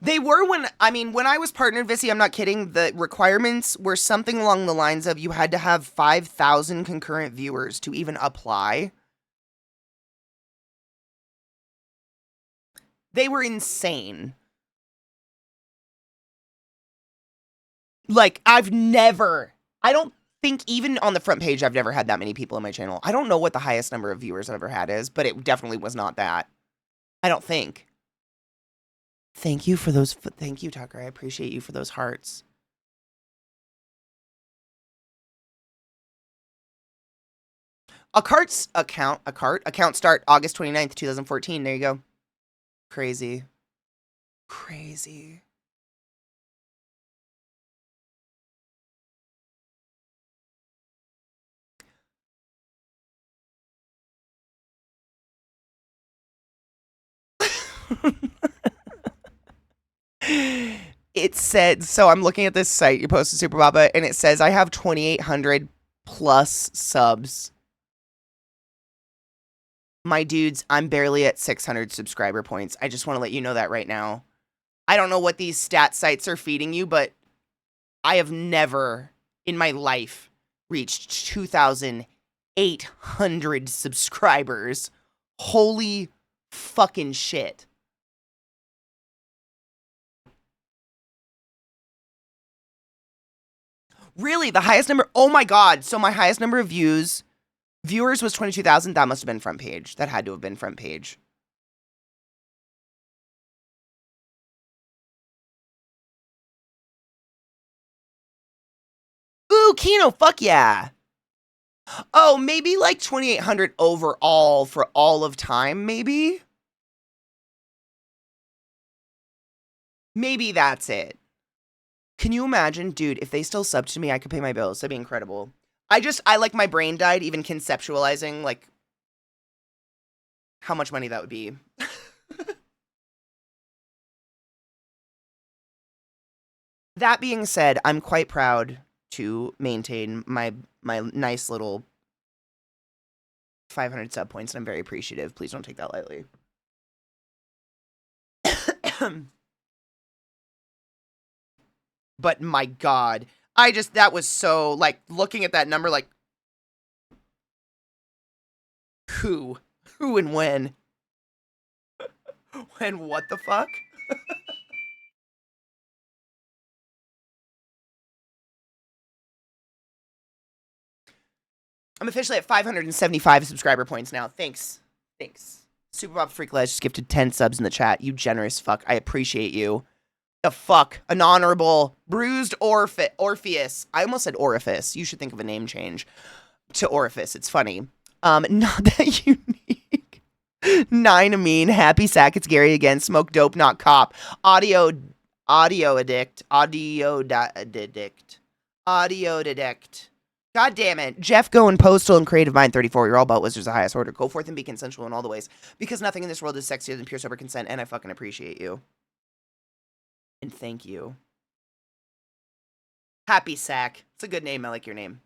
They were when I was partnered, Vissy, I'm not kidding. The requirements were something along the lines of you had to have 5,000 concurrent viewers to even apply. They were insane. Like, I don't think even on the front page, I've never had that many people in my channel. I don't know what the highest number of viewers I've ever had is, but it definitely was not that. I don't think. Thank you for those. Thank you, Tucker. I appreciate you for those hearts. Account start August 29th, 2014. There you go. Crazy. Crazy. It said, so I'm looking at this site you posted, Super Baba, and it says I have 2,800 plus subs. My dudes, I'm barely at 600 subscriber points. I just want to let you know that right now. I don't know what these stat sites are feeding you, but I have never in my life reached 2,800 subscribers. Holy fucking shit. Really, the highest number? Oh my God. So my highest number of viewers was 22,000. That must have been front page. That had to have been front page. Ooh, Kino, fuck yeah. Oh, maybe like 2,800 overall for all of time, maybe? Maybe that's it. Can you imagine, dude, if they still subbed to me, I could pay my bills. That'd be incredible. I like my brain died even conceptualizing, like, how much money that would be. That being said, I'm quite proud to maintain my nice little 500 sub points, and I'm very appreciative. Please don't take that lightly. But my God, that was so, like, looking at that number, like, who and when? When what the fuck? I'm officially at 575 subscriber points now. Thanks. Super Bob Freak Les just gifted 10 subs in the chat. You generous fuck. I appreciate you. The fuck? An honorable bruised Orpheus. I almost said orifice. You should think of a name change to orifice. It's funny. Not that unique. 9 Amin. Happy sack. It's Gary again. Smoke dope, not cop. Audio addict. God damn it. Jeff Go and Postal and Creative Mind 34. You're all about Wizards of the highest order. Go forth and be consensual in all the ways. Because nothing in this world is sexier than pure sober consent, and I fucking appreciate you. And thank you. Happy Sack. It's a good name. I like your name.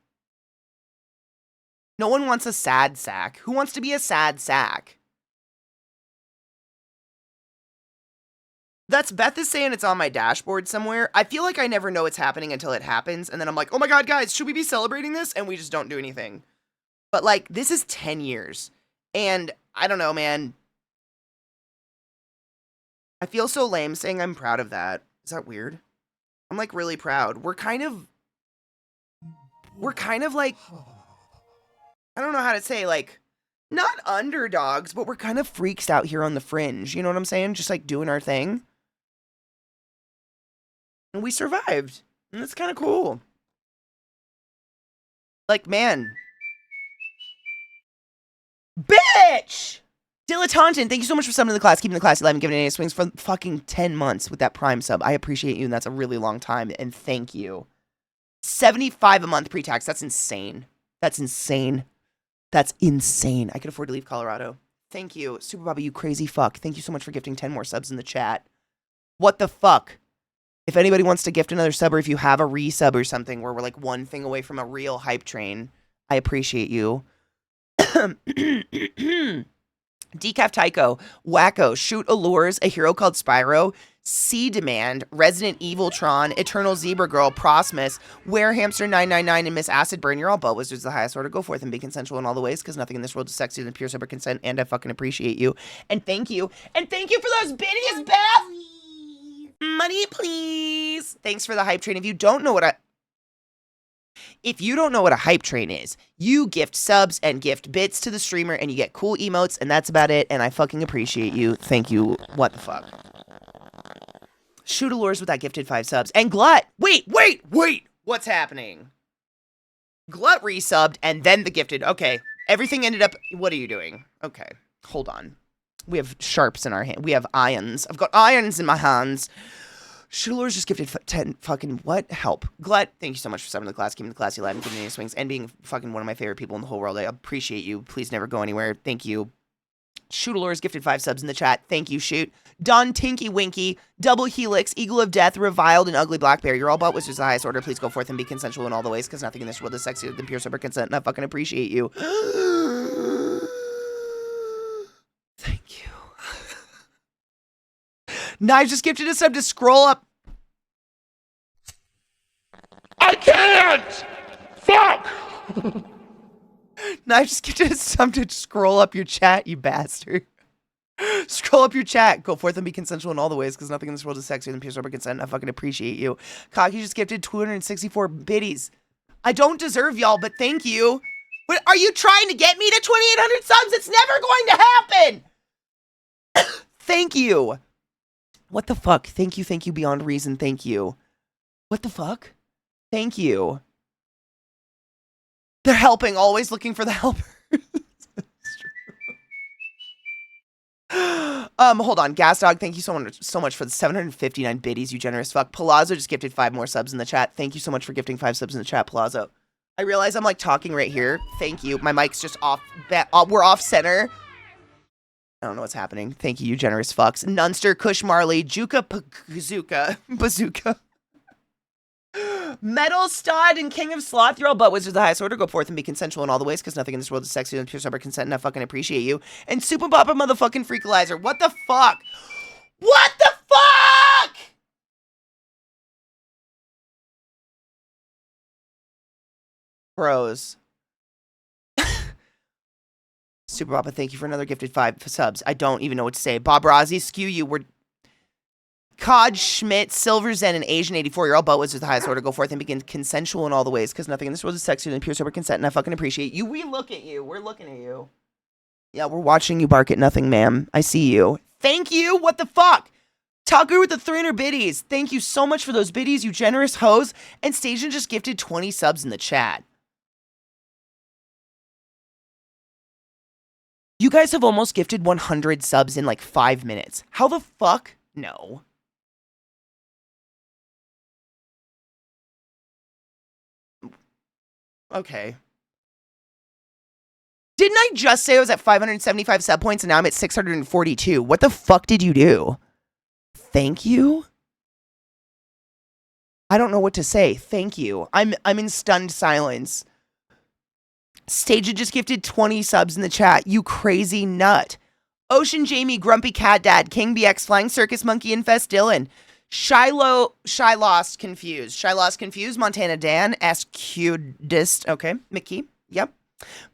No one wants a sad sack. Who wants to be a sad sack? That's Beth is saying it's on my dashboard somewhere. I feel like I never know it's happening until it happens. And then I'm like, oh my God, guys, should we be celebrating this? And we just don't do anything. But like, this is 10 years. And I don't know, man. I feel so lame saying I'm proud of that. Is that weird? I'm like really proud. We're kind of like, I don't know how to say, like, not underdogs, but we're kind of freaks out here on the fringe. You know what I'm saying? Just like doing our thing. And we survived. And that's kind of cool. Like, man. Bitch! Dilettantin, thank you so much for summoning the class, keeping the class alive, and giving it any swings for fucking 10 months with that Prime sub. I appreciate you, and that's a really long time, and thank you. 75 a month pre-tax. That's insane. That's insane. That's insane. I could afford to leave Colorado. Thank you. Super Bobby, you crazy fuck. Thank you so much for gifting 10 more subs in the chat. What the fuck? If anybody wants to gift another sub, or if you have a resub or something where we're like one thing away from a real hype train, I appreciate you. Decaf Tycho, Wacko, Shoot Allures, A Hero Called Spyro, Sea Demand, Resident Evil Tron, Eternal Zebra Girl, Prosmus, Werehamster 999, and Miss Acid Burn. You're all butt wizards, the highest order. Go forth and be consensual in all the ways, because nothing in this world is sexier than pure sober consent, and I fucking appreciate you. And thank you. And thank you for those biddies, Beth! Money, please. Thanks for the hype train. If you don't know what a hype train is, you gift subs and gift bits to the streamer and you get cool emotes, and that's about it, and I fucking appreciate you. Thank you. What the fuck? Shoot Allures with that gifted 5 subs. And Glut! Wait! What's happening? Glut resubbed and then the gifted. Okay. Everything ended up... What are you doing? Okay. Hold on. We have sharps in our hand. We have irons. I've got irons in my hands. Shuller's just gifted 10 fucking what? Help. Glut, thank you so much for summoning the class, keeping the classy alive, and giving me swings, and being fucking one of my favorite people in the whole world. I appreciate you. Please never go anywhere. Thank you. Shootalores gifted 5 subs in the chat. Thank you, Shoot. Don Tinky Winky, Double Helix, Eagle of Death, Reviled, and Ugly Blackberry. You're all about wizards the highest order. Please go forth and be consensual in all the ways, because nothing in this world is sexier than pure sober consent, and I fucking appreciate you. Thank you. Knives just gifted a sub to scroll up. I can't! Fuck! Knives just gifted a sub to scroll up your chat, you bastard. Scroll up your chat. Go forth and be consensual in all the ways, because nothing in this world is sexier than pure sober consent, and I fucking appreciate you. Cocky just gifted 264 biddies. I don't deserve y'all, but thank you. But are you trying to get me to 2,800 subs? It's never going to happen! Thank you. What the fuck? Thank you beyond reason. Thank you. What the fuck? Thank you. They're helping, always looking for the helpers. Hold on. Gas Dog, thank you so much for the 759 biddies, you generous fuck. Palazzo just gifted 5 more subs in the chat. Thank you so much for gifting 5 subs in the chat, Palazzo. I realize I'm like talking right here. Thank you. My mic's just off. We're off center. I don't know what's happening. Thank you, you generous fucks. Nunster, Kush Marley, Juka Bazooka. Metal Stud and King of Sloth. You're all butt wizards of the highest order. Go forth and be consensual in all the ways, because nothing in this world is sexier than pure sober consent, and I fucking appreciate you. And Super Papa motherfucking Freakalizer. What the fuck? What the fuck? Bros. Super Papa, thank you for another gifted 5 subs. I don't even know what to say. Bob Rossi, skew you. We're Cod Schmidt, Silver Zen, and Asian 84. You're all butt wizards with the highest order. Go forth and begin consensual in all the ways, because nothing in this world is sexier than pure sober consent, and I fucking appreciate you. We look at you. We're looking at you. Yeah, we're watching you bark at nothing, ma'am. I see you. Thank you. What the fuck? Tucker with the 300 biddies. Thank you so much for those biddies, you generous hoes. And Station just gifted 20 subs in the chat. You guys have almost gifted 100 subs in like 5 minutes. How the fuck? No. Okay. Didn't I just say I was at 575 sub points and now I'm at 642? What the fuck did you do? Thank you? I don't know what to say. Thank you. I'm in stunned silence. Staja just gifted 20 subs in the chat. You crazy nut. Ocean Jamie, Grumpy Cat Dad, King BX, Flying Circus Monkey, Infest Dylan. Shy Lost Confused, Montana Dan, SQdist, okay, Mickey, yep.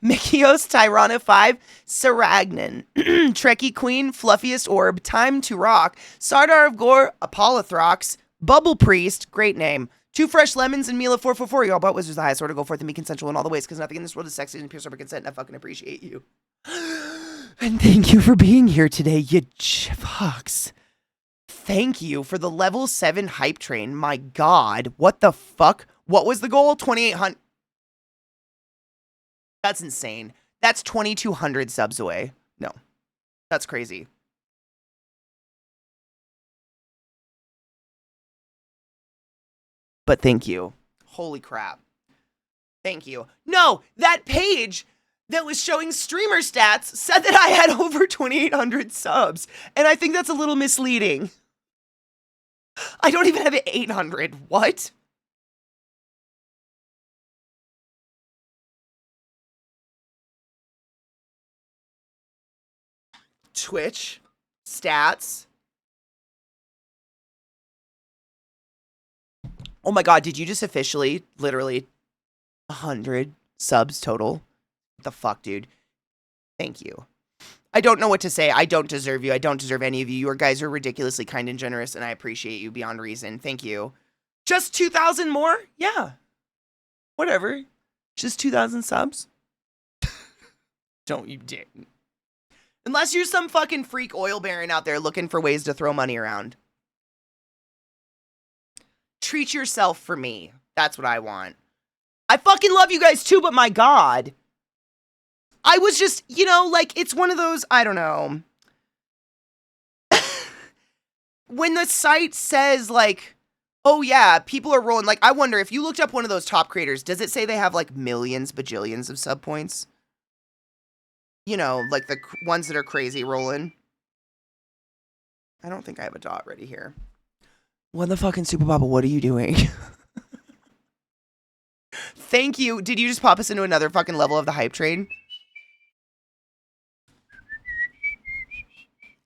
Mickeyos, Tyrana 5, Saragnan, Trekkie Queen, Fluffiest Orb, Time to Rock, Sardar of Gore, Apollothrox, Bubble Priest, great name, Two Fresh Lemons, and Mila 444. Y'all about wizards the highest order. Go forth and be consensual in all the ways, because nothing in this world is sexy and pure sober consent, and I fucking appreciate you. And thank you for being here today, you fucks. Thank you for the level 7 hype train. My god, what the fuck? What was the goal? 2,800. That's insane. That's 2,200 subs away. No, That's crazy. But thank you. Holy crap. Thank you. No, that page that was showing streamer stats said that I had over 2,800 subs. And I think that's a little misleading. I don't even have 800. What? Twitch stats. Oh my god, did you just officially, literally, 100 subs total? What the fuck, dude? Thank you. I don't know what to say. I don't deserve you. I don't deserve any of you. You guys are ridiculously kind and generous, and I appreciate you beyond reason. Thank you. Just 2,000 more? Yeah. Whatever. Just 2,000 subs? Don't you dare. Unless you're some fucking freak oil baron out there looking for ways to throw money around. Treat yourself for me. That's what I want. I fucking love you guys too, but my god. I was just, you know, like, it's one of those, I don't know. When the site says, like, oh yeah, people are rolling, like, I wonder if you looked up one of those top creators, does it say they have, like, millions, bajillions of sub points? You know, like the ones that are crazy rolling. I don't think I have a dot ready here. What the fucking Super Papa, what are you doing? Thank you. Did you just pop us into another fucking level of the hype train?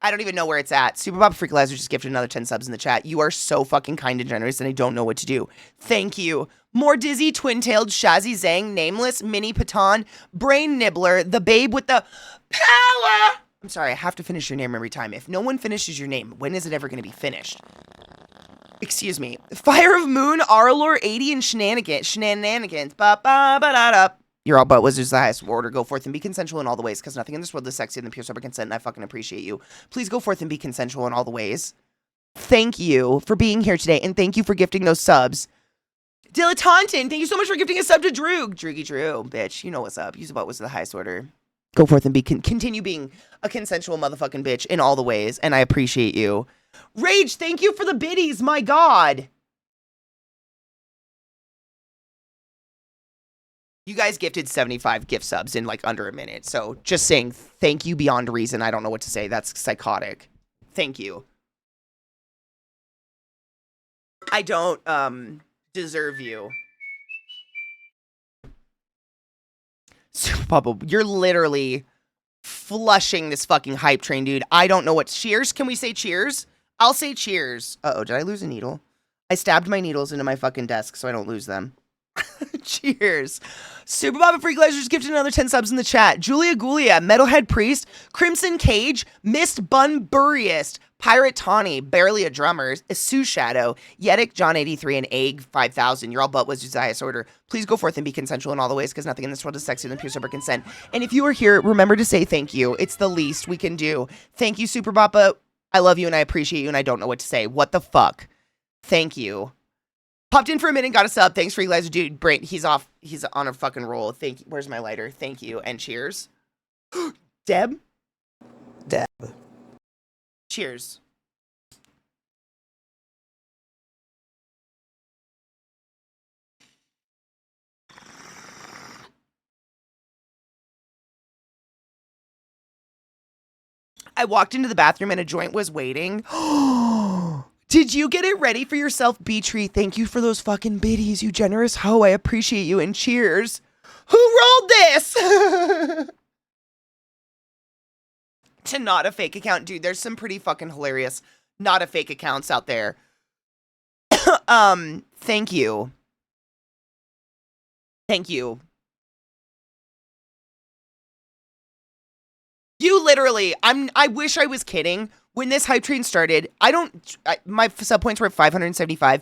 I don't even know where it's at. Super Papa Freakalizer just gifted another 10 subs in the chat. You are so fucking kind and generous, and I don't know what to do. Thank you. More Dizzy, Twin-Tailed, Shazzy Zang, Nameless, Mini Patan, Brain Nibbler, the Babe with the power. I'm sorry, I have to finish your name every time. If no one finishes your name, when is it ever going to be finished? Excuse me. Fire of Moon, Arlor, 80, and Shenanigans. Ba-ba-ba-da-da. You're all but wizards the highest order. Go forth and be consensual in all the ways, because nothing in this world is sexier than pure sober consent, and I fucking appreciate you. Please go forth and be consensual in all the ways. Thank you for being here today, and thank you for gifting those subs. Dilettantin, thank you so much for gifting a sub to Droog. Droogy Drew, bitch, you know what's up. Use about wizards the highest order. Go forth and be continue being a consensual motherfucking bitch in all the ways, and I appreciate you. Rage, thank you for the biddies, my god. You guys gifted 75 gift subs in like under a minute, so just saying thank you beyond reason. I don't know what to say. That's psychotic. Thank you. I don't deserve you. Super Papa, you're literally flushing this fucking hype train, dude. I don't know what. Cheers? Can we say cheers? I'll say cheers. Uh-oh, did I lose a needle? I stabbed my needles into my fucking desk so I don't lose them. Cheers. Super Papa Freak Leisure just gifted another 10 subs in the chat. Julia Gulia, Metalhead Priest, Crimson Cage, Mist Bun Burriest, Pirate Tawny, Barely a Drummer, Sue Shadow, Yetic, John 83, and Egg 5000. You're all but wizards the highest order. Please go forth and be consensual in all the ways, because nothing in this world is sexier than pure sober consent. And if you are here, remember to say thank you. It's the least we can do. Thank you, Super Papa. I love you and I appreciate you and I don't know what to say. What the fuck? Thank you. Popped in for a minute and got a sub. Thanks for you guys. Dude, Brent, he's off. He's on a fucking roll. Thank you. Where's my lighter? Thank you. And cheers. Deb? Deb. Cheers. I walked into the bathroom and a joint was waiting. Did you get it ready for yourself, B-Tree? Thank you for those fucking biddies, you generous hoe. I appreciate you, and cheers. Who rolled this? To not a fake account. Dude, there's some pretty fucking hilarious not a fake accounts out there. Thank you. Thank you. You literally, I wish I was kidding. When this hype train started, my sub points were at 575.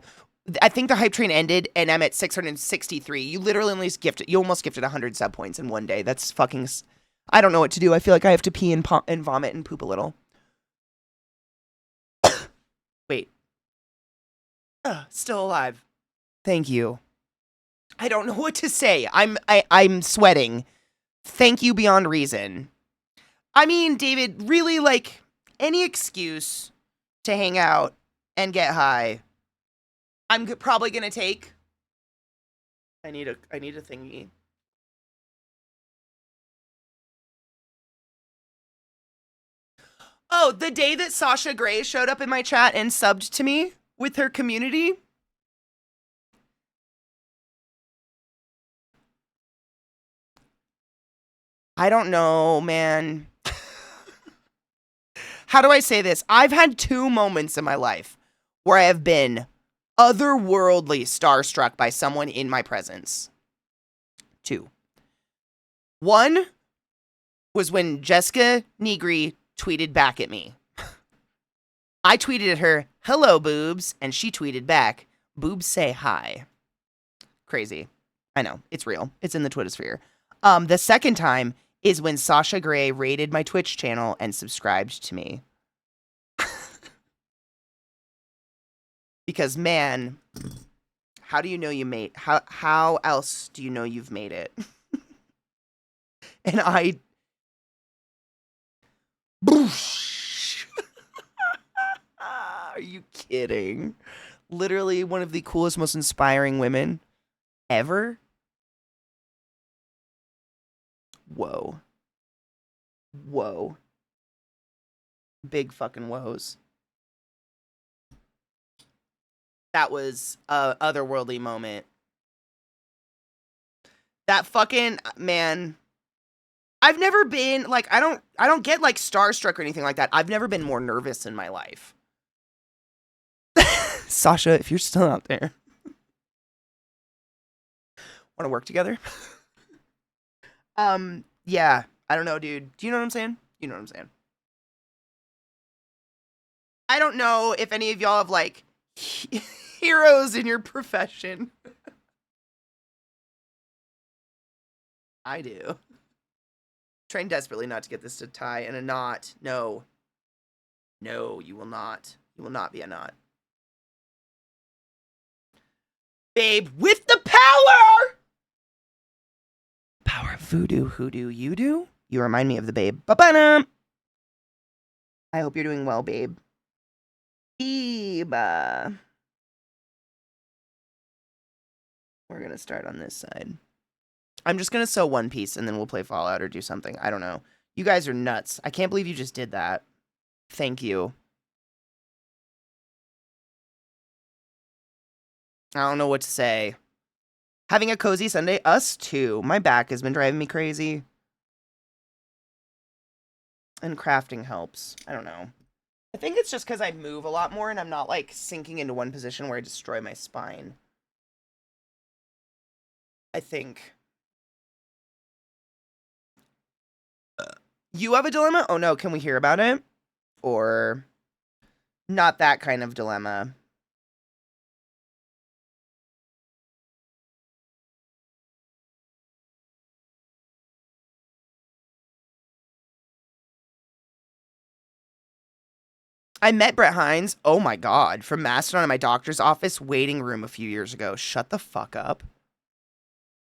I think the hype train ended and I'm at 663. You literally you almost gifted 100 sub points in one day. That's fucking, I don't know what to do. I feel like I have to pee and vomit and poop a little. Wait. Still alive. Thank you. I don't know what to say. I'm sweating. Thank you beyond reason. I mean, David, really, like, any excuse to hang out and get high, I'm probably gonna take. I need a thingy. Oh, the day that Sasha Grey showed up in my chat and subbed to me with her community. I don't know, man. How do I say this? I've had 2 moments in my life where I have been otherworldly starstruck by someone in my presence. 2. One was when Jessica Negri tweeted back at me. I tweeted at her, "Hello, boobs," and she tweeted back, "Boobs say hi." Crazy. I know. It's real. It's in the Twitter sphere. The second time is when Sasha Grey raided my Twitch channel and subscribed to me. Because, man, how do you know you made... How else do you know you've made it? And I... Boosh! Are you kidding? Literally one of the coolest, most inspiring women ever. Whoa. Whoa. Big fucking woes. That was a otherworldly moment. That fucking, man... I've never been, like, I don't get, like, starstruck or anything like that. I've never been more nervous in my life. Sasha, if you're still out there. Want to work together? Yeah. I don't know, dude. Do you know what I'm saying? You know what I'm saying. I don't know if any of y'all have, like, heroes in your profession. I do. Trying desperately not to get this to tie in a knot. No. No, you will not. You will not be a knot. Babe, with the power! Power of voodoo, hoodoo, you do? You remind me of the babe. Ba-ba-dum! I hope you're doing well, babe. Eba. We're gonna start on this side. I'm just gonna sew one piece and then we'll play Fallout or do something. I don't know. You guys are nuts. I can't believe you just did that. Thank you. I don't know what to say. Having a cozy Sunday? Us too. My back has been driving me crazy. And crafting helps. I don't know. I think it's just because I move a lot more and I'm not, like, sinking into one position where I destroy my spine. I think. You have a dilemma? Oh no, can we hear about it? Or not that kind of dilemma? I met Brett Hines, oh my god, from Mastodon in my doctor's office waiting room a few years ago. Shut the fuck up.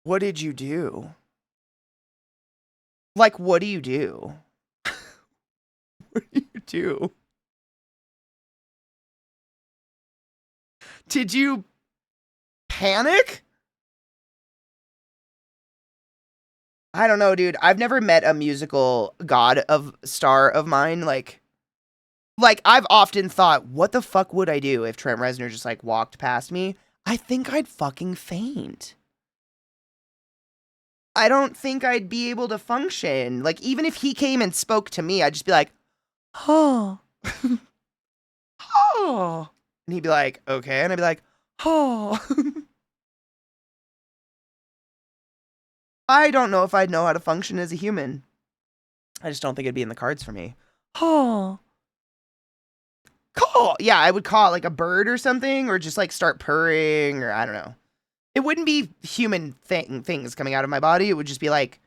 What did you do? Like, what do you do? What do you do? Did you panic? I don't know, dude. I've never met a musical star of mine. Like, I've often thought, what the fuck would I do if Trent Reznor just, like, walked past me? I think I'd fucking faint. I don't think I'd be able to function. Like, even if he came and spoke to me, I'd just be like, oh. Oh. And he'd be like, okay. And I'd be like, oh. I don't know if I'd know how to function as a human. I just don't think it'd be in the cards for me. Oh. Call. Yeah, I would call like a bird or something, or just like start purring, or I don't know. It wouldn't be human things coming out of my body. It would just be like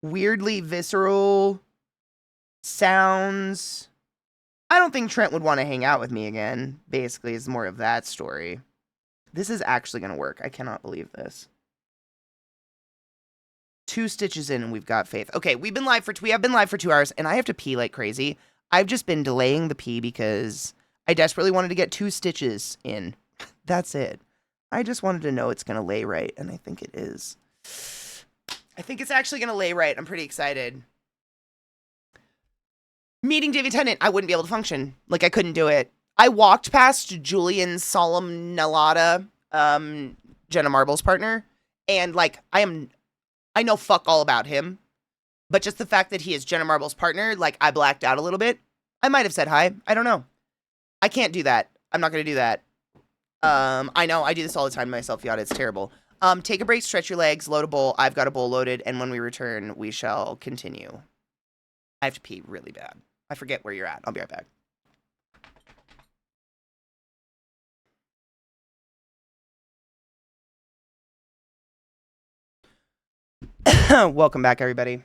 weirdly visceral sounds. I don't think Trent would want to hang out with me again, basically, is more of that story. This is actually going to work. I cannot believe this. 2 stitches in and we've got faith. Okay, we have been live for 2 hours and I have to pee like crazy. I've just been delaying the pee because I desperately wanted to get 2 stitches in. That's it. I just wanted to know it's going to lay right, and I think it is. I think it's actually going to lay right. I'm pretty excited. Meeting David Tennant, I wouldn't be able to function. Like, I couldn't do it. I walked past Julian Solemnalata, Jenna Marbles' partner, and, like, I know fuck all about him, but just the fact that he is Jenna Marbles' partner, like, I blacked out a little bit. I might have said hi. I don't know. I can't do that. I'm not going to do that. I know, I do this all the time myself, Yada. It's terrible. Take a break, stretch your legs, load a bowl. I've got a bowl loaded, and when we return, we shall continue. I have to pee really bad. I forget where you're at. I'll be right back. Welcome back, everybody.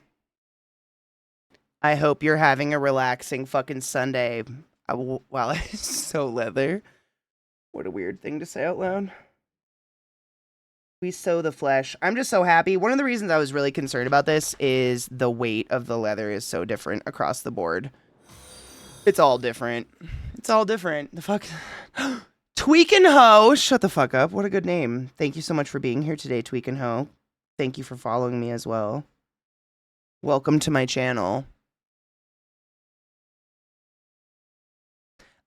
I hope you're having a relaxing fucking Sunday. Wow, it's so leather. What a weird thing to say out loud. We sew the flesh. I'm just so happy. One of the reasons I was really concerned about this is the weight of the leather is so different across the board. It's all different. It's all different. The fuck? Tweak and Ho. Shut the fuck up. What a good name. Thank you so much for being here today, Tweak and Ho. Thank you for following me as well. Welcome to my channel.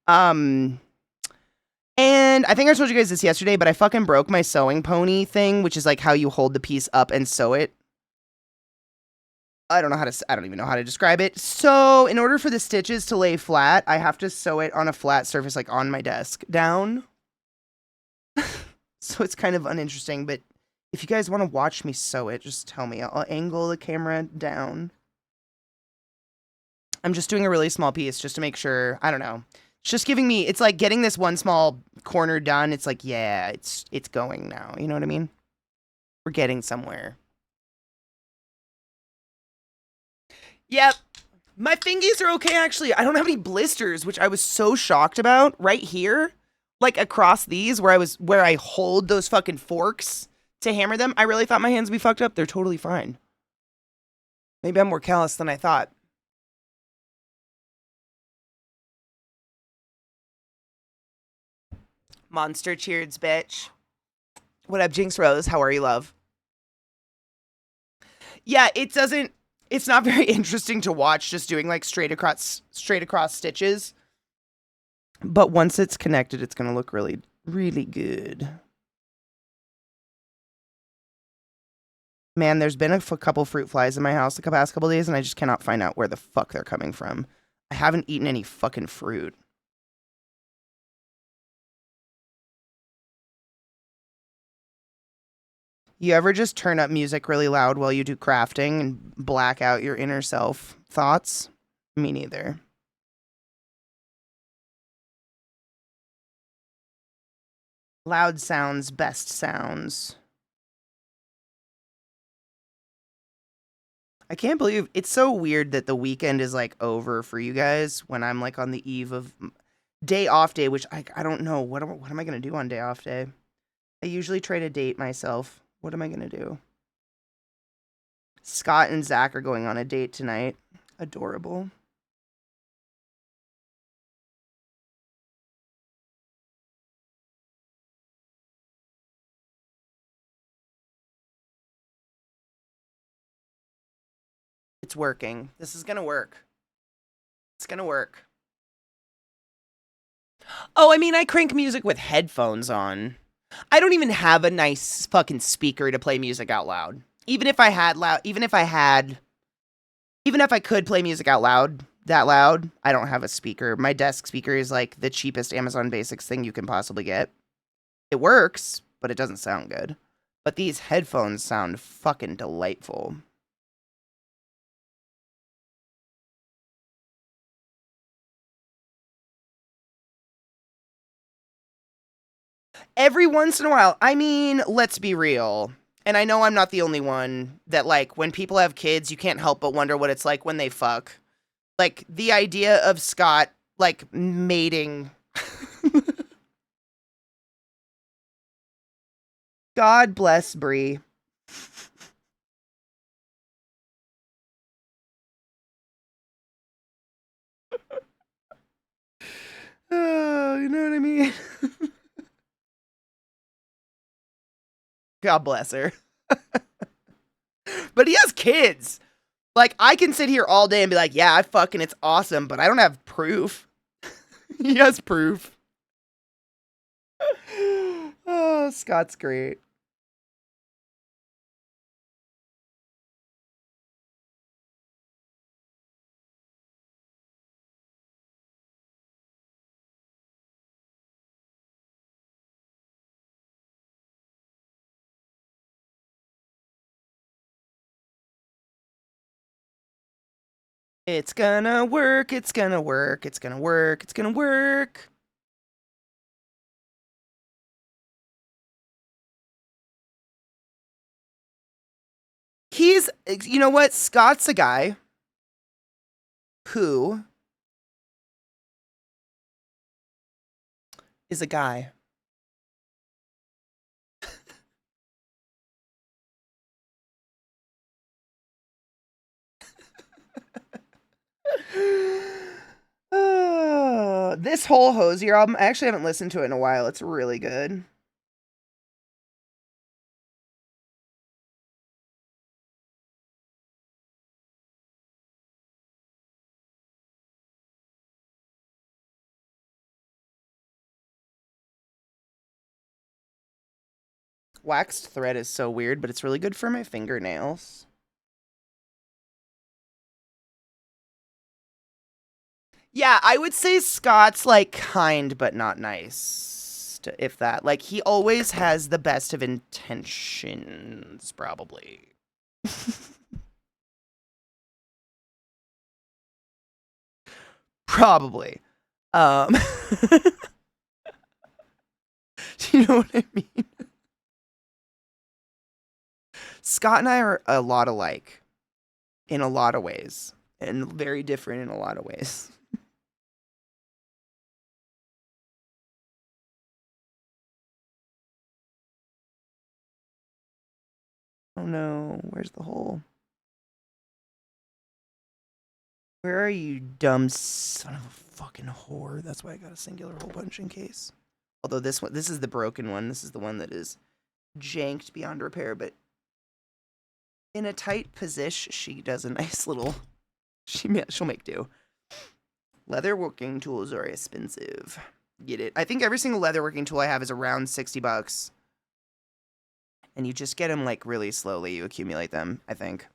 And I think I told you guys this yesterday, but I fucking broke my sewing pony thing, which is like how you hold the piece up and sew it. I don't even know how to describe it. So in order for the stitches to lay flat, I have to sew it on a flat surface, like on my desk down. So it's kind of uninteresting, but if you guys want to watch me sew it, just tell me. I'll angle the camera down. I'm just doing a really small piece just to make sure, I don't know. It's just giving me, it's like getting this one small corner done. It's like, yeah, it's going now. You know what I mean? We're getting somewhere. Yep. My fingies are okay, actually. I don't have any blisters, which I was so shocked about. Right here, like across these, where I hold those fucking forks to hammer them. I really thought my hands would be fucked up. They're totally fine. Maybe I'm more callous than I thought. Monster cheers, bitch. What up, Jinx Rose? How are you, love? Yeah, it's not very interesting to watch just doing like straight across stitches. But once it's connected, it's going to look really, really good. Man, there's been a couple fruit flies in my house the past couple days, and I just cannot find out where the fuck they're coming from. I haven't eaten any fucking fruit. You ever just turn up music really loud while you do crafting and black out your inner self thoughts? Me neither. Loud sounds, best sounds. I can't believe it's so weird that the weekend is like over for you guys when I'm like on the eve of day off day, which I don't know. What am I going to do on day off day? I usually try to date myself. What am I going to do? Scott and Zach are going on a date tonight. Adorable. It's working. This is going to work. It's going to work. Oh, I mean, I crank music with headphones on. I don't even have a nice fucking speaker to play music out loud. Even if I could play music out loud, that loud, I don't have a speaker. My desk speaker is like the cheapest Amazon Basics thing you can possibly get. It works, but it doesn't sound good. But these headphones sound fucking delightful. Every once in a while, I mean, let's be real. And I know I'm not the only one that, like, when people have kids, you can't help but wonder what it's like when they fuck. Like, the idea of Scott, like, mating. God bless Brie. You know what I mean? God bless her. But he has kids. Like, I can sit here all day and be like, yeah, it's awesome, but I don't have proof. He has proof. Oh, Scott's great. It's gonna work, it's gonna work, it's gonna work, it's gonna work. You know what? Scott's a guy who is a guy. This whole Hosier album, I actually haven't listened to it in a while. It's really good. Waxed thread is so weird, but it's really good for my fingernails. Yeah, I would say Scott's like kind but not nice, if that. Like, he always has the best of intentions, probably. Probably. Do you know what I mean? Scott and I are a lot alike in a lot of ways, and very different in a lot of ways. Oh no, where's the hole? Where are you, dumb son of a fucking whore? That's why I got a singular hole punch in case. Although this is the broken one. This is the one that is janked beyond repair, but in a tight position, she does a nice little. She'll make do. Leather working tools are expensive. Get it? I think every single leather working tool I have is around $60. And you just get them like really slowly. You accumulate them, I think.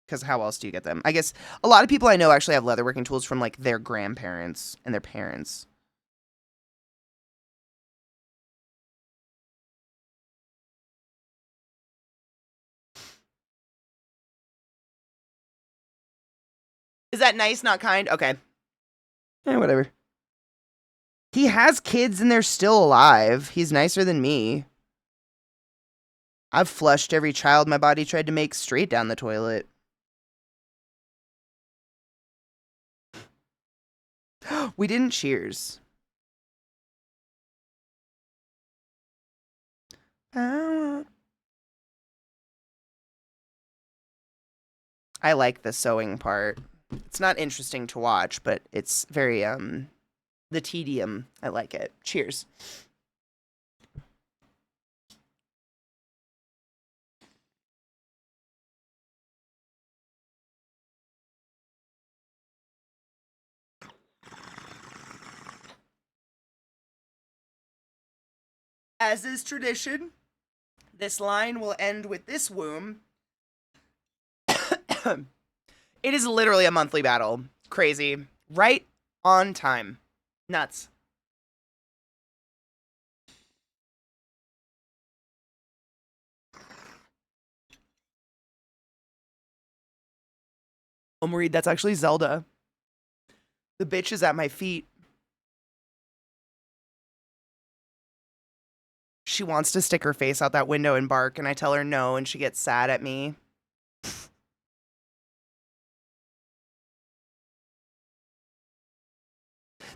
Because how else do you get them? I guess a lot of people I know actually have leatherworking tools from like their grandparents and their parents. Is that nice, not kind? Okay. Whatever. He has kids and they're still alive. He's nicer than me. I've flushed every child my body tried to make straight down the toilet. We didn't cheers. I like the sewing part. It's not interesting to watch, but it's very, the tedium. I like it. Cheers. As is tradition, this line will end with this womb. It is literally a monthly battle. Crazy. Right on time. Nuts. Oh, Marie, that's actually Zelda. The bitch is at my feet. She wants to stick her face out that window and bark, and I tell her no, and she gets sad at me.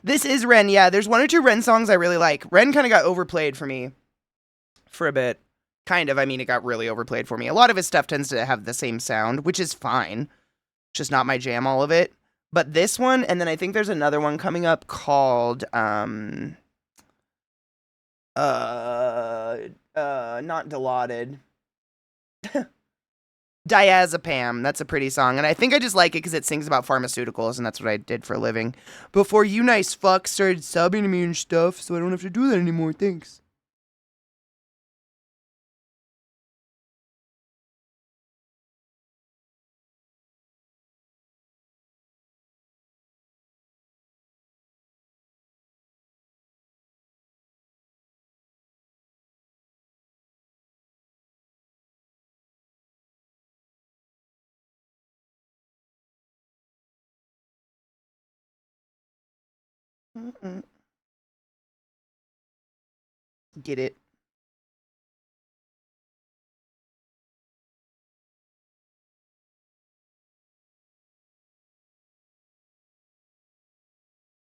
This is Ren, yeah. There's one or two Ren songs I really like. Ren kind of got overplayed for me for a bit. Kind of, I mean, it got really overplayed for me. A lot of his stuff tends to have the same sound, which is fine. Just not my jam, all of it. But this one, and then I think there's another one coming up called not Dilaudid. Diazepam. That's a pretty song. And I think I just like it because it sings about pharmaceuticals, and that's what I did for a living. Before you nice fucks started subbing to me and stuff, so I don't have to do that anymore. Thanks. Mm-mm. Get it.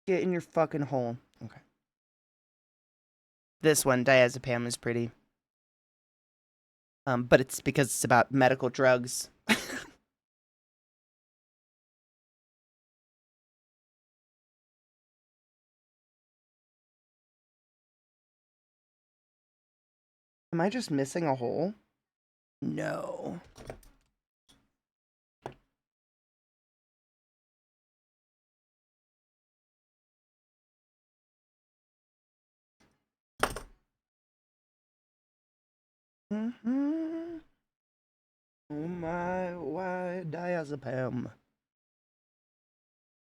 Get in your fucking hole. Okay. This one, diazepam, is pretty. But it's because it's about medical drugs. Am I just missing a hole? No. Mm-hmm. Oh my, why diazepam?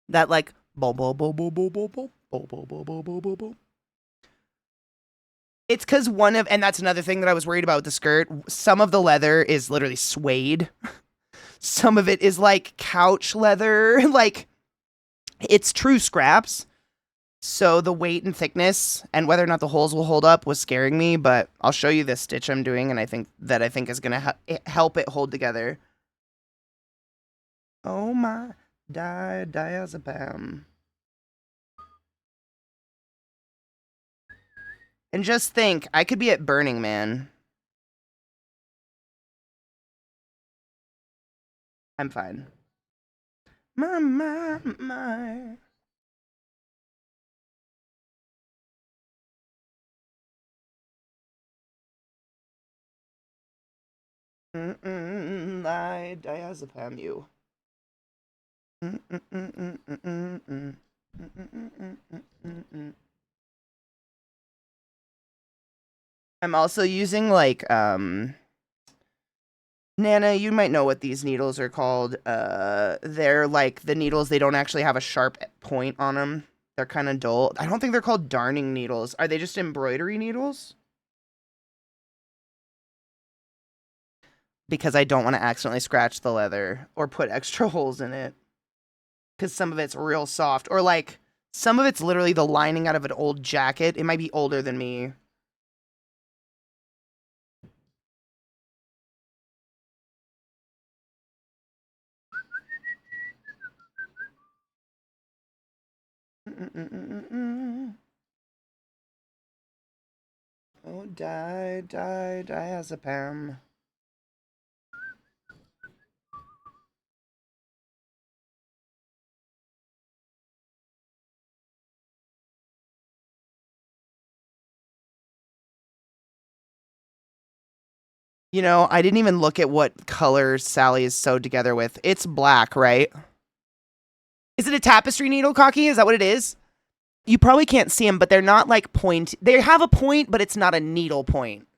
That like bo bo bo bo bo bo bo bo bo bo bo bo bo bo. It's because and that's another thing that I was worried about with the skirt. Some of the leather is literally suede. Some of it is like couch leather. Like, it's true scraps. So the weight and thickness and whether or not the holes will hold up was scaring me, but I'll show you this stitch I'm doing, and I think is gonna help it hold together. Oh my, diazepam. And just think, I could be at Burning Man. I'm fine. My. I diazepam you. I'm also using like Nana, you might know what these needles are called. They're like the needles, they don't actually have a sharp point on them. They're kind of dull. I don't think they're called darning needles. Are they just embroidery needles? Because I don't want to accidentally scratch the leather or put extra holes in it. Because some of it's real soft. Or like, some of it's literally the lining out of an old jacket. It might be older than me. Oh, diazepam. You know, I didn't even look at what colors Sally is sewed together with. It's black, right? Is it a tapestry needle, Cocky? Is that what it is? You probably can't see them, but they're not like point. They have a point, but it's not a needle point.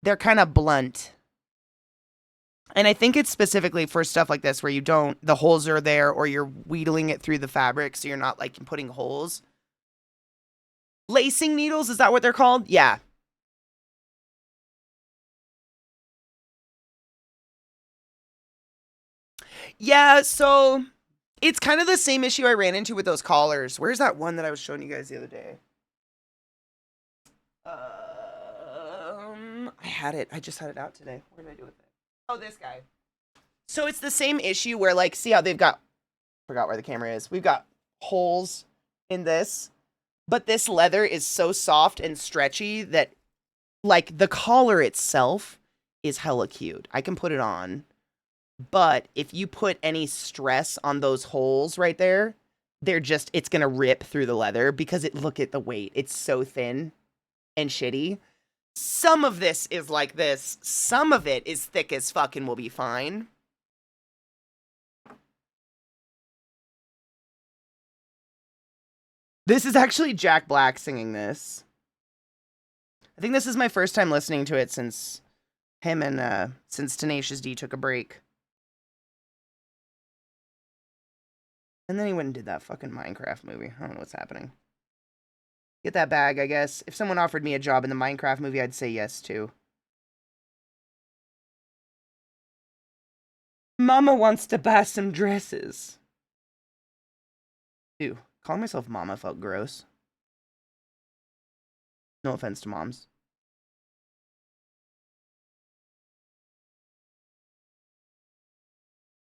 They're kind of blunt. And I think it's specifically for stuff like this where the holes are there or you're wheedling it through the fabric so you're not like putting holes. Lacing needles, is that what they're called? Yeah. Yeah, so it's kind of the same issue I ran into with those collars. Where's that one that I was showing you guys the other day? I had it. I just had it out today. What did I do with it? Oh, this guy. So it's the same issue where, like, see how they've got, forgot where the camera is. We've got holes in this, but this leather is so soft and stretchy that, like, the collar itself is hella cute. I can put it on. But if you put any stress on those holes right there, it's gonna rip through the leather because look at the weight. It's so thin and shitty. Some of this is like this. Some of it is thick as fuck and will be fine. This is actually Jack Black singing this. I think this is my first time listening to it since since Tenacious D took a break. And then he went and did that fucking Minecraft movie. I don't know what's happening. Get that bag, I guess. If someone offered me a job in the Minecraft movie, I'd say yes to. Mama wants to buy some dresses. Ew, calling myself Mama felt gross. No offense to moms.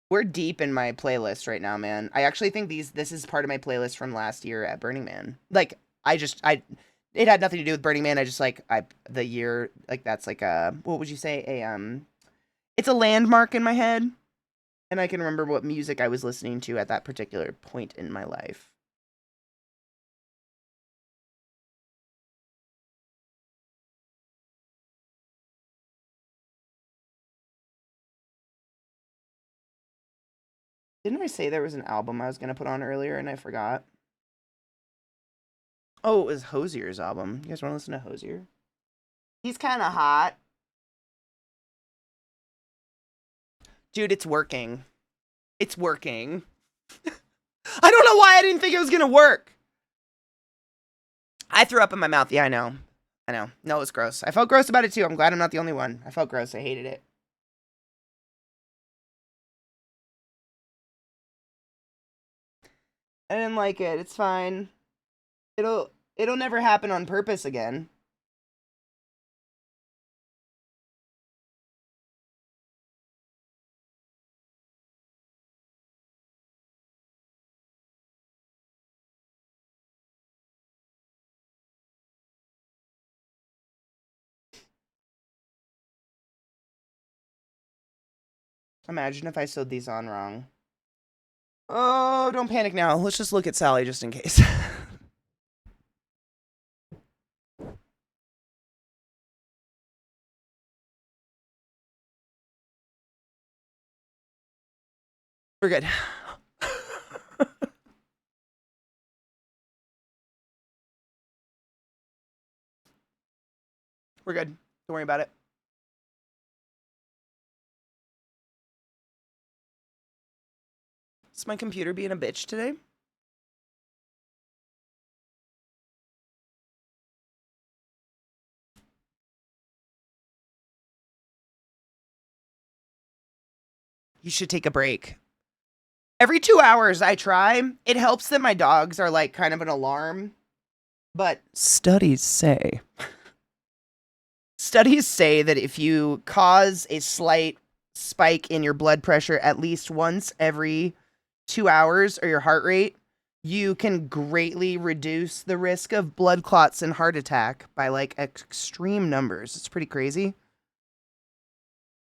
We're deep in my playlist right now, man. I actually think this is part of my playlist from last year at Burning Man. Like, it had nothing to do with Burning Man. I just the year, like, that's like what would you say? It's a landmark in my head. And I can remember what music I was listening to at that particular point in my life. Didn't I say there was an album I was going to put on earlier and I forgot? Oh, it was Hozier's album. You guys want to listen to Hozier? He's kind of hot. Dude, it's working. It's working. I don't know why I didn't think it was going to work. I threw up in my mouth. Yeah, I know. I know. No, it was gross. I felt gross about it too. I'm glad I'm not the only one. I felt gross. I hated it. I didn't like it. It's fine. It'll never happen on purpose again. Imagine if I sewed these on wrong. Oh, don't panic now. Let's just look at Sally just in case. We're good. We're good. Don't worry about it. Is my computer being a bitch today? You should take a break. Every 2 hours I try. It helps that my dogs are like kind of an alarm. But studies say that if you cause a slight spike in your blood pressure at least once every 2 hours or your heart rate, you can greatly reduce the risk of blood clots and heart attack by like extreme numbers. It's pretty crazy.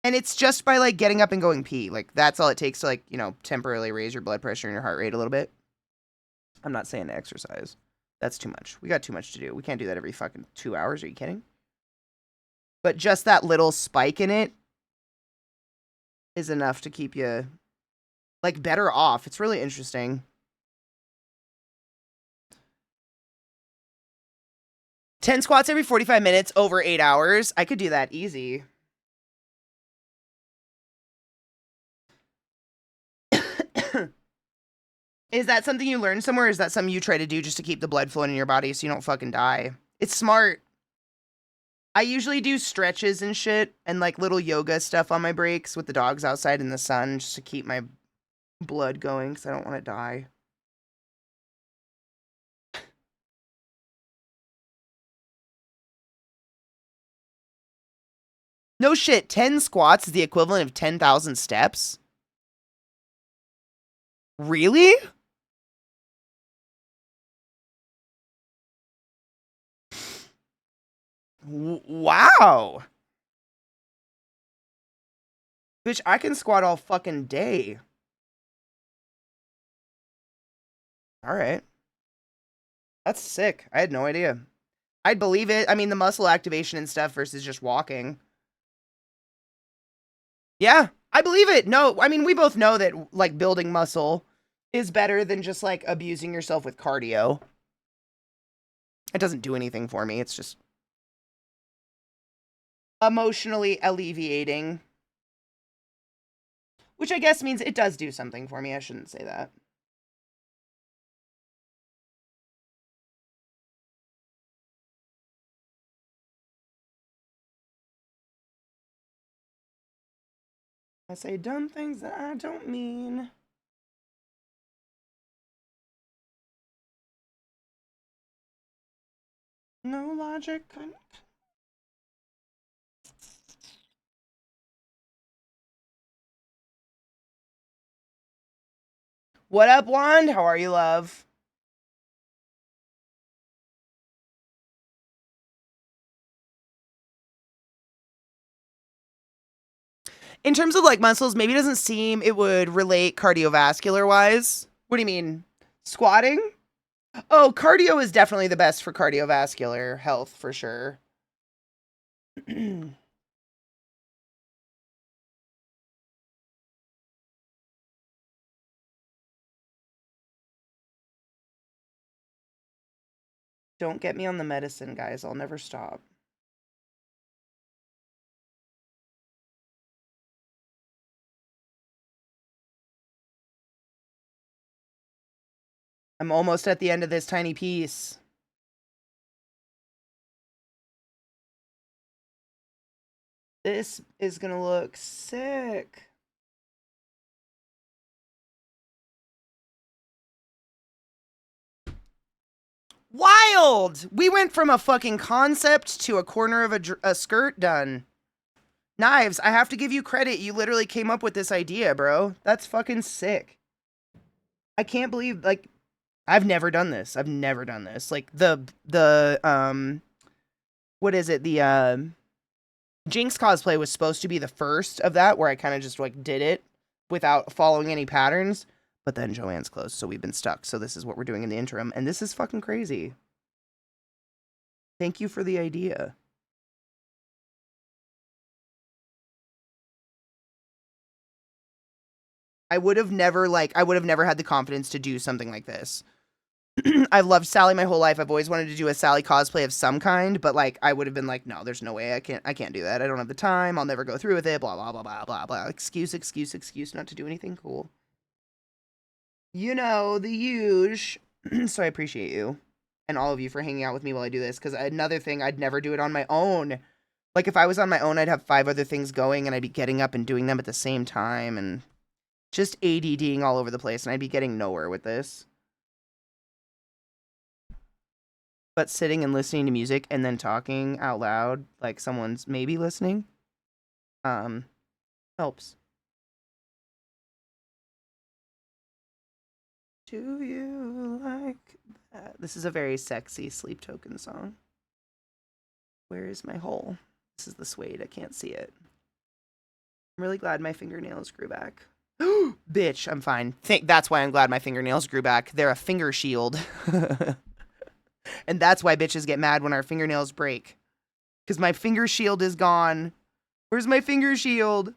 And it's just by like getting up and going pee. Like that's all it takes to like, temporarily raise your blood pressure and your heart rate a little bit. I'm not saying to exercise. That's too much. We got too much to do. We can't do that every fucking 2 hours. Are you kidding? But just that little spike in it is enough to keep you like better off. It's really interesting. 10 squats every 45 minutes over 8 hours. I could do that easy. Is that something you learned somewhere? Or is that something you try to do just to keep the blood flowing in your body so you don't fucking die? It's smart. I usually do stretches and shit and like little yoga stuff on my breaks with the dogs outside in the sun just to keep my blood going because I don't want to die. No shit, 10 squats is the equivalent of 10,000 steps? Really? Wow. Bitch, I can squat all fucking day. All right. That's sick. I had no idea. I'd believe it. I mean, the muscle activation and stuff versus just walking. Yeah, I believe it. No, I mean, we both know that like building muscle is better than just like abusing yourself with cardio. It doesn't do anything for me. It's just emotionally alleviating, which I guess means it does do something for me. I shouldn't say that. I say dumb things that I don't mean. No logic. What up, Wand? How are you, love? In terms of like muscles, maybe it doesn't seem it would relate cardiovascular wise. What do you mean? Squatting? Oh, cardio is definitely the best for cardiovascular health for sure. Don't get me on the medicine, guys. I'll never stop. I'm almost at the end of this tiny piece. This is gonna look sick. Wild! We went from a fucking concept to a corner of a skirt done. Knives, I have to give you credit. You literally came up with this idea, bro. That's fucking sick. I can't believe, like, I've never done this. I've never done this. Like, what is it? The, Jinx cosplay was supposed to be the first of that, where I kind of just, like, did it without following any patterns. But then Joanne's closed, so we've been stuck. So this is what we're doing in the interim. And this is fucking crazy. Thank you for the idea. I would have never had the confidence to do something like this. I've loved Sally my whole life. I've always wanted to do a Sally cosplay of some kind, but like I would have been like, no, there's no way. I can't do that. I don't have the time. I'll never go through with it. Blah blah blah blah blah blah. Excuse not to do anything cool. You know, the huge. So I appreciate you and all of you for hanging out with me while I do this, because another thing, I'd never do it on my own. Like if I was on my own, I'd have 5 other things going and I'd be getting up and doing them at the same time and just ADDing all over the place, and I'd be getting nowhere with this. But sitting and listening to music and then talking out loud, like someone's maybe listening, helps. Do you like that? This is a very sexy Sleep Token song. Where is my hole? This is the suede. I can't see it. I'm really glad my fingernails grew back. Bitch, I'm fine. That's why I'm glad my fingernails grew back. They're a finger shield. And that's why bitches get mad when our fingernails break. Because my finger shield is gone. Where's my finger shield?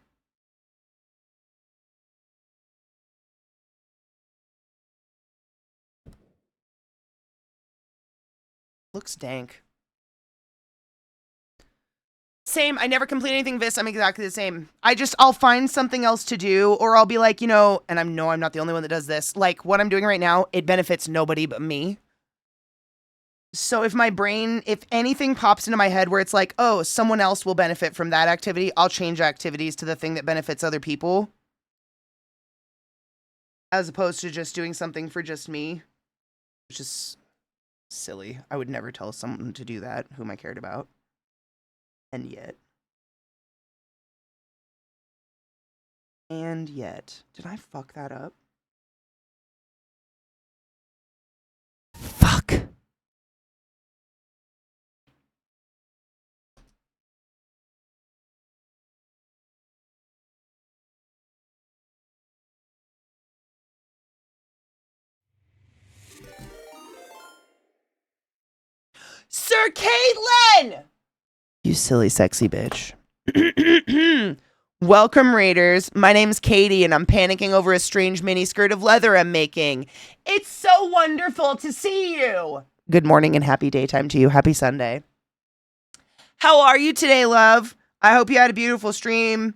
Looks dank. Same. I never complete anything Vis. I'm exactly the same. I'll find something else to do, or I'll be like, and I'm not the only one that does this. Like what I'm doing right now, it benefits nobody but me. So if anything pops into my head where it's like, oh, someone else will benefit from that activity, I'll change activities to the thing that benefits other people. As opposed to just doing something for just me. Which is silly. I would never tell someone to do that whom I cared about. And yet. Did I fuck that up? Fuck. Sir Caitlin! You silly, sexy bitch. Welcome, Raiders. My name's Katie, and I'm panicking over a strange miniskirt of leather I'm making. It's so wonderful to see you. Good morning and happy daytime to you. Happy Sunday. How are you today, love? I hope you had a beautiful stream.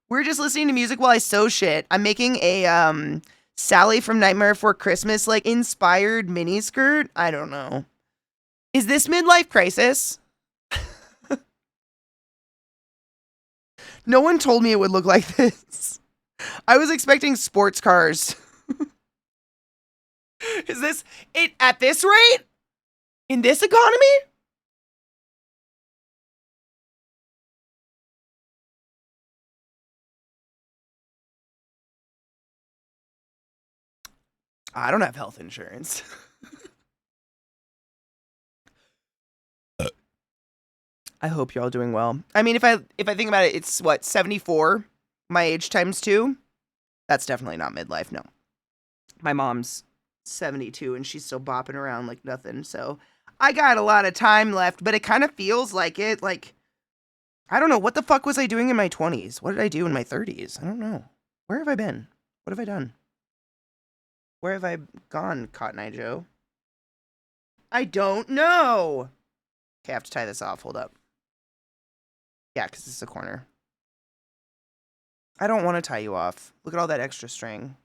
We're just listening to music while I sew shit. I'm making a Sally from Nightmare Before Christmas like inspired miniskirt. I don't know. Is this midlife crisis? No one told me it would look like this. I was expecting sports cars. Is this it at this rate? In this economy? I don't have health insurance. I hope you're all doing well. I mean, if I think about it, it's what, 74? My age times 2? That's definitely not midlife, no. My mom's 72 and she's still bopping around like nothing. So I got a lot of time left, but it kind of feels like it. Like, I don't know. What the fuck was I doing in my 20s? What did I do in my 30s? I don't know. Where have I been? What have I done? Where have I gone, Cotton Eye Joe? I don't know. Okay, I have to tie this off. Hold up. Yeah, because this is a corner. I don't want to tie you off. Look at all that extra string.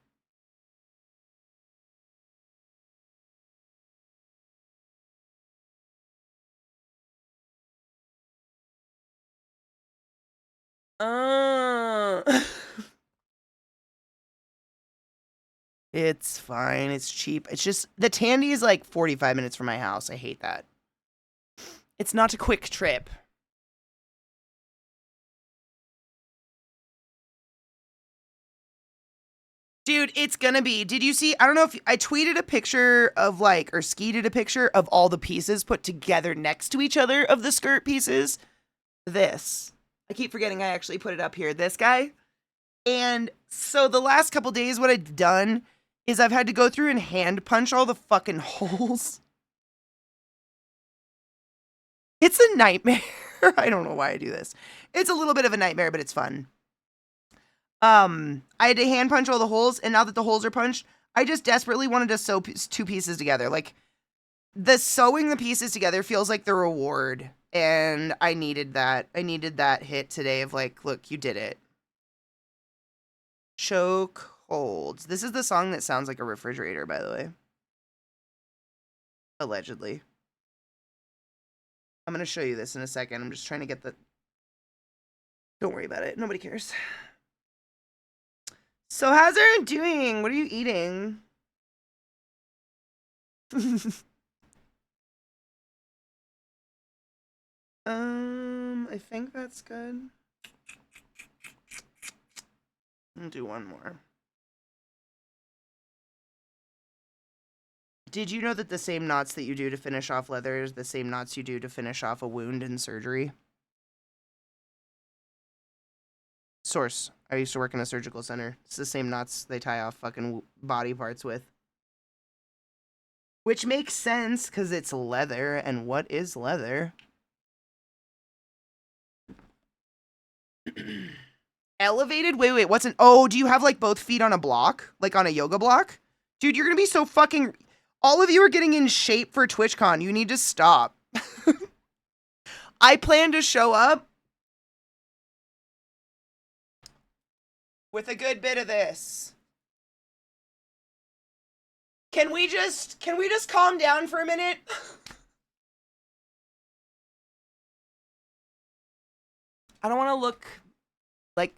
It's fine. It's cheap. It's just, the Tandy is like 45 minutes from my house. I hate that. It's not a quick trip. Dude, it's gonna be. Did you see? I don't know if I tweeted a picture of like, or skeeted a picture of all the pieces put together next to each other of the skirt pieces. This. I keep forgetting I actually put it up here. This guy. And so the last couple days, what I've done is I've had to go through and hand punch all the fucking holes. It's a nightmare. I don't know why I do this. It's a little bit of a nightmare, but it's fun. I had to hand punch all the holes, and now that the holes are punched, I just desperately wanted to sew two pieces together. Like, the sewing the pieces together feels like the reward, and I needed that. I needed that hit today of like, look, you did it. Choke holds. This is the song that sounds like a refrigerator, by the way. Allegedly. I'm going to show you this in a second. I'm just trying to get the... Don't worry about it. Nobody cares. So how's everyone doing? What are you eating? I think that's good. I'll do one more. Did you know that the same knots that you do to finish off leather is the same knots you do to finish off a wound in surgery? Source. I used to work in a surgical center. It's the same knots they tie off fucking body parts with. Which makes sense, because it's leather, and what is leather? Elevated? Wait, what's an... Oh, do you have, like, both feet on a block? Like, on a yoga block? Dude, you're gonna be so fucking... All of you are getting in shape for TwitchCon. You need to stop. I plan to show up with a good bit of this. Can we just calm down for a minute? I don't want to look like...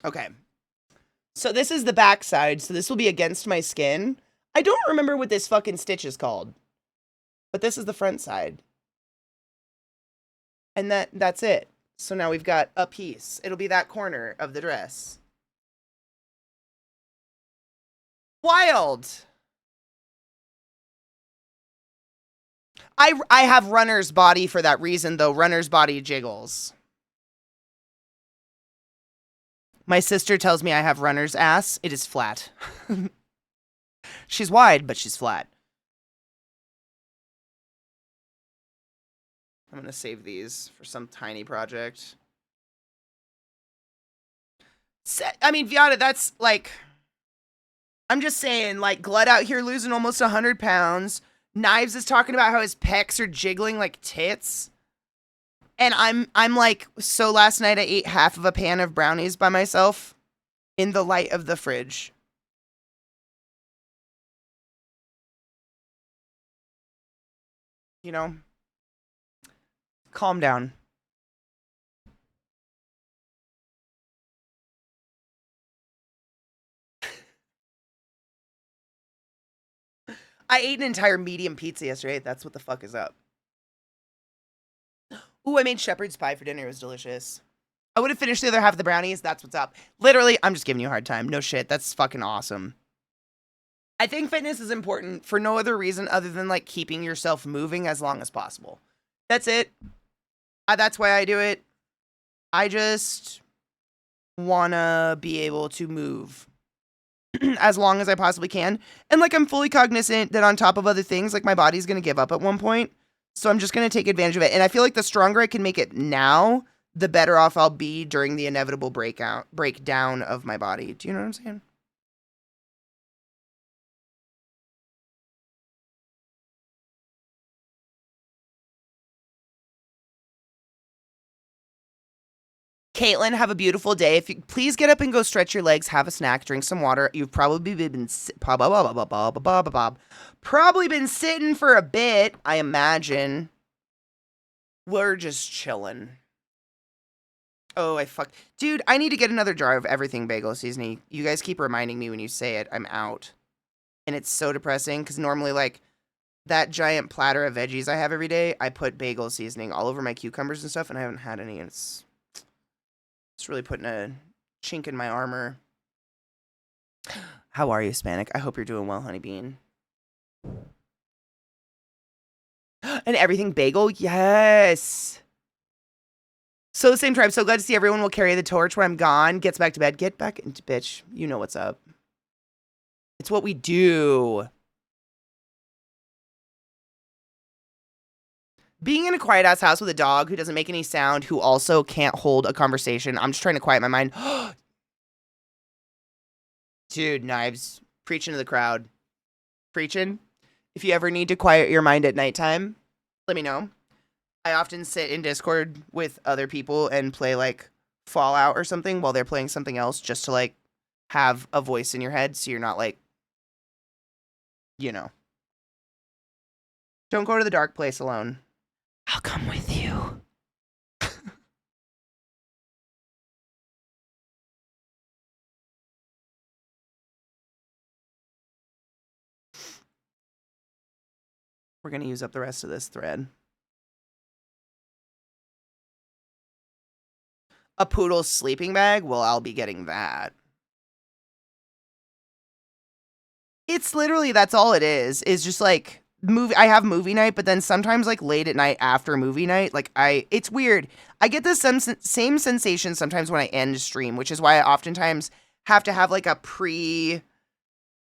Okay. So this is the back side, so this will be against my skin. I don't remember what this fucking stitch is called. But this is the front side. And that's it. So now we've got a piece. It'll be that corner of the dress. Wild. I have runner's body for that reason, though. Runner's body jiggles. My sister tells me I have runner's ass. It is flat. She's wide, but she's flat. I'm gonna save these for some tiny project. I mean, Viata, that's like, I'm just saying, like, Glut out here losing almost 100 pounds. Knives is talking about how his pecs are jiggling like tits. And I'm like, so last night I ate half of a pan of brownies by myself in the light of the fridge. You know? Calm down. I ate an entire medium pizza yesterday. That's what the fuck is up. Ooh, I made shepherd's pie for dinner. It was delicious. I would have finished the other half of the brownies. That's what's up. Literally, I'm just giving you a hard time. No shit. That's fucking awesome. I think fitness is important for no other reason other than like keeping yourself moving as long as possible. That's it. That's why I do it. I just want to be able to move as long as I possibly can. And like, I'm fully cognizant that on top of other things, like my body's going to give up at one point. So I'm just going to take advantage of it. And I feel like the stronger I can make it now, the better off I'll be during the inevitable breakdown of my body. Do you know what I'm saying? Caitlin, have a beautiful day. If you please get up and go stretch your legs, have a snack, drink some water. You've probably been sitting for a bit, I imagine. We're just chilling. Oh, dude, I need to get another jar of everything bagel seasoning. You guys keep reminding me when you say it. I'm out. And it's so depressing because normally, like, that giant platter of veggies I have every day, I put bagel seasoning all over my cucumbers and stuff, and I haven't had any. And it's really putting a chink in my armor. How are you, Hispanic? I hope you're doing well, honey bean. And everything bagel? Yes. So the same tribe. So glad to see everyone will carry the torch when I'm gone. Gets back to bed. Get back into bitch. You know what's up. It's what we do. Being in a quiet ass house with a dog who doesn't make any sound, who also can't hold a conversation. I'm just trying to quiet my mind. Dude, Knives. Preaching to the crowd. Preaching. If you ever need to quiet your mind at nighttime, let me know. I often sit in Discord with other people and play like Fallout or something while they're playing something else just to like have a voice in your head so you're not like, you know. Don't go to the dark place alone. I'll come with you. We're going to use up the rest of this thread. A poodle's sleeping bag? Well, I'll be getting that. It's literally, that's all it is just like I have movie night, but then sometimes like late at night after movie night, like it's weird. I get the same sensation sometimes when I end stream, which is why I oftentimes have to have like a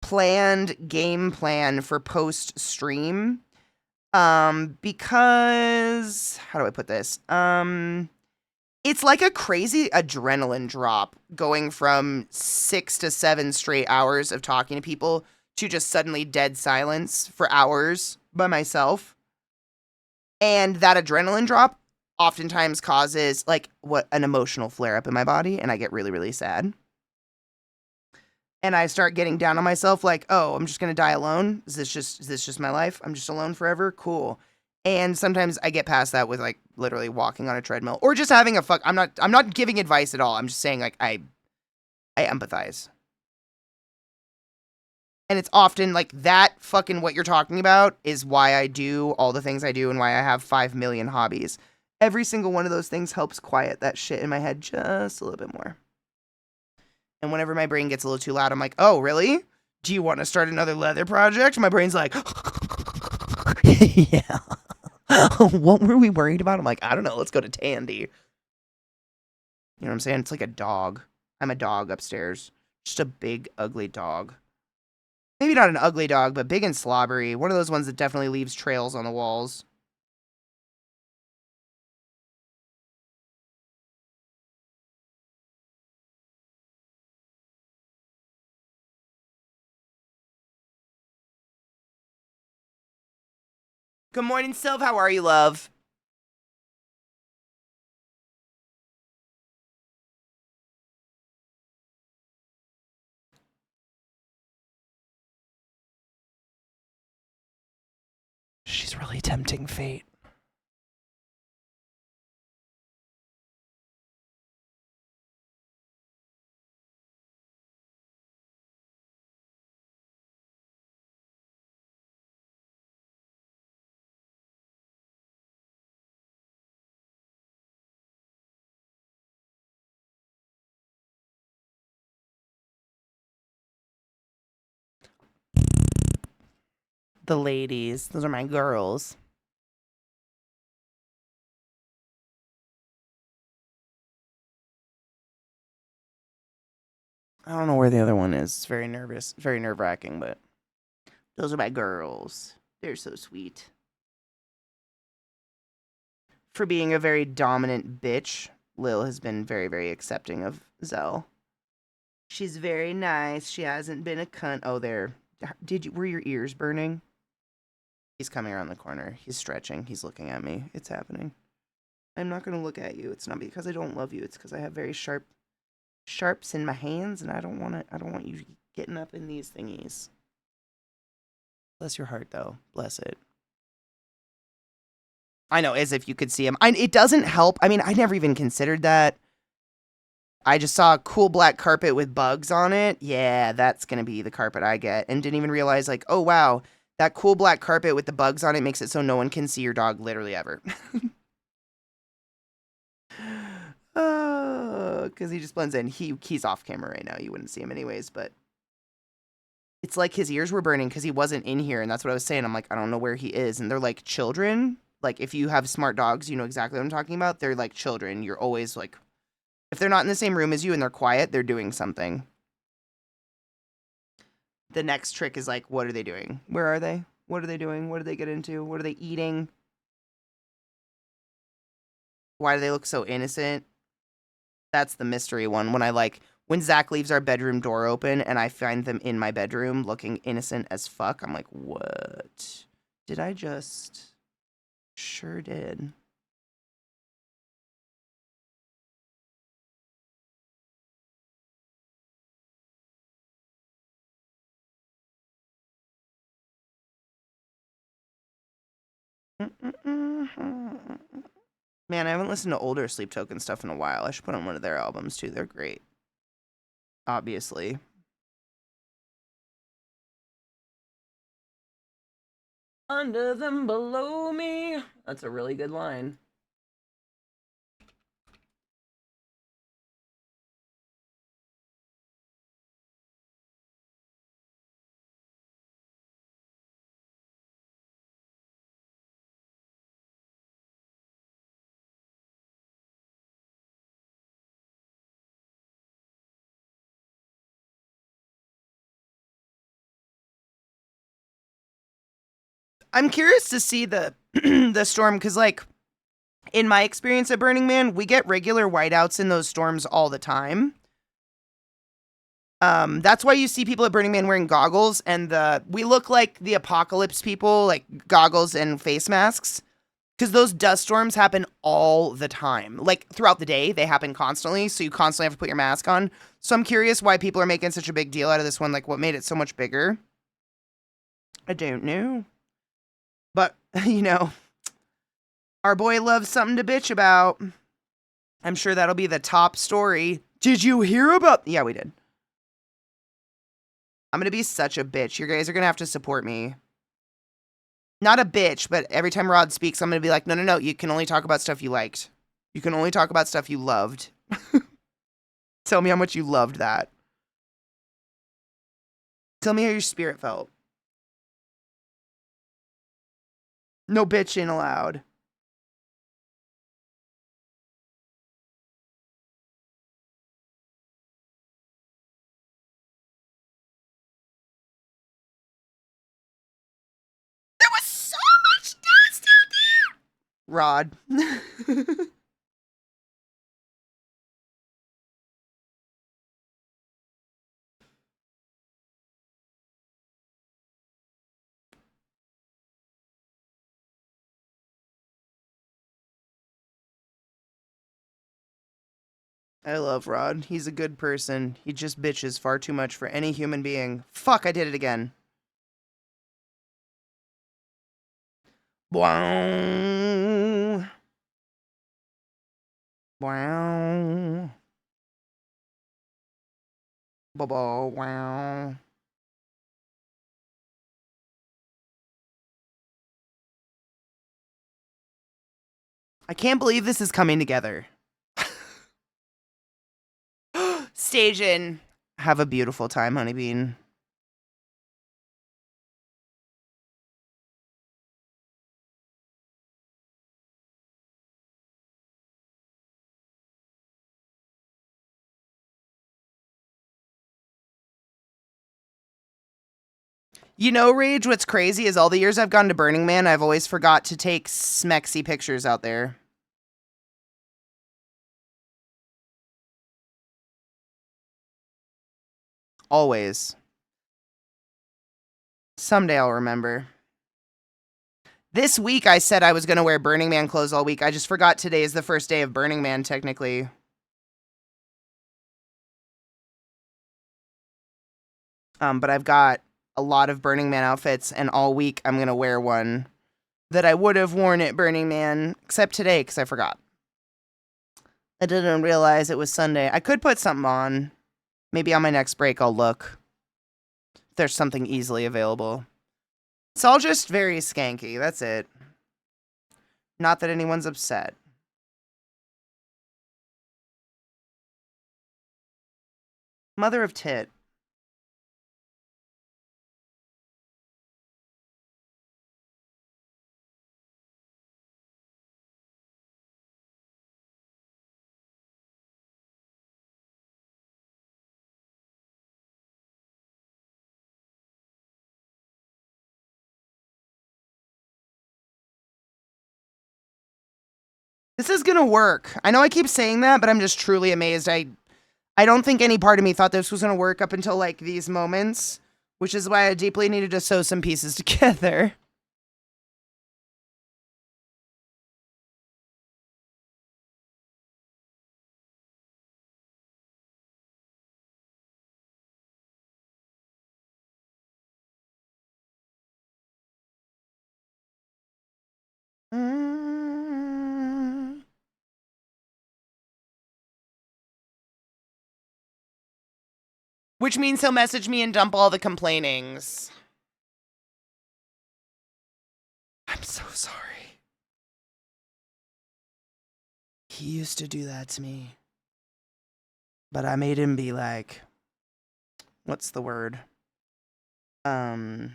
planned game plan for post stream. Because how do I put this? It's like a crazy adrenaline drop going from 6 to 7 straight hours of talking to people to just suddenly dead silence for hours by myself. And that adrenaline drop oftentimes causes like an emotional flare up in my body, and I get really, really sad. And I start getting down on myself like, oh, I'm just gonna die alone. Is this just my life? I'm just alone forever? Cool. And sometimes I get past that with like literally walking on a treadmill or just having a I'm not giving advice at all. I'm just saying like I empathize. And it's often like that fucking what you're talking about is why I do all the things I do and why I have 5 million hobbies. Every single one of those things helps quiet that shit in my head just a little bit more. And whenever my brain gets a little too loud, I'm like, oh, really? Do you want to start another leather project? My brain's like, yeah. What were we worried about? I'm like, I don't know. Let's go to Tandy. You know what I'm saying? It's like a dog. I'm a dog upstairs. Just a big, ugly dog. Maybe not an ugly dog, but big and slobbery. One of those ones that definitely leaves trails on the walls. Good morning, Sylv. How are you, love? She's really tempting fate. The ladies. Those are my girls. I don't know where the other one is. It's very nervous, very nerve wracking, but those are my girls. They're so sweet. For being a very dominant bitch, Lil has been very, very accepting of Zell. She's very nice. She hasn't been a cunt. Oh, there. Were your ears burning? He's coming around the corner. He's stretching. He's looking at me. It's happening. I'm not going to look at you. It's not because I don't love you. It's because I have very sharps in my hands, and I don't want you getting up in these thingies. Bless your heart, though. Bless it. I know, as if you could see him. It doesn't help. I mean, I never even considered that. I just saw a cool black carpet with bugs on it. Yeah, that's going to be the carpet I get. And didn't even realize, like, oh, wow, that cool black carpet with the bugs on it makes it so no one can see your dog literally ever. Because he just blends in. He's off camera right now. You wouldn't see him anyways, but it's like his ears were burning because he wasn't in here, and that's what I was saying. I'm like, I don't know where he is. And they're like children. Like, if you have smart dogs, you know exactly what I'm talking about. They're like children. You're always like, if they're not in the same room as you and they're quiet, they're doing something. The next trick is like, what are they doing? Where are they? What are they doing? What do they get into? What are they eating? Why do they look so innocent? That's the mystery one. When Zach leaves our bedroom door open and I find them in my bedroom looking innocent as fuck, I'm like, what? Did I just? Sure did. Man, I haven't listened to older Sleep Token stuff in a while. I should put on one of their albums too. They're great. Obviously. Under them, below me. That's a really good line. I'm curious to see the the storm because, like, in my experience at Burning Man, we get regular whiteouts in those storms all the time. That's why you see people at Burning Man wearing goggles, and we look like the apocalypse people, like goggles and face masks, because those dust storms happen all the time. Like throughout the day, they happen constantly, so you constantly have to put your mask on. So I'm curious why people are making such a big deal out of this one. Like, what made it so much bigger? I don't know, but you know, our boy loves something to bitch about. I'm sure that'll be the top story. Did you hear about? Yeah, we did. I'm gonna be such a bitch. You guys are gonna have to support me. Not a bitch, but every time Rod speaks, I'm gonna be like, no, no, no. You can only talk about stuff you liked. You can only talk about stuff you loved. Tell me how much you loved that. Tell me how your spirit felt. No bitching allowed. There was so much dust out there. Rod. I love Rod. He's a good person. He just bitches far too much for any human being. Fuck, I did it again. Wow. Wow. Wow. I can't believe this is coming together. Stage in. Have a beautiful time, Honeybean. You know, Rage, what's crazy is all the years I've gone to Burning Man, I've always forgot to take smexy pictures out there. Always. Someday I'll remember. This week I said I was going to wear Burning Man clothes all week. I just forgot today is the first day of Burning Man, technically. But I've got a lot of Burning Man outfits, and all week I'm going to wear one that I would have worn at Burning Man, except today, because I forgot. I didn't realize it was Sunday. I could put something on. Maybe on my next break I'll look. If there's something easily available. It's all just very skanky, that's it. Not that anyone's upset. Mother of tit. This is gonna work. I know I keep saying that, but I'm just truly amazed. I don't think any part of me thought this was gonna work up until like these moments, which is why I deeply needed to sew some pieces together. Mm. Which means he'll message me and dump all the complainings. I'm so sorry. He used to do that to me. But I made him be like, what's the word? Oh,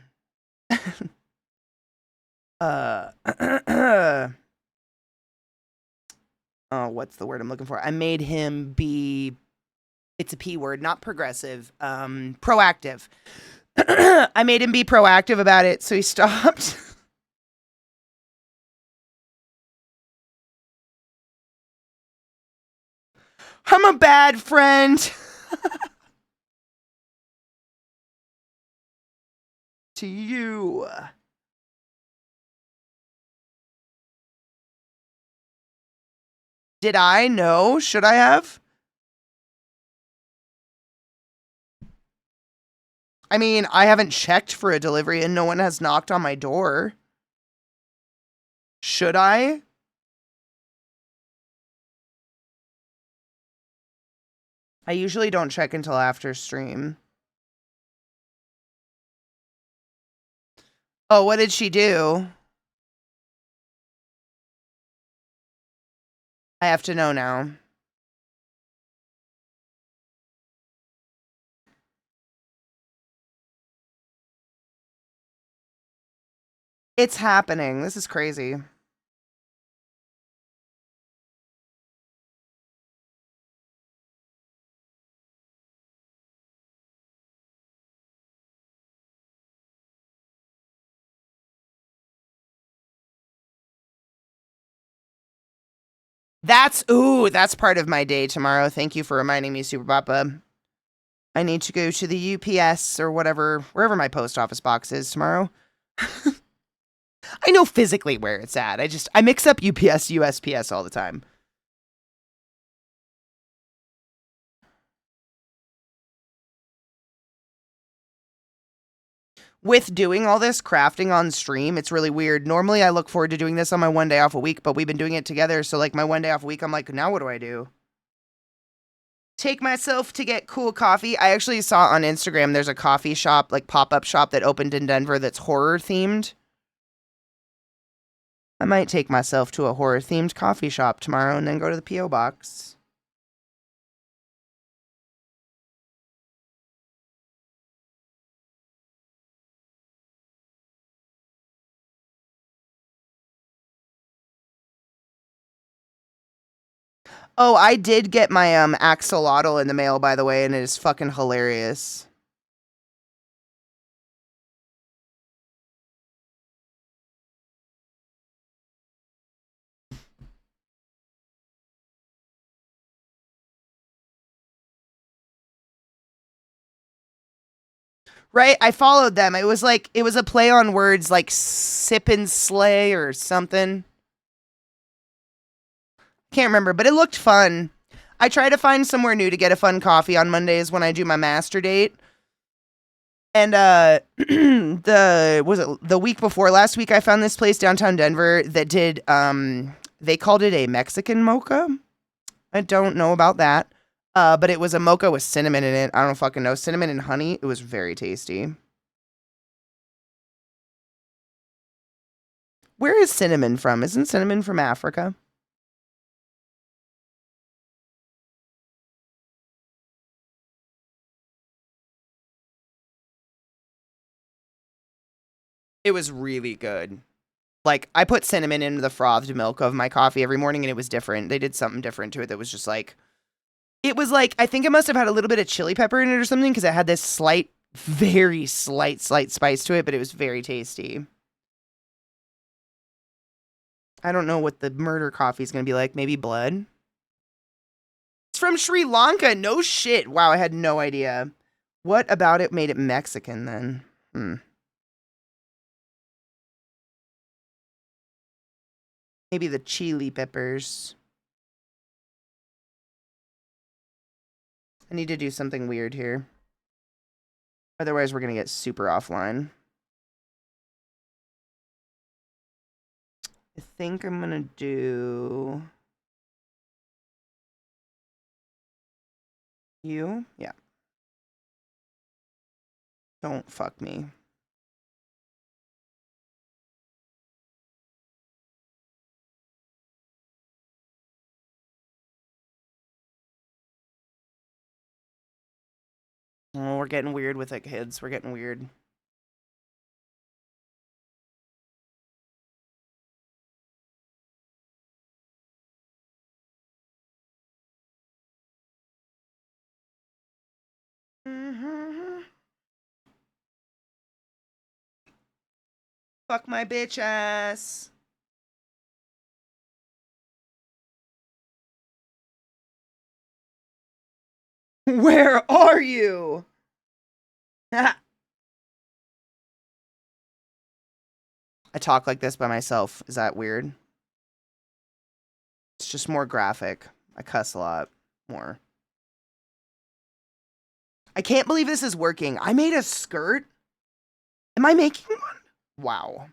what's the word I'm looking for? I made him be, it's a P word, not progressive, proactive. I made him be proactive about it, so he stopped. I'm a bad friend. To you. Did I? No. Should I have? I mean, I haven't checked for a delivery and no one has knocked on my door. Should I? I usually don't check until after stream. Oh, what did she do? I have to know now. It's happening. This is crazy. That's part of my day tomorrow. Thank you for reminding me, Super Papa. I need to go to the UPS or whatever, wherever my post office box is tomorrow. I know physically where it's at. I mix up UPS, USPS all the time. with doing all this crafting on stream, it's really weird. Normally, I look forward to doing this on my one day off a week, but we've been doing it together. So, like, my one day off a week, I'm like, now what do I do? Take myself to get cool coffee. I actually saw on Instagram there's a coffee shop, like pop-up shop that opened in Denver that's horror themed. I might take myself to a horror themed coffee shop tomorrow and then go to the P.O. box. Oh, I did get my axolotl in the mail, by the way, and it is fucking hilarious. Right? I followed them. It was a play on words like sip and slay or something. Can't remember, but it looked fun. I try to find somewhere new to get a fun coffee on Mondays when I do my master date. And the week before last week I found this place downtown Denver that did they called it a Mexican mocha. I don't know about that. But it was a mocha with cinnamon in it. I don't fucking know. Cinnamon and honey. It was very tasty. Where is cinnamon from? Isn't cinnamon from Africa? It was really good. Like, I put cinnamon into the frothed milk of my coffee every morning, and it was different. They did something different to it that was just like... It was like, I think it must have had a little bit of chili pepper in it or something, because it had this slight, very slight spice to it, but it was very tasty. I don't know what the murder coffee is going to be like. Maybe blood? It's from Sri Lanka. No shit. Wow, I had no idea. What about it made it Mexican then? Maybe the chili peppers. I need to do something weird here. Otherwise, we're going to get super offline. I think I'm going to do... You? Yeah. Don't fuck me. Oh, we're getting weird with it, kids. We're getting weird. Fuck my bitch ass. Where are you? I talk like this by myself. Is that weird? It's just more graphic. I cuss a lot more. I can't believe this is working. I made a skirt. Am I making one? Wow.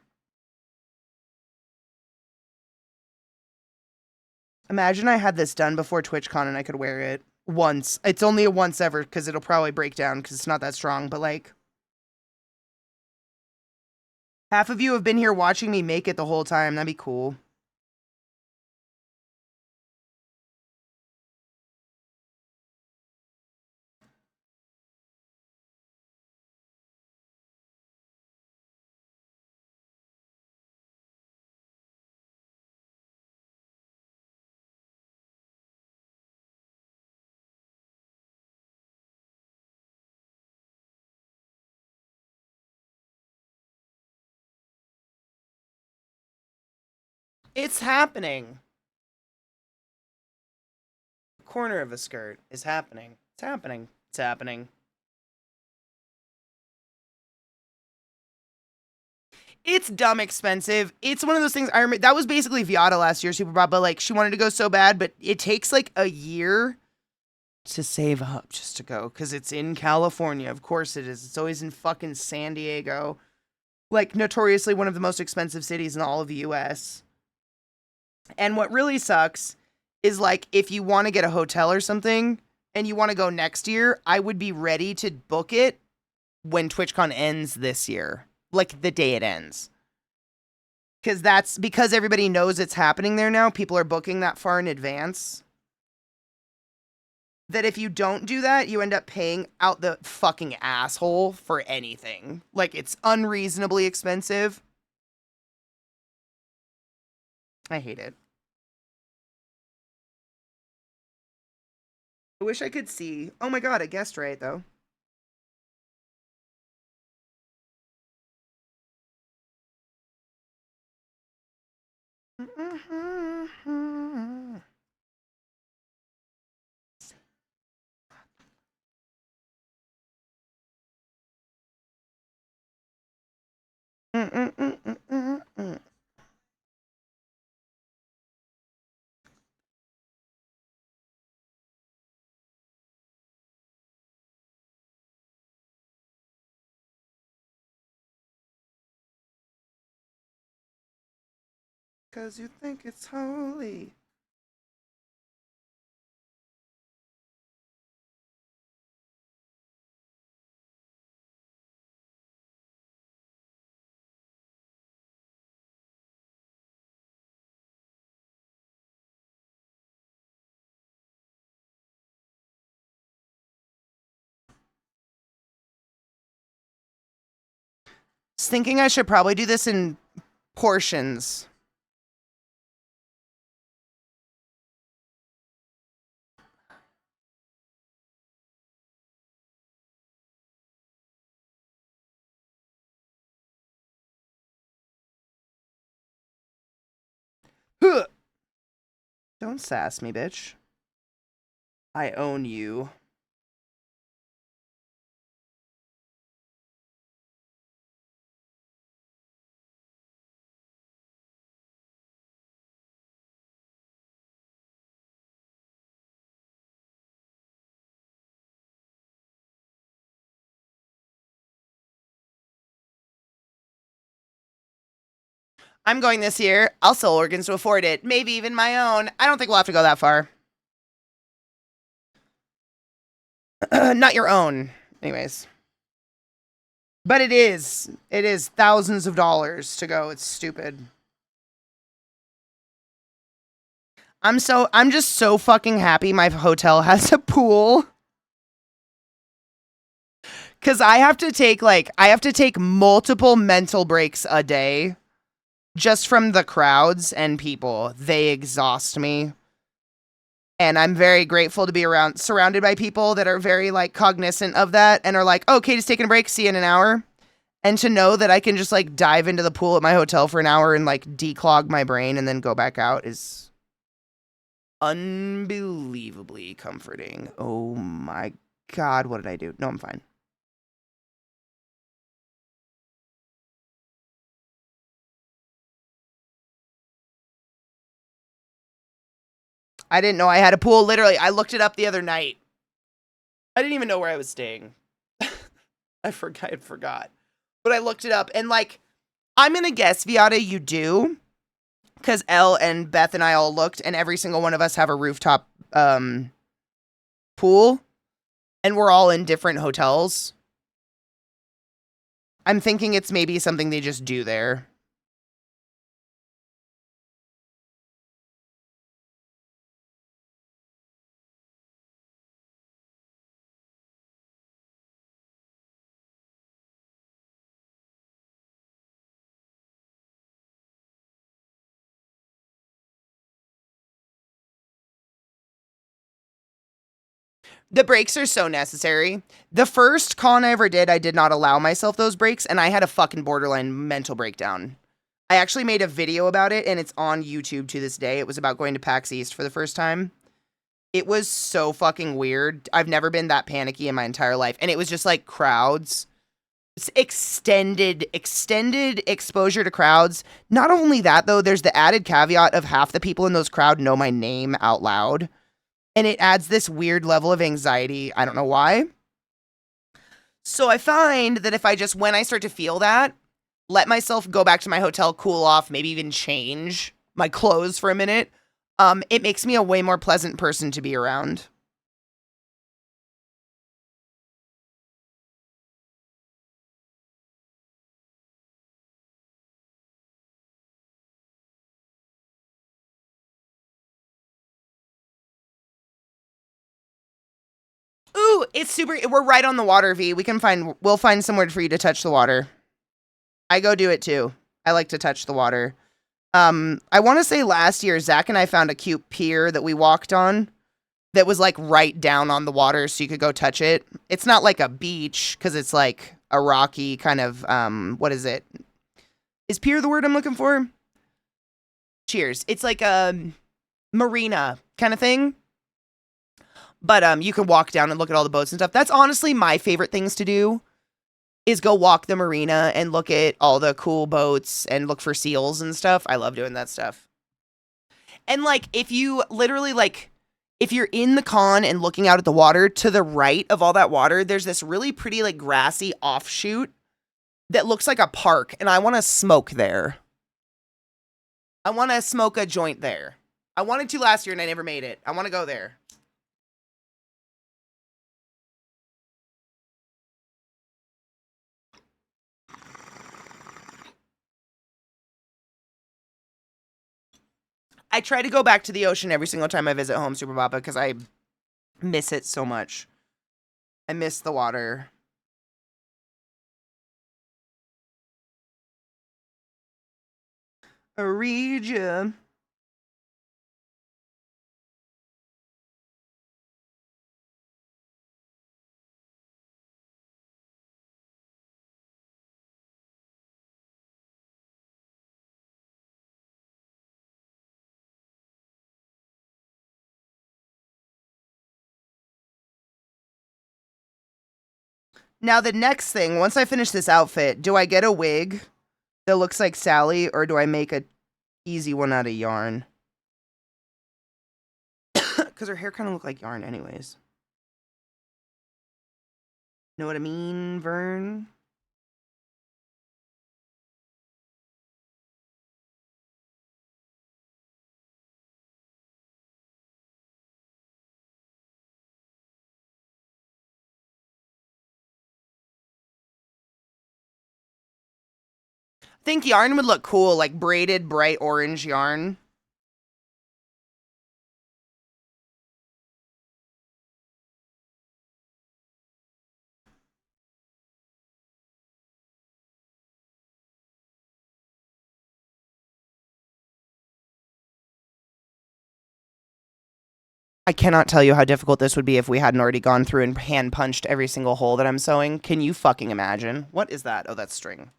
Imagine I had this done before TwitchCon and I could wear it once. It's only a once ever because it'll probably break down because it's not that strong. But like, half of you have been here watching me make it the whole time. That'd be cool. It's happening. Corner of a skirt is happening. It's happening. It's happening. It's dumb expensive. It's one of those things I remember. That was basically Viata last year, Superbot, but like she wanted to go so bad, but it takes like a year to save up just to go because it's in California. Of course it is. It's always in fucking San Diego. Like, notoriously one of the most expensive cities in all of the US. And what really sucks is, like, if you want to get a hotel or something and you want to go next year, I would be ready to book it when TwitchCon ends this year. Like, the day it ends. Because everybody knows it's happening there now. People are booking that far in advance. That if you don't do that, you end up paying out the fucking asshole for anything. Like, it's unreasonably expensive. I hate it. I wish I could see. Oh my god, I guessed right, though. Cause you think it's holy. I was thinking I should probably do this in portions. Huh. Don't sass me, bitch. I own you. I'm going this year. I'll sell organs to afford it. Maybe even my own. I don't think we'll have to go that far. Not your own. Anyways. But it is. It is thousands of dollars to go. It's stupid. I'm just so fucking happy my hotel has a pool. Cause I have to take multiple mental breaks a day just from the crowds and people. They exhaust me. And I'm very grateful to be surrounded by people that are very, like, cognizant of that and are like, oh, Katie's taking a break, see you in an hour. And to know that I can just, like, dive into the pool at my hotel for an hour and, like, declog my brain and then go back out is unbelievably comforting. Oh my god, what did I do? No, I'm fine. I didn't know I had a pool. Literally, I looked it up the other night. I didn't even know where I was staying. I forgot. But I looked it up, and, like, I'm gonna guess, Viata, you do. Because Elle and Beth and I all looked, and every single one of us have a rooftop pool. And we're all in different hotels. I'm thinking it's maybe something they just do there. The breaks are so necessary. The first con I ever did, I did not allow myself those breaks, and I had a fucking borderline mental breakdown. I actually made a video about it, and it's on YouTube to this day. It was about going to PAX East for the first time. It was so fucking weird. I've never been that panicky in my entire life. And it was just, like, crowds. It's extended exposure to crowds. Not only that, though, there's the added caveat of half the people in those crowd know my name out loud. And it adds this weird level of anxiety. I don't know why. So I find that if I just, when I start to feel that, let myself go back to my hotel, cool off, maybe even change my clothes for a minute, it makes me a way more pleasant person to be around. Ooh, it's super. We're right on the water, V. We'll find somewhere for you to touch the water. I go do it too. I like to touch the water. I want to say last year, Zach and I found a cute pier that we walked on that was like right down on the water so you could go touch it. It's not like a beach because it's like a rocky kind of, what is it? Is pier the word I'm looking for? Cheers. It's like a marina kind of thing. But you can walk down and look at all the boats and stuff. That's honestly my favorite things to do is go walk the marina and look at all the cool boats and look for seals and stuff. I love doing that stuff. And like if you literally like if you're in the con and looking out at the water, to the right of all that water, there's this really pretty like grassy offshoot that looks like a park, and I want to smoke there. I want to smoke a joint there. I wanted to last year and I never made it. I want to go there. I try to go back to the ocean every single time I visit home, Super Papa, because I miss it so much. I miss the water. I read ya. Now, the next thing, once I finish this outfit, do I get a wig that looks like Sally, or do I make a easy one out of yarn? Because her hair kind of look like yarn anyways. Know what I mean, Vern? I think yarn would look cool, like braided bright orange yarn. I cannot tell you how difficult this would be if we hadn't already gone through and hand punched every single hole that I'm sewing. Can you fucking imagine? What is that? Oh, that's string.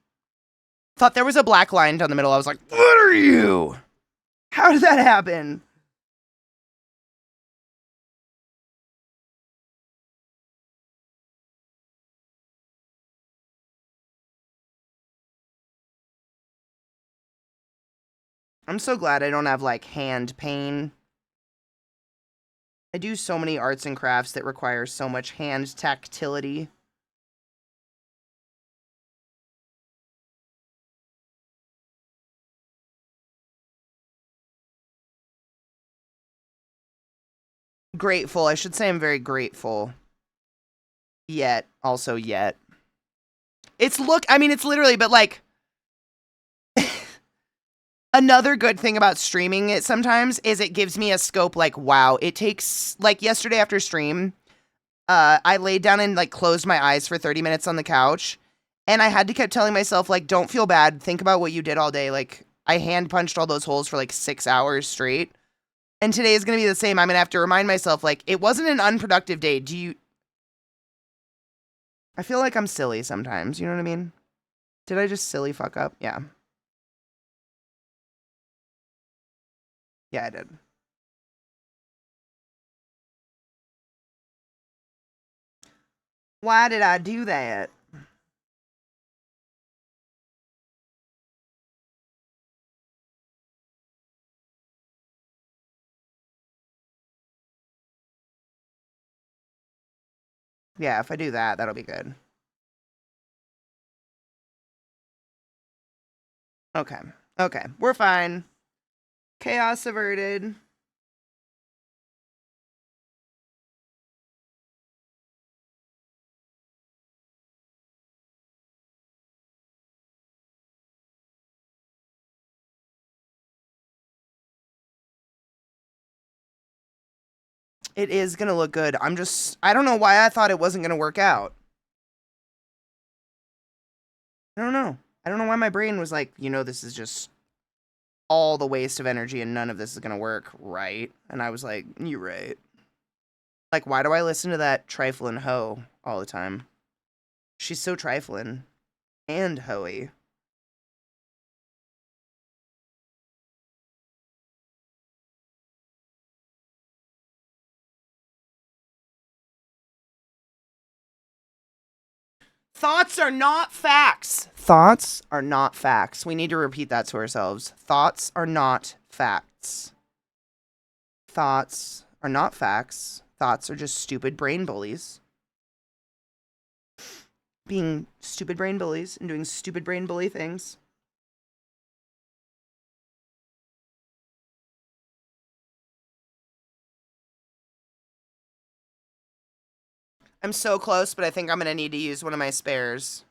Thought there was a black line down the middle. I was like, what are you? How did that happen? I'm so glad I don't have like hand pain. I do so many arts and crafts that require so much hand tactility. Grateful. I should say I'm very grateful. Yet. Also, yet. I mean, it's literally, but like, another good thing about streaming it sometimes is it gives me a scope like, wow, it takes, like yesterday after stream, I laid down and like closed my eyes for 30 minutes on the couch. And I had to keep telling myself, like, don't feel bad. Think about what you did all day. Like, I hand punched all those holes for like 6 hours straight. And today is going to be the same. I'm going to have to remind myself, like, it wasn't an unproductive day. I feel like I'm silly sometimes. You know what I mean? Did I just silly fuck up? Yeah. Yeah, I did. Why did I do that? Yeah, if I do that, that'll be good. Okay. Okay. We're fine. Chaos averted. It is gonna look good. I don't know why I thought it wasn't gonna work out. I don't know. I don't know why my brain was like, this is just all the waste of energy and none of this is gonna work, right? And I was like, you're right. Like, why do I listen to that trifling hoe all the time? She's so trifling and hoey. Thoughts are not facts. Thoughts are not facts. We need to repeat that to ourselves. Thoughts are not facts. Thoughts are not facts. Thoughts are just stupid brain bullies. Being stupid brain bullies and doing stupid brain bully things. I'm so close, but I think I'm going to need to use one of my spares.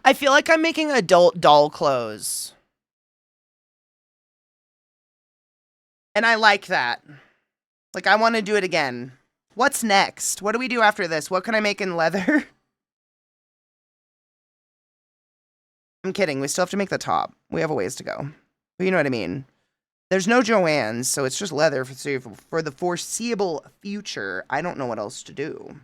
I feel like I'm making adult doll clothes. And I like that. Like, I want to do it again. What's next? What do we do after this? What can I make in leather? I'm kidding. We still have to make the top. We have a ways to go. But you know what I mean. There's no Joann's, so it's just leather for the foreseeable future. I don't know what else to do.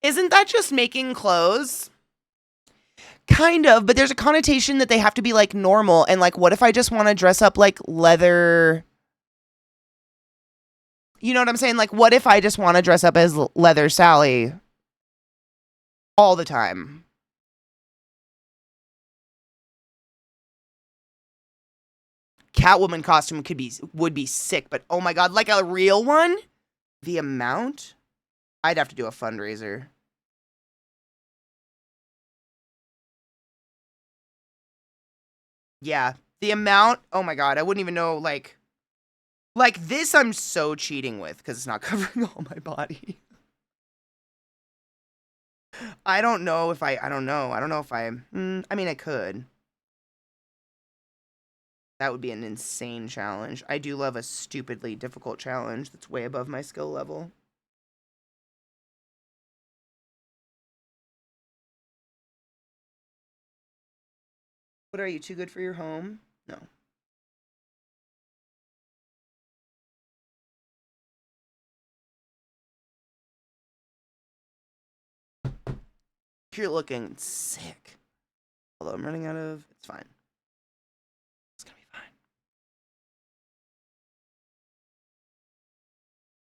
Isn't that just making clothes? Kind of, but there's a connotation that they have to be like normal. And like, what if I just want to dress up like leather? You know what I'm saying? Like, what if I just want to dress up as Leather Sally all the time? Catwoman costume would be sick, but oh my god, like a real one? The amount? I'd have to do a fundraiser. Yeah, the amount. Oh my god, I wouldn't even know. Like this, I'm so cheating with because it's not covering all my body. I don't know if I don't know. I don't know if I. I mean, I could. That would be an insane challenge. I do love a stupidly difficult challenge that's way above my skill level. What are you, too good for your home? No. You're looking sick. Although I'm running out of. It's fine. It's gonna be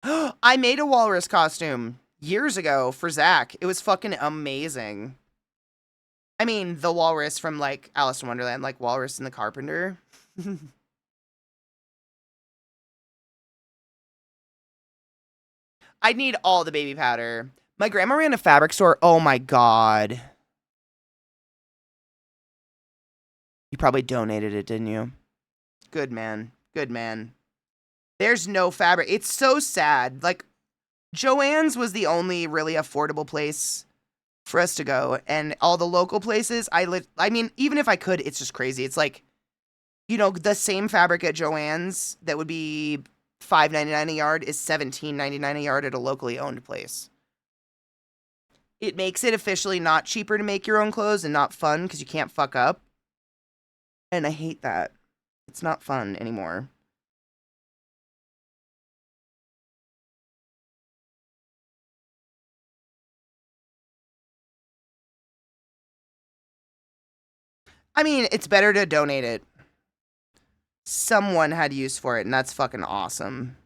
fine. I made a walrus costume years ago for Zach. It was fucking amazing. I mean, the walrus from like Alice in Wonderland, like Walrus and the Carpenter. I'd need all the baby powder. My grandma ran a fabric store. Oh my god. You probably donated it, didn't you? Good man. Good man. There's no fabric. It's so sad. Like, Joann's was the only really affordable place for us to go. And all the local places, I mean, even if I could, it's just crazy. It's like, the same fabric at Joann's that would be $5.99 a yard is $17.99 a yard at a locally owned place. It makes it officially not cheaper to make your own clothes and not fun because you can't fuck up. And I hate that. It's not fun anymore. I mean, it's better to donate it. Someone had use for it, and that's fucking awesome.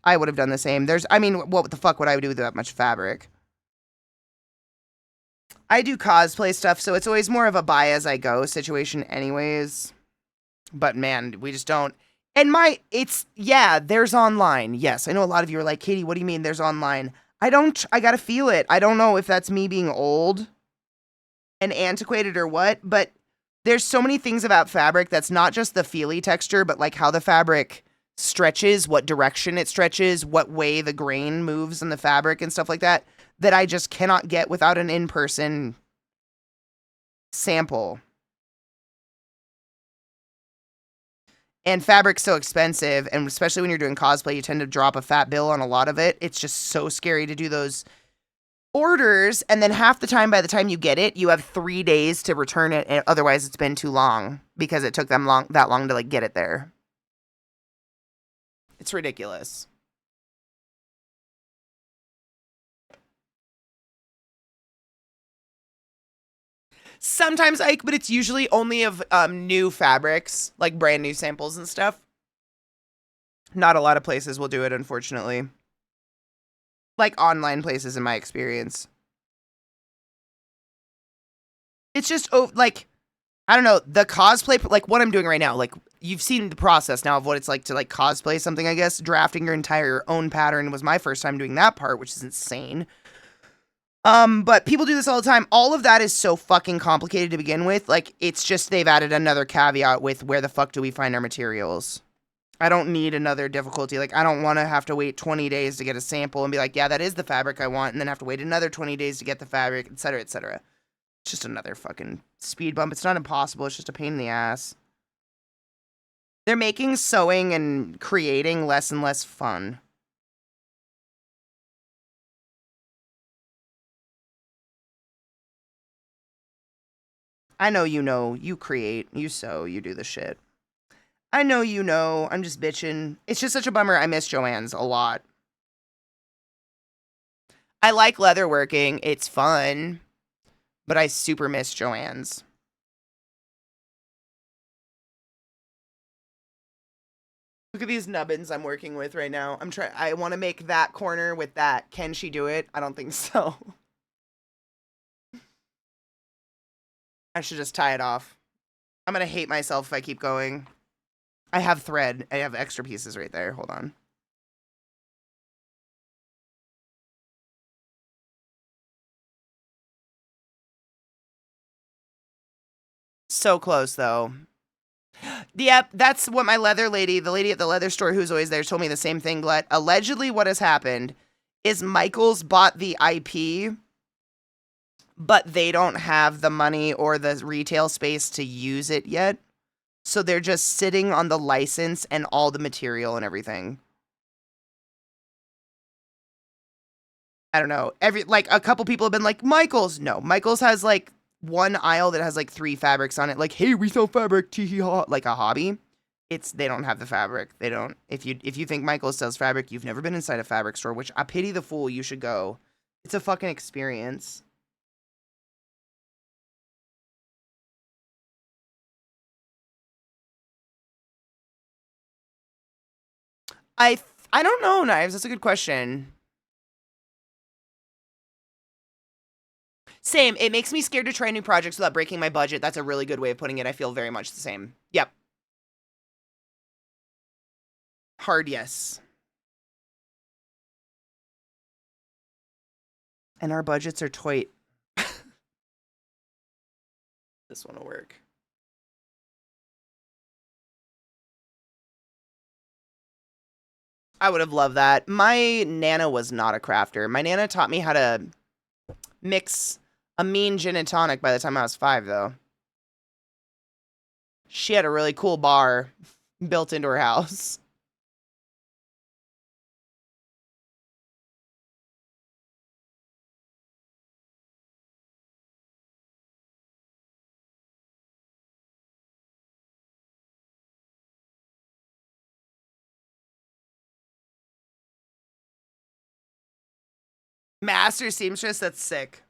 I would have done the same. I mean, what the fuck would I do with that much fabric? I do cosplay stuff, so it's always more of a buy as I go situation, anyways. But man, we just don't. And there's online. Yes, I know a lot of you are like, Katie, what do you mean there's online? I gotta feel it. I don't know if that's me being old and antiquated or what, but there's so many things about fabric that's not just the feely texture, but like how the fabric stretches, what direction it stretches, what way the grain moves in the fabric and stuff like that, that I just cannot get without an in-person sample. And fabric's so expensive, and especially when you're doing cosplay, you tend to drop a fat bill on a lot of it. It's just so scary to do those orders, and then half the time, by the time you get it, you have 3 days to return it, and otherwise it's been too long because it took them that long to like get it there. It's ridiculous. Sometimes Ike, but it's usually only of new fabrics, like brand new samples and stuff. Not a lot of places will do it, unfortunately. Like online places, in my experience. It's just like, I don't know, the cosplay, like what I'm doing right now, like you've seen the process now of what it's like to like cosplay something, I guess. Drafting your entire own pattern was my first time doing that part, which is insane. But people do this all the time. All of that is so fucking complicated to begin with. Like, it's just they've added another caveat with where the fuck do we find our materials? I don't need another difficulty. Like, I don't want to have to wait 20 days to get a sample and be like, yeah, that is the fabric I want, and then have to wait another 20 days to get the fabric, etc., etc. It's just another fucking speed bump. It's not impossible. It's just a pain in the ass. They're making sewing and creating less and less fun. I know, you create, you sew, you do the shit. I know, I'm just bitching. It's just such a bummer. I miss Joann's a lot. I like leatherworking. It's fun. But I super miss Joann's. Look at these nubbins I'm working with right now. I want to make that corner with that. Can she do it? I don't think so. I should just tie it off. I'm going to hate myself if I keep going. I have thread. I have extra pieces right there. Hold on. So close, though. Yep, that's what my leather lady, the lady at the leather store who's always there, told me the same thing. Glut. Allegedly, what has happened is Michaels bought the IP, but they don't have the money or the retail space to use it yet. So they're just sitting on the license and all the material and everything. I don't know. A couple people have been like, Michaels. No, Michaels has like one aisle that has like 3 fabrics on it. Like, hey, we sell fabric, tee hee ha, like a hobby. They don't have the fabric. They don't. If you think Michaels sells fabric, you've never been inside a fabric store, which I pity the fool. You should go. It's a fucking experience. I I don't know, Knives. That's a good question. Same. It makes me scared to try new projects without breaking my budget. That's a really good way of putting it. I feel very much the same. Yep. Hard yes. And our budgets are tight. This one will work. I would have loved that. My Nana was not a crafter. My Nana taught me how to mix a mean gin and tonic by the time I was 5, though. She had a really cool bar built into her house. Master seamstress, that's sick.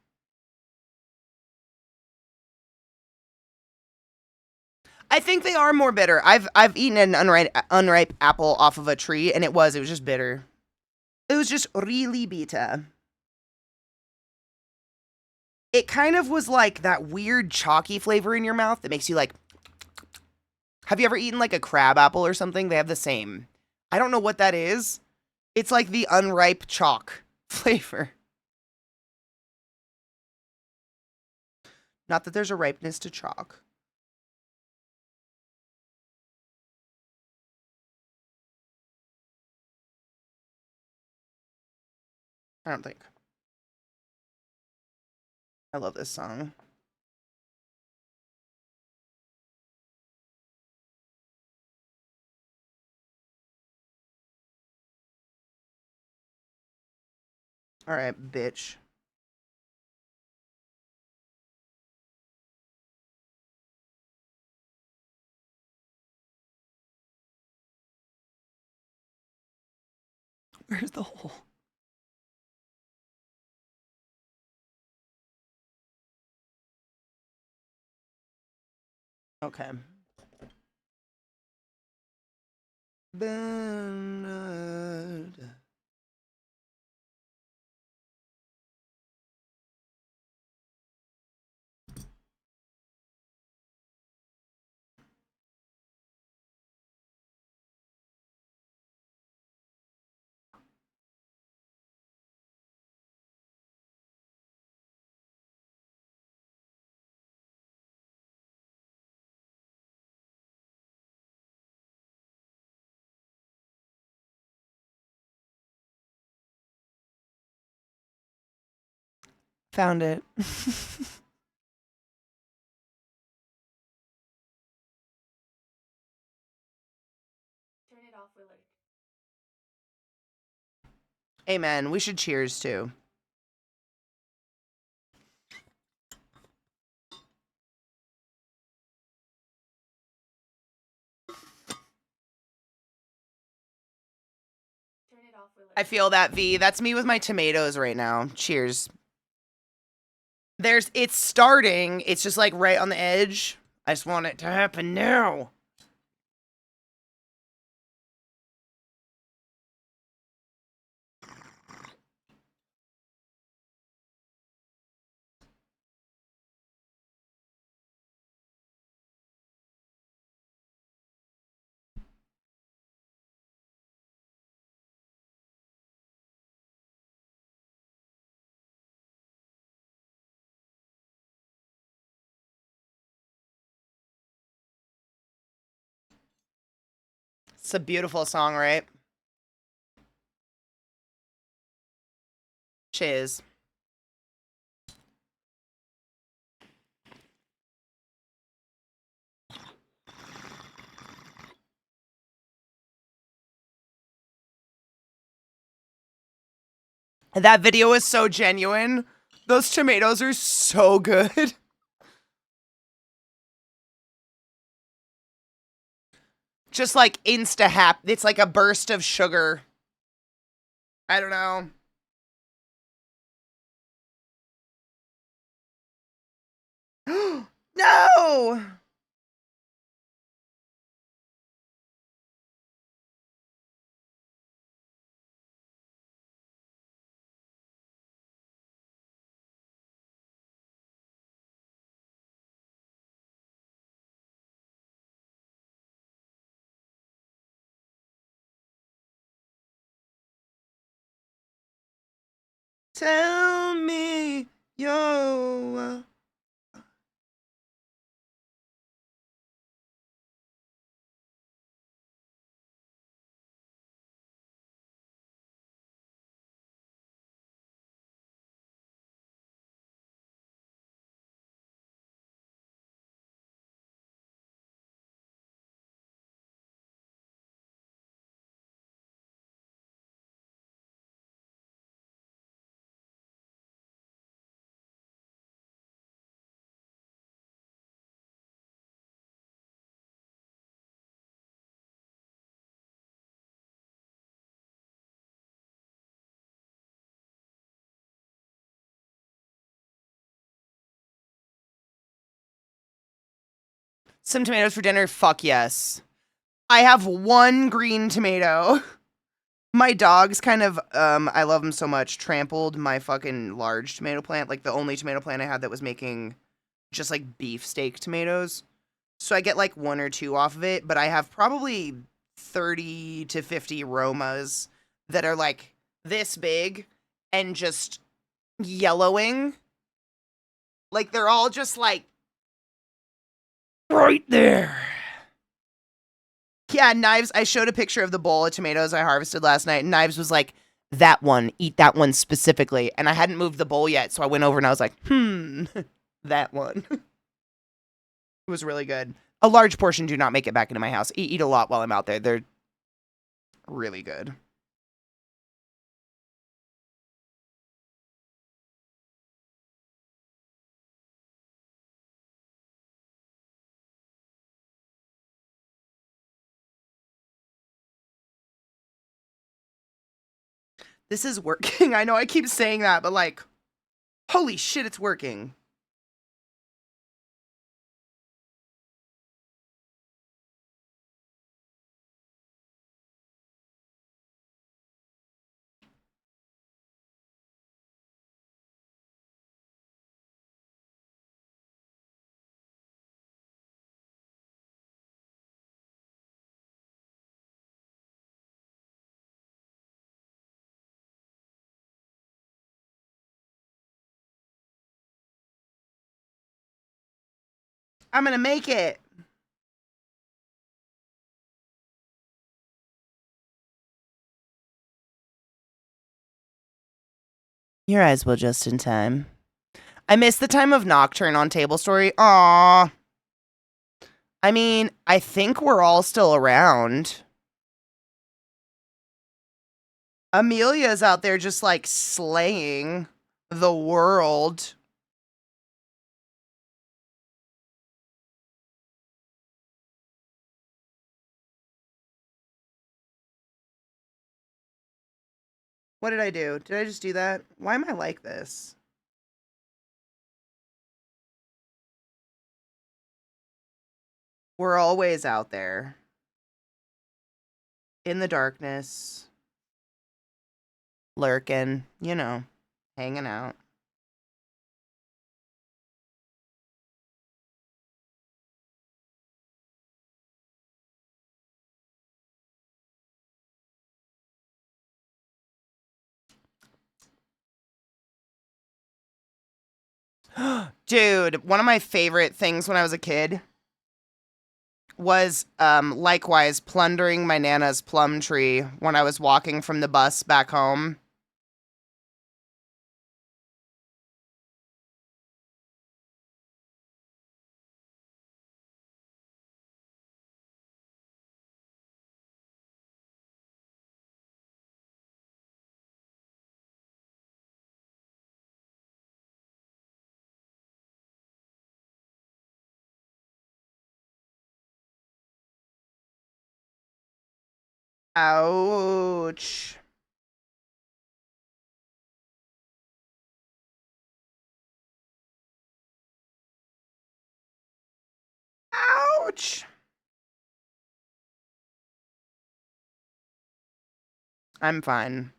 I think they are more bitter. I've eaten an unripe apple off of a tree, and it was just bitter. It was just really bitter. It kind of was like that weird chalky flavor in your mouth that makes you like. Have you ever eaten like a crab apple or something? They have the same. I don't know what that is. It's like the unripe chalk flavor. Not that there's a ripeness to chalk. I don't think. I love this song. All right, bitch. Where's the hole? Okay. Bernard. Found it. Amen. We should cheers too. I feel that, V. That's me with my tomatoes right now. Cheers. It's starting. It's just like right on the edge. I just want it to happen now. It's a beautiful song, right? Cheers. That video is so genuine. Those tomatoes are so good. Just like insta-hap. It's like a burst of sugar. I don't know. No! Tell me yo. Some tomatoes for dinner? Fuck yes. I have one green tomato. My dogs kind of, I love them so much, trampled my fucking large tomato plant. Like the only tomato plant I had that was making just like beefsteak tomatoes. So I get like one or two off of it, but I have probably 30 to 50 Romas that are like this big and just yellowing. Like they're all just like right there. Yeah, Knives, I showed a picture of the bowl of tomatoes I harvested last night, and Knives was like, that one, eat that one specifically. And I hadn't moved the bowl yet, so I went over and I was like, that one. It was really good. A large portion do not make it back into my house. Eat a lot while I'm out there. They're really good. This is working. I know I keep saying that, but like, holy shit, it's working. I'm gonna make it. Your eyes will just in time. I missed the time of Nocturne on Table Story. Aww. I mean, I think we're all still around. Amelia's out there just like slaying the world. What did I do? Did I just do that? Why am I like this? We're always out there. In the darkness. Lurking. You know. Hanging out. Dude, one of my favorite things when I was a kid was likewise plundering my nana's plum tree when I was walking from the bus back home. Ouch. Ouch. I'm fine.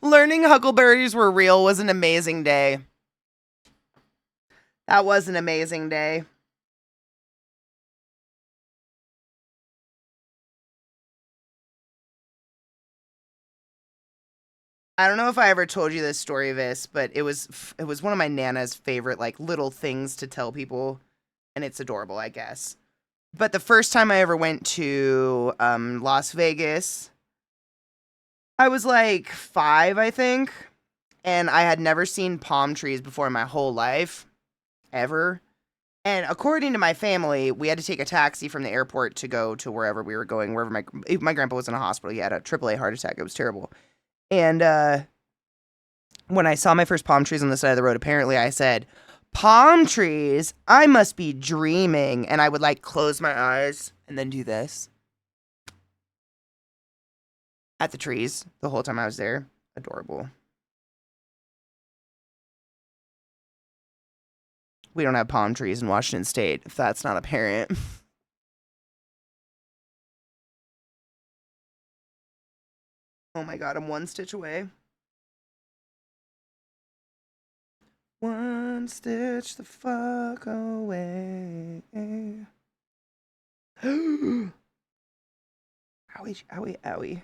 Learning huckleberries were real was an amazing day. That was an amazing day. I don't know if I ever told you this story, Vis, but it was one of my nana's favorite like little things to tell people, and it's adorable, I guess. But the first time I ever went to Las Vegas, I was like 5, I think, and I had never seen palm trees before in my whole life, ever. And according to my family, we had to take a taxi from the airport to go to wherever we were going, wherever my grandpa was in a hospital. He had a AAA heart attack. It was terrible. And when I saw my first palm trees on the side of the road, apparently I said, "Palm trees? I must be dreaming." And I would like close my eyes and then do this at the trees the whole time I was there. Adorable. We don't have palm trees in Washington State, if that's not apparent. Oh my god, I'm one stitch away. One stitch the fuck away. Owie, owie, owie.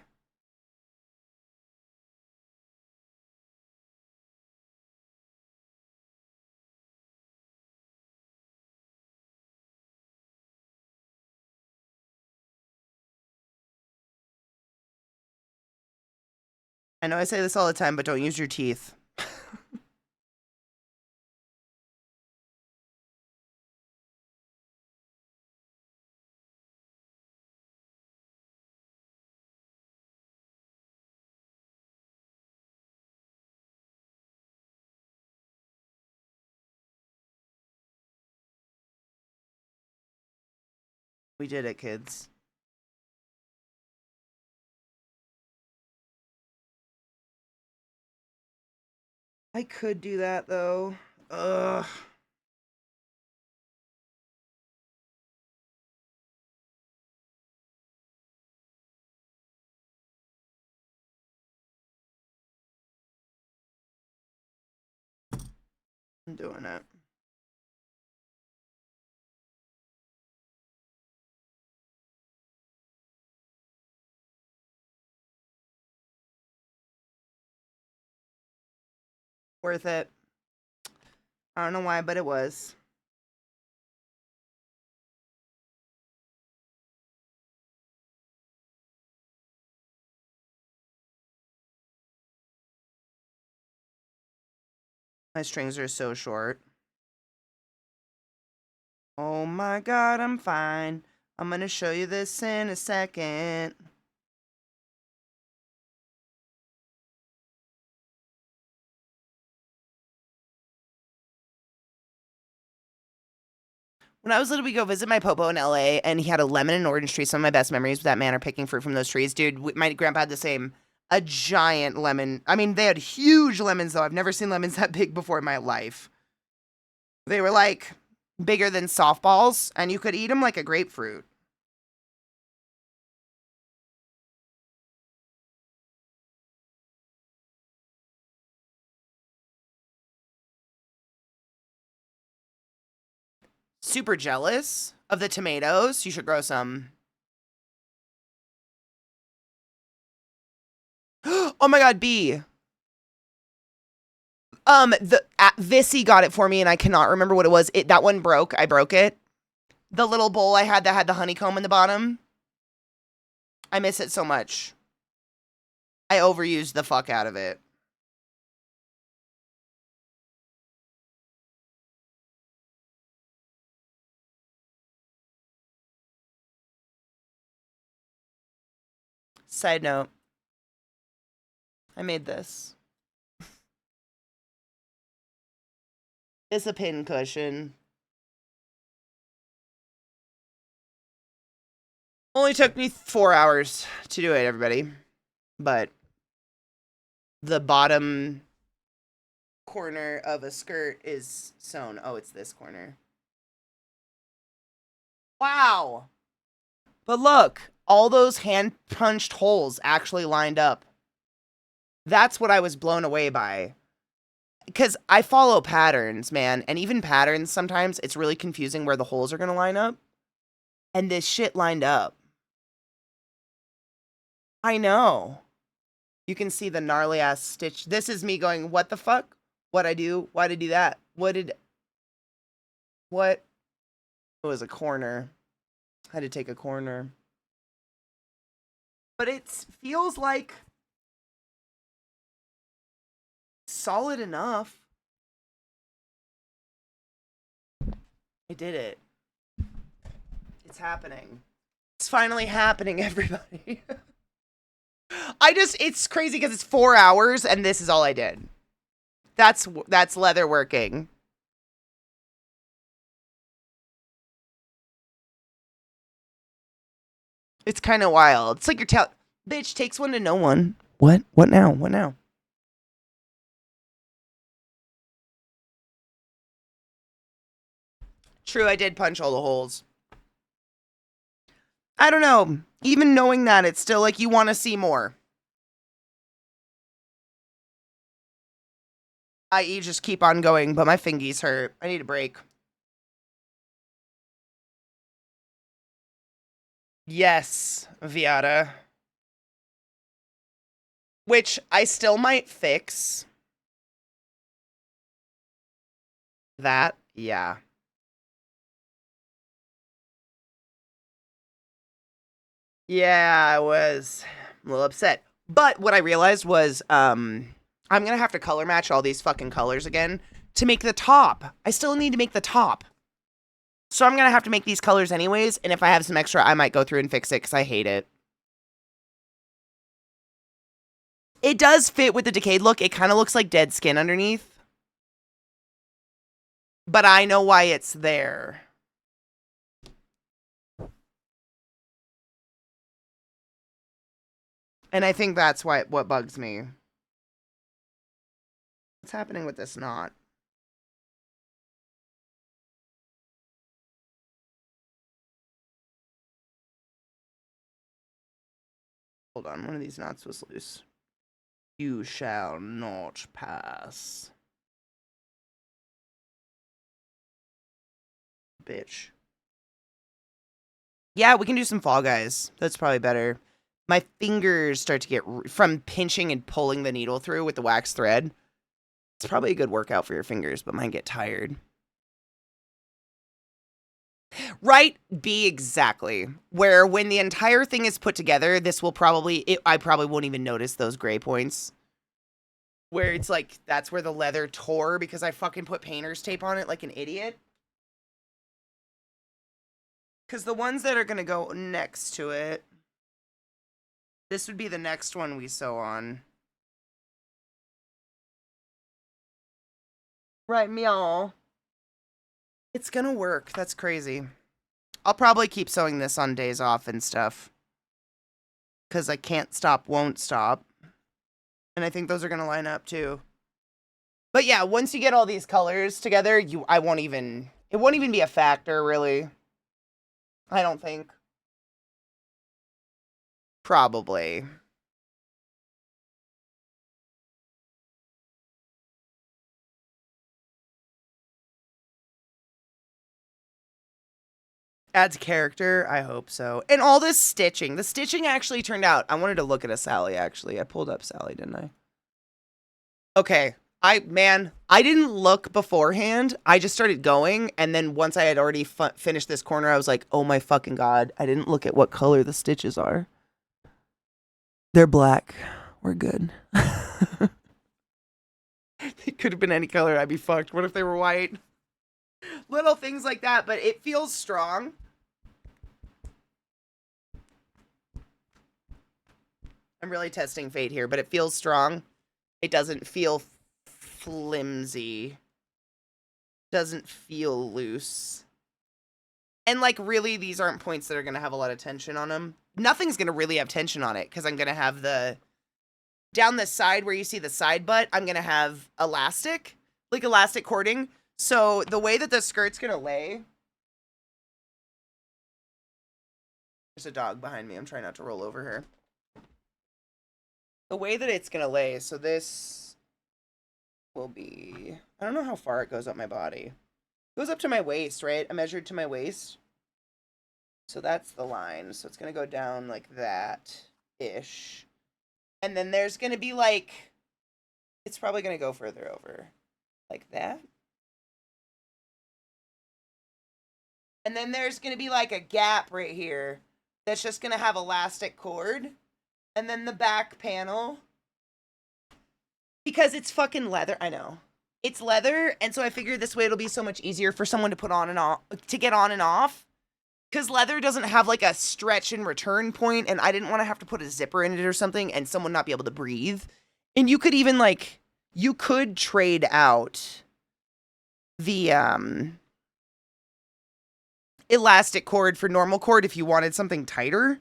I know I say this all the time, but don't use your teeth. We did it, kids. I could do that, though. Ugh. I'm doing it. Worth it. I don't know why, but it was. My strings are so short. Oh my god, I'm fine. I'm gonna show you this in a second. When I was little, we go visit my popo in LA, and he had a lemon and orange tree. Some of my best memories with that man are picking fruit from those trees. Dude, my grandpa had the same. A giant lemon. I mean, they had huge lemons, though. I've never seen lemons that big before in my life. They were, like, bigger than softballs, and you could eat them like a grapefruit. Super jealous of the tomatoes. You should grow some. Oh my god, B. Vissy got it for me, and I cannot remember what it was. That one broke. I broke it. The little bowl I had that had the honeycomb in the bottom. I miss it so much. I overused the fuck out of it. Side note. I made this. It's a pin cushion. Only took me 4 hours to do it, everybody. But the bottom corner of a skirt is sewn. Oh, it's this corner. Wow. But look, all those hand punched holes actually lined up. That's what I was blown away by. Because I follow patterns, man. And even patterns, sometimes it's really confusing where the holes are going to line up. And this shit lined up. I know. You can see the gnarly ass stitch. This is me going, what the fuck? What'd I do? Why'd I do that? What? It was a corner. I had to take a corner. But it feels like solid enough. I did it. It's happening. It's finally happening, everybody. It's crazy because it's 4 hours and this is all I did. That's leather working. It's kind of wild. It's like you're bitch, takes one to know one. What? What now? What now? True, I did punch all the holes. I don't know. Even knowing that, it's still like you want to see more. I.e. just keep on going, but my fingies hurt. I need a break. Yes, Viata. Which I still might fix. That, yeah. Yeah, I was a little upset. But what I realized was I'm going to have to color match all these fucking colors again to make the top. I still need to make the top. So I'm going to have to make these colors anyways, and if I have some extra, I might go through and fix it because I hate it. It does fit with the decayed look. It kind of looks like dead skin underneath. But I know why it's there. And I think that's what bugs me. What's happening with this knot? Hold on, one of these knots was loose. You shall not pass. Bitch. Yeah, we can do some Fall Guys. That's probably better. My fingers start to get, from pinching and pulling the needle through with the wax thread. It's probably a good workout for your fingers, but mine get tired. Right? B, exactly. Where when the entire thing is put together, this will probably, I probably won't even notice those gray points. Where it's like, that's where the leather tore because I fucking put painter's tape on it like an idiot. Because the ones that are going to go next to it, this would be the next one we sew on. Right, meow. It's going to work. That's crazy. I'll probably keep sewing this on days off and stuff. Because I can't stop, won't stop. And I think those are going to line up too. But yeah, once you get all these colors together, it won't even be a factor, really. I don't think. Probably. Adds character? I hope so. And all this stitching. The stitching actually turned out. I wanted to look at a Sally, actually. I pulled up Sally, didn't I? Okay. I didn't look beforehand. I just started going. And then once I had already finished this corner, I was like, oh my fucking God. I didn't look at what color the stitches are. They're black. We're good. It could have been any color. I'd be fucked. What if they were white? Little things like that, but it feels strong. I'm really testing fate here, but it feels strong. It doesn't feel flimsy. Doesn't feel loose. And like really, these aren't points that are going to have a lot of tension on them. Nothing's going to really have tension on it because I'm going to have down the side where you see the side butt, I'm going to have elastic cording. So the way that the skirt's going to lay. There's a dog behind me. I'm trying not to roll over her. The way that it's going to lay, so this will be, I don't know how far it goes up my body. It goes up to my waist, right? I measured to my waist. So that's the line. So it's going to go down like that-ish. And then there's going to be like, it's probably going to go further over. Like that. And then there's going to be like a gap right here that's just going to have elastic cord. And then the back panel. Because it's fucking leather. I know. It's leather. And so I figured this way it'll be so much easier for someone to put on and off, to get on and off. Because leather doesn't have like a stretch and return point, and I didn't want to have to put a zipper in it or something and someone not be able to breathe. And you could even like, you could trade out the elastic cord for normal cord if you wanted something tighter.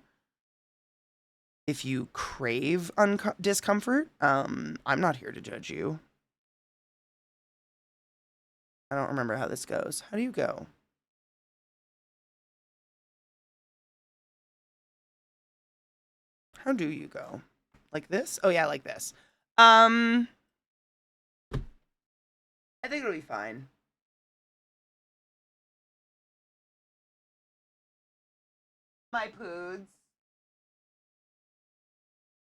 If you crave discomfort, I'm not here to judge you. I don't remember how this goes. How do you go? How do you go? Like this? Oh yeah, like this. I think it'll be fine. My poods.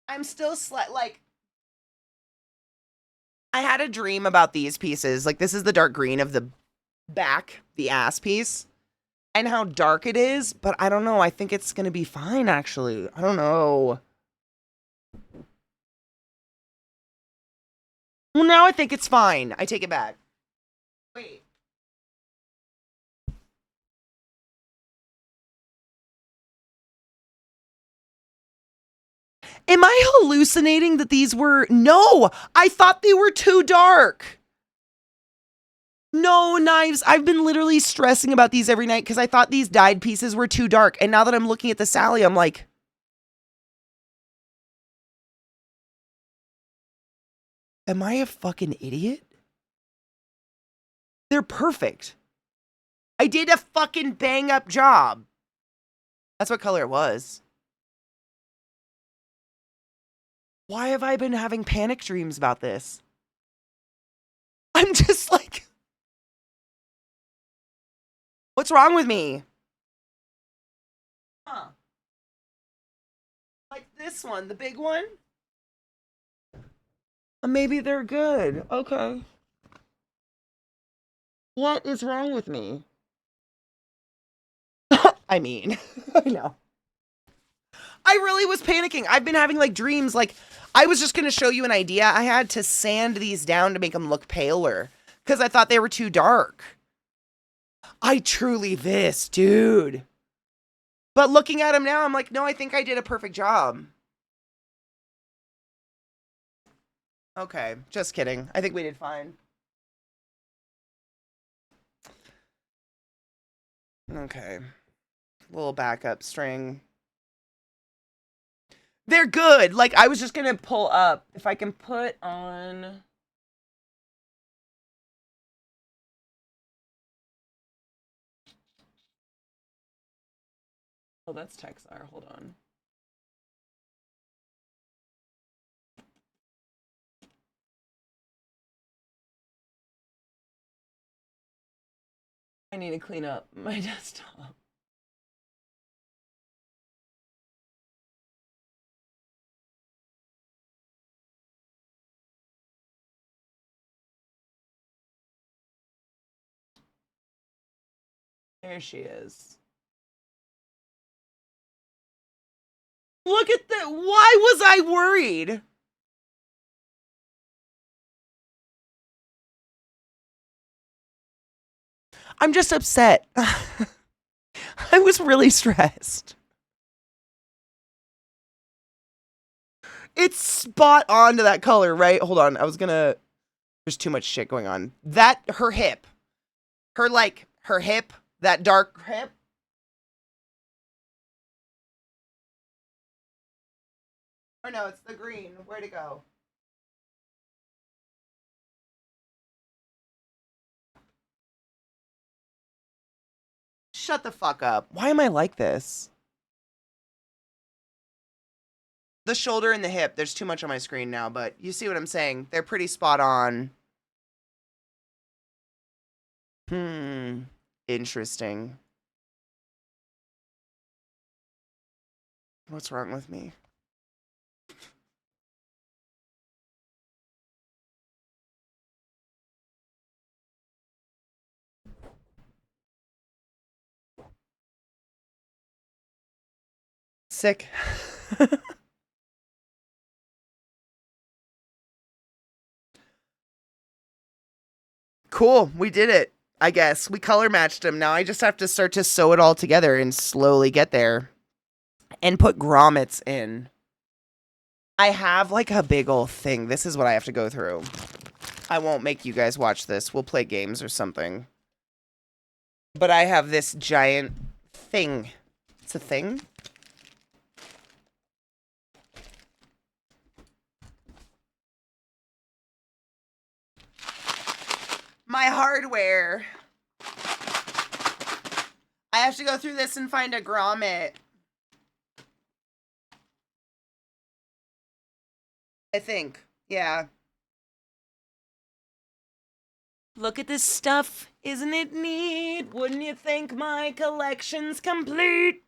I'm still like I had a dream about these pieces. Like this is the dark green of the back, the ass piece, and how dark it is, but I don't know. I think it's going to be fine actually. I don't know. Well, now I think it's fine. I take it back. Wait. Am I hallucinating that these were... No, I thought they were too dark. No, knives. I've been literally stressing about these every night because I thought these dyed pieces were too dark. And now that I'm looking at the Sally, I'm like... Am I a fucking idiot? They're perfect. I did a fucking bang up job. That's what color it was. Why have I been having panic dreams about this? I'm just like... What's wrong with me? Huh. Like this one, the big one? Maybe they're good. Okay. What is wrong with me? I mean, I know. I really was panicking. I've been having like dreams. Like, I was just going to show you an idea. I had to sand these down to make them look paler because I thought they were too dark. I truly this, dude. But looking at them now, I'm like, no, I think I did a perfect job. Okay, just kidding. I think we did fine. Okay. Little backup string. They're good. Like, I was just going to pull up. If I can put on... Oh, that's Texar. Hold on. I need to clean up my desktop. There she is. Look at that. Why was I worried? I'm just upset. I was really stressed. It's spot on to that color, right? Hold on. I was gonna... There's too much shit going on. That, her hip. Her hip, that dark hip. Oh no, it's the green. Where'd it go? Shut the fuck up. Why am I like this? The shoulder and the hip. There's too much on my screen now, but you see what I'm saying. They're pretty spot on. Interesting. What's wrong with me? Sick. Cool. We did it. I guess we color matched them. Now I just have to start to sew it all together and slowly get there and put grommets in. I have like a big old thing. This is what I have to go through. I won't make you guys watch this. We'll play games or something. But I have this giant thing. It's a thing. My hardware. I have to go through this and find a grommet. I think. Yeah. Look at this stuff. Isn't it neat? Wouldn't you think my collection's complete?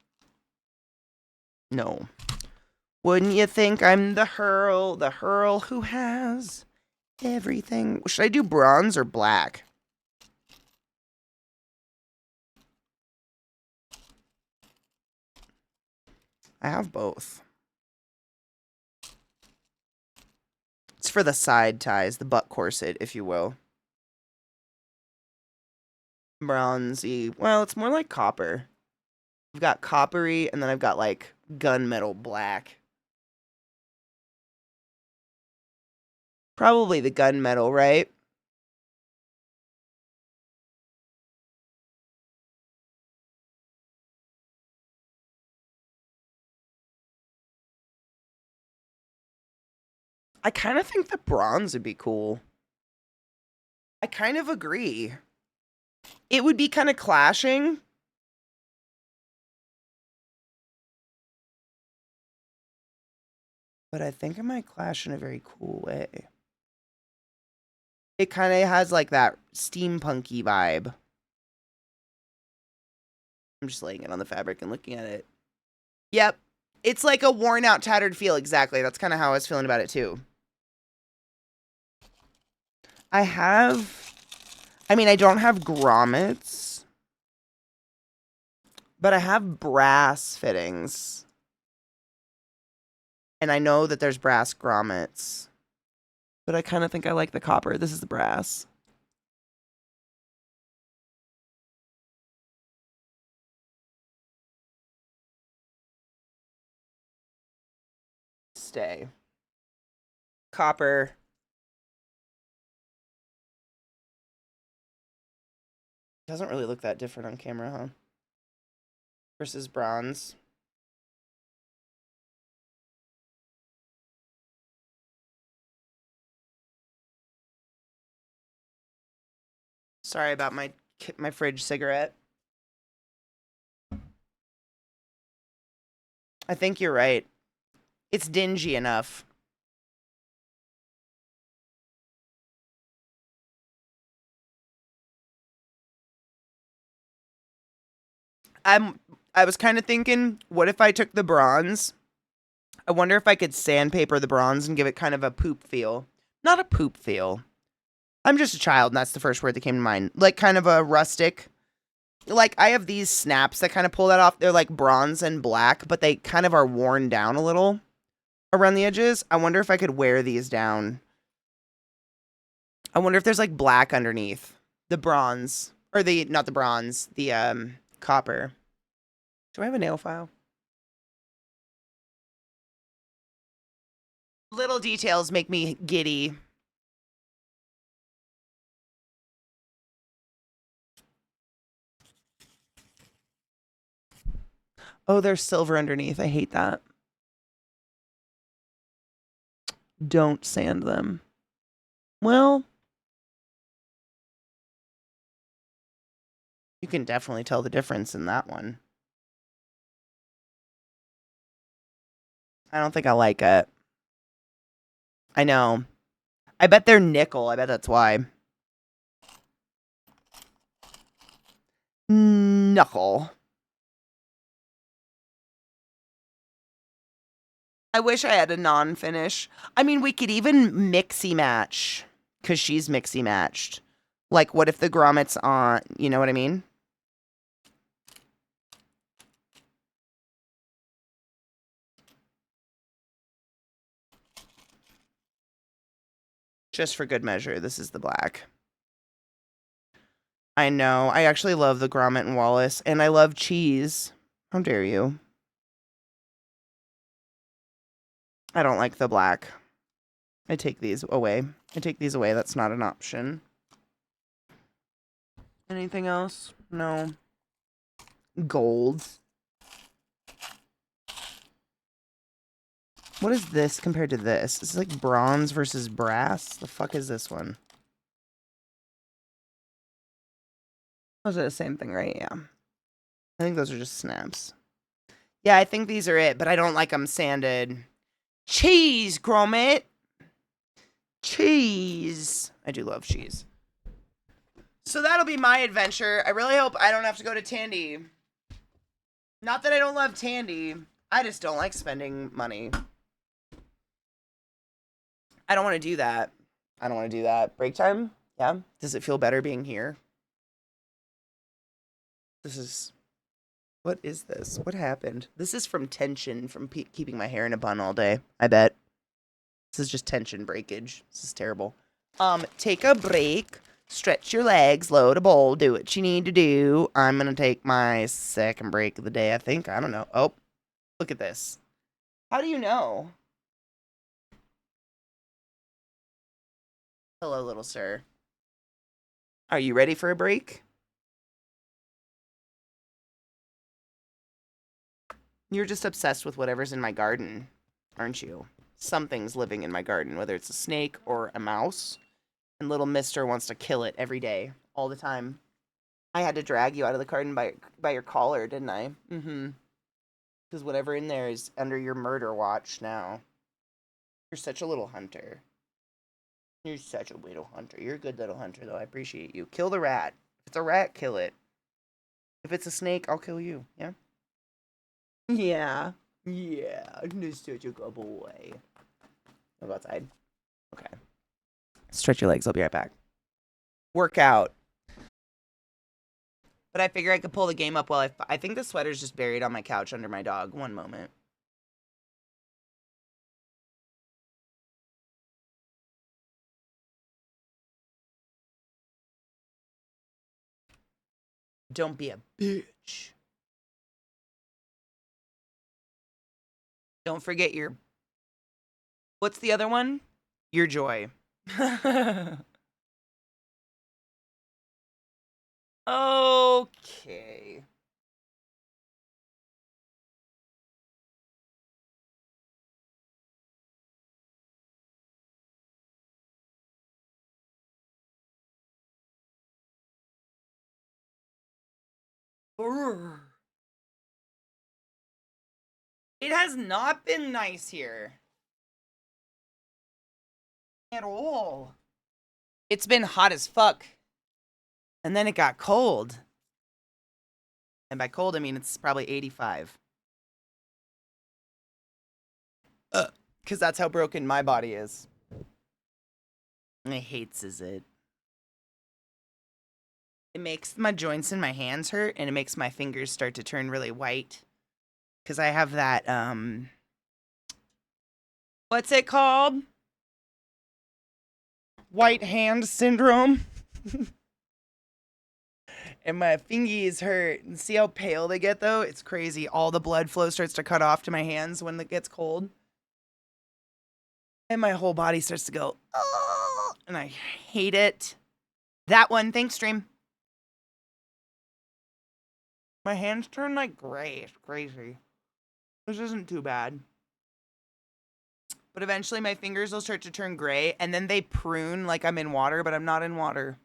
No. Wouldn't you think I'm the hurl who has everything? Should I do bronze or black? I have both. It's for the side ties, the butt corset, if you will. Bronzy. Well, it's more like copper. I've got coppery, and then I've got, like, gunmetal black. Probably the gunmetal, right? I kind of think the bronze would be cool. I kind of agree. It would be kind of clashing. But I think it might clash in a very cool way. It kind of has like that steampunky vibe. I'm just laying it on the fabric and looking at it. Yep. It's like a worn out, tattered feel. Exactly. That's kind of how I was feeling about it too. I don't have grommets, but I have brass fittings. And I know that there's brass grommets, but I kind of think I like the copper. This is the brass. Stay. Copper. Doesn't really look that different on camera, huh? Versus bronze. Sorry about my fridge cigarette. I think you're right. It's dingy enough. I was kind of thinking, what if I took the bronze? I wonder if I could sandpaper the bronze and give it kind of a poop feel. Not a poop feel. I'm just a child, and that's the first word that came to mind. Like kind of a rustic. Like I have these snaps that kind of pull that off. They're like bronze and black, but they kind of are worn down a little around the edges. I wonder if I could wear these down. I wonder if there's like black underneath the bronze or not the bronze, the copper. Do I have a nail file? Little details make me giddy. Oh, there's silver underneath. I hate that. Don't sand them. Well, you can definitely tell the difference in that one. I don't think I like it. I know. I bet they're nickel. I bet that's why. Knuckle. I wish I had a non-finish. I mean, we could even mixy match. Because she's mixy matched. Like, what if the grommet's on... You know what I mean? Just for good measure, this is the black. I know. I actually love the grommet and Wallace. And I love cheese. How dare you? I don't like the black. I take these away. That's not an option. Anything else? No. Gold. What is this compared to this? This is like bronze versus brass. The fuck is this one? Those are the same thing, right? Yeah. I think those are just snaps. Yeah, I think these are it, but I don't like them sanded. Cheese, grommet! cheese. I do love cheese. So that'll be my adventure. I really hope I don't have to go to Tandy. Not that I don't love Tandy. I just don't like spending money. I don't want to do that. I don't want to do that. Break time? Yeah. Does it feel better being here? This is... What is this? What happened? This is from tension from keeping my hair in a bun all day. I bet. This is just tension breakage. This is terrible. Take a break. Stretch your legs. Load a bowl. Do what you need to do. I'm going to take my second break of the day, I think. I don't know. Oh, look at this. How do you know? Hello, little sir. Are you ready for a break? You're just obsessed with whatever's in my garden, aren't you? Something's living in my garden, whether it's a snake or a mouse. And little mister wants to kill it every day, all the time. I had to drag you out of the garden by your collar, didn't I? Mm-hmm. Because whatever in there is under your murder watch now. You're such a little hunter. You're such a little hunter. You're a good little hunter, though. I appreciate you. Kill the rat. If it's a rat, kill it. If it's a snake, I'll kill you. Yeah? Yeah. Yeah. You're such a good boy. I'll go outside. Okay. Stretch your legs. I'll be right back. Work out. But I figure I could pull the game up while I think the sweater's just buried on my couch under my dog. One moment. Don't be a bitch. Don't forget your... What's the other one? Your joy. Okay. It has not been nice here. At all. It's been hot as fuck. And then it got cold. And by cold, I mean it's probably 85. Because that's how broken my body is. I hates it. It makes my joints in my hands hurt, and it makes my fingers start to turn really white. Because I have that, what's it called? White hand syndrome. And my fingies hurt. And see how pale they get, though? It's crazy. All the blood flow starts to cut off to my hands when it gets cold. And my whole body starts to go, oh, and I hate it. That one. Thanks, stream. My hands turn like gray. It's crazy. This isn't too bad. But eventually my fingers will start to turn gray, and then they prune like I'm in water, but I'm not in water.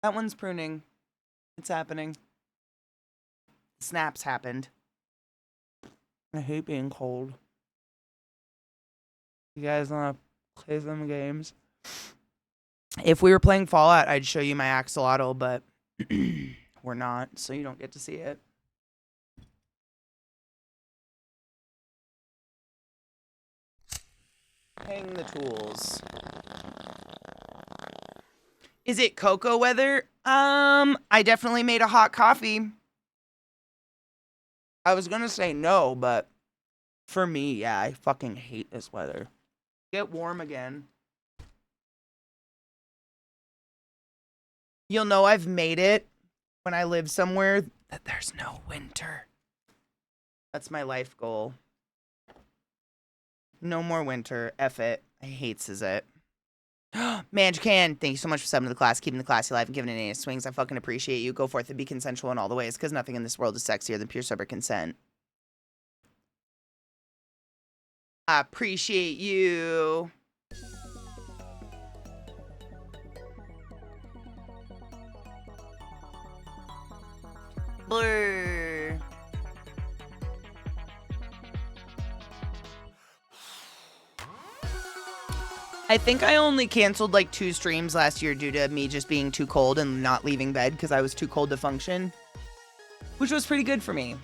That one's pruning. It's happening. Snaps happened. I hate being cold. You guys want to play some games? If we were playing Fallout, I'd show you my axolotl, but we're not, so you don't get to see it. Hang the tools. Is it cocoa weather? I definitely made a hot coffee. I was gonna say no, but for me, yeah, I fucking hate this weather. Get warm again. You'll know I've made it when I live somewhere that there's no winter. That's my life goal. No more winter. F it. I hates it. Manjacan, thank you so much for subbing to the class, keeping the classy alive and giving it any swings. I fucking appreciate you. Go forth and be consensual in all the ways, because nothing in this world is sexier than pure sober consent. I appreciate you. Blur. I think I only canceled like 2 streams last year due to me just being too cold and not leaving bed because I was too cold to function, which was pretty good for me.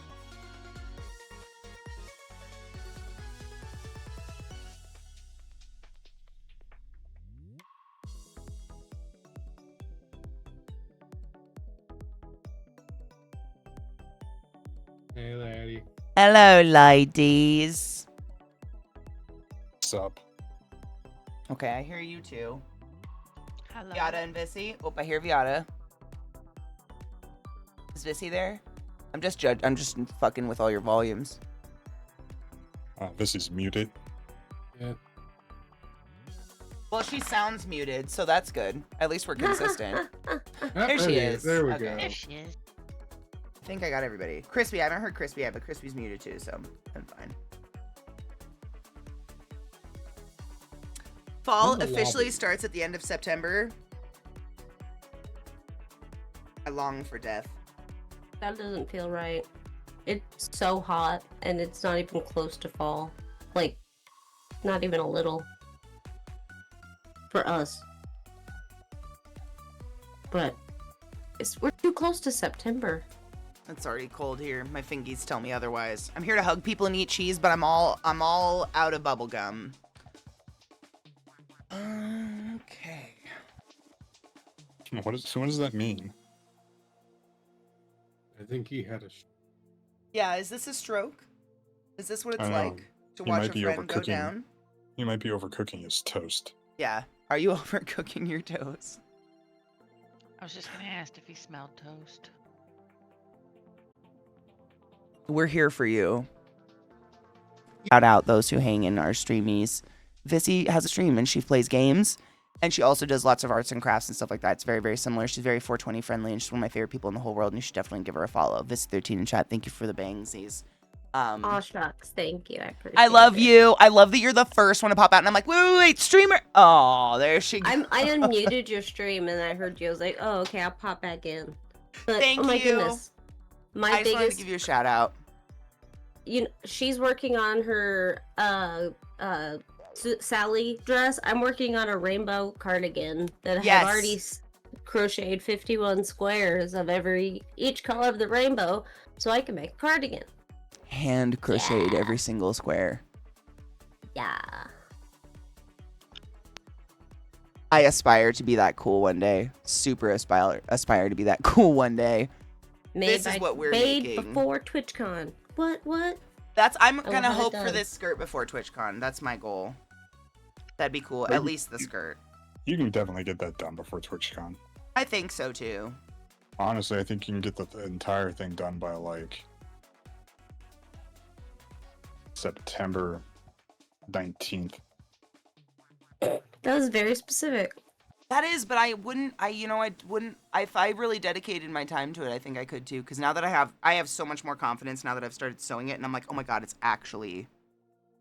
Hey, laddie. Hello, ladies. What's up? Okay, I hear you too. Hello. Viata and Vissy. Oh, I hear Viata. Is Vissy there? I'm just fucking with all your volumes. This is muted. Yeah. Well, she sounds muted, so that's good. At least we're consistent. There she is. There we Okay. go. There she is. I think I got everybody. Crispy, I haven't heard Crispy yet, but Crispy's muted too, so I'm fine. Fall In the officially lobby. starts at the end of September. I long for death. That doesn't feel right. It's so hot, and it's not even close to fall. Like, not even a little. For us. But we're too close to September. It's already cold here. My fingies tell me otherwise. I'm here to hug people and eat cheese, but I'm all out of bubble gum. Okay. What does that mean? I think he had a. Yeah, is this a stroke? Is this what it's I don't know. like to He watch might a be friend go overcooking. down? He might be overcooking his toast. Yeah. Are you overcooking your toast? I was just gonna ask if he smelled toast. We're here for you. Shout out those who hang in our streamies. Vissy has a stream and she plays games, and she also does lots of arts and crafts and stuff like that. It's very, very similar. She's very 420 friendly, and she's one of my favorite people in the whole world, and you should definitely give her a follow. Vissy13 in chat. Thank you for the bangsies. Aw, shucks. Thank you. I appreciate I love it. you. I love that you're the first one to pop out, and I'm like, wait, streamer. Oh, there she goes. I unmuted your stream, and I heard you. I was like, oh, okay, I'll pop back in. But, Thank oh my you. goodness. My I just wanted to biggest give you a shout out. she's working on her Sally dress. I'm working on a rainbow cardigan that Yes. I've already crocheted 51 squares of each color of the rainbow, so I can make a cardigan. Hand crocheted Yeah. every single square. Yeah. I aspire to be that cool one day. Super aspire to be that cool one day. Made This is by- what we're made making. before TwitchCon. What? I'm I will gonna have it hope for done. this skirt before TwitchCon. That's my goal. That'd be cool. Maybe- At least the skirt. You can definitely get that done before TwitchCon. I think so too. Honestly, I think you can get the entire thing done by like September 19th. That was very specific. That is, but I wouldn't. If I really dedicated my time to it, I think I could too. Because now that I have so much more confidence now that I've started sewing it, and I'm like, oh my god, it's actually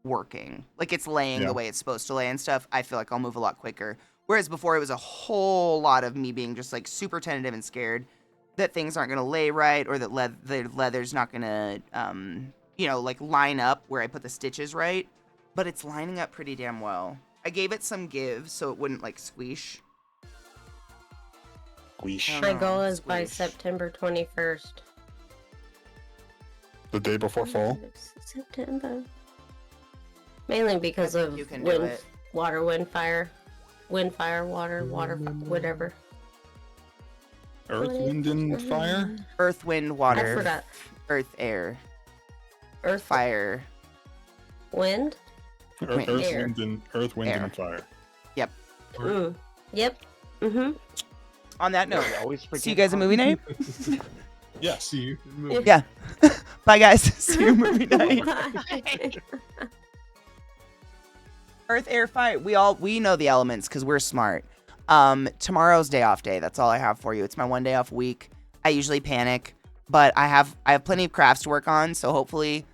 working. Like it's laying Yeah. the way it's supposed to lay and stuff. I feel like I'll move a lot quicker. Whereas before, it was a whole lot of me being just like super tentative and scared that things aren't gonna lay right, or that the leather's not gonna, like line up where I put the stitches right. But it's lining up pretty damn well. I gave it some give so it wouldn't like squeeze. Leash. Oh. My goal is by squish. September 21st. The day before fall. September. Mainly because I think of you can do it. water, wind, fire, water, whatever. Earth, wind, and fire? Earth, wind, I water, forgot. earth, air, Earth, fire. wind. Earth, Air. wind, Air. and fire. Mm. Yep. Mm-hmm. On that note, Always see forget you guys at how- movie night. Yes. See you. in the movie. Yeah. Bye guys. See you movie night. Earth, air, fire. We know the elements because we're smart. Tomorrow's day off day. That's all I have for you. It's my one day off week. I usually panic, but I have plenty of crafts to work on, so hopefully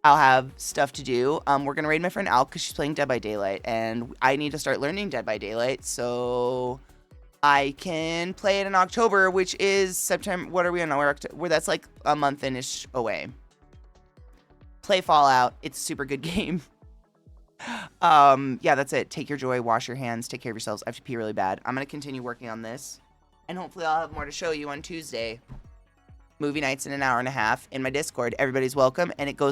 I'll have stuff to do. We're gonna raid my friend Al because she's playing Dead by Daylight, and I need to start learning Dead by Daylight so I can play it in October, which is September. What are we on? Where that's like a month-ish away. Play Fallout. It's a super good game. Yeah, that's it. Take your joy, wash your hands, take care of yourselves. I have to pee really bad. I'm gonna continue working on this, and hopefully I'll have more to show you on Tuesday. Movie nights in an hour and a half in my Discord. Everybody's welcome, and it goes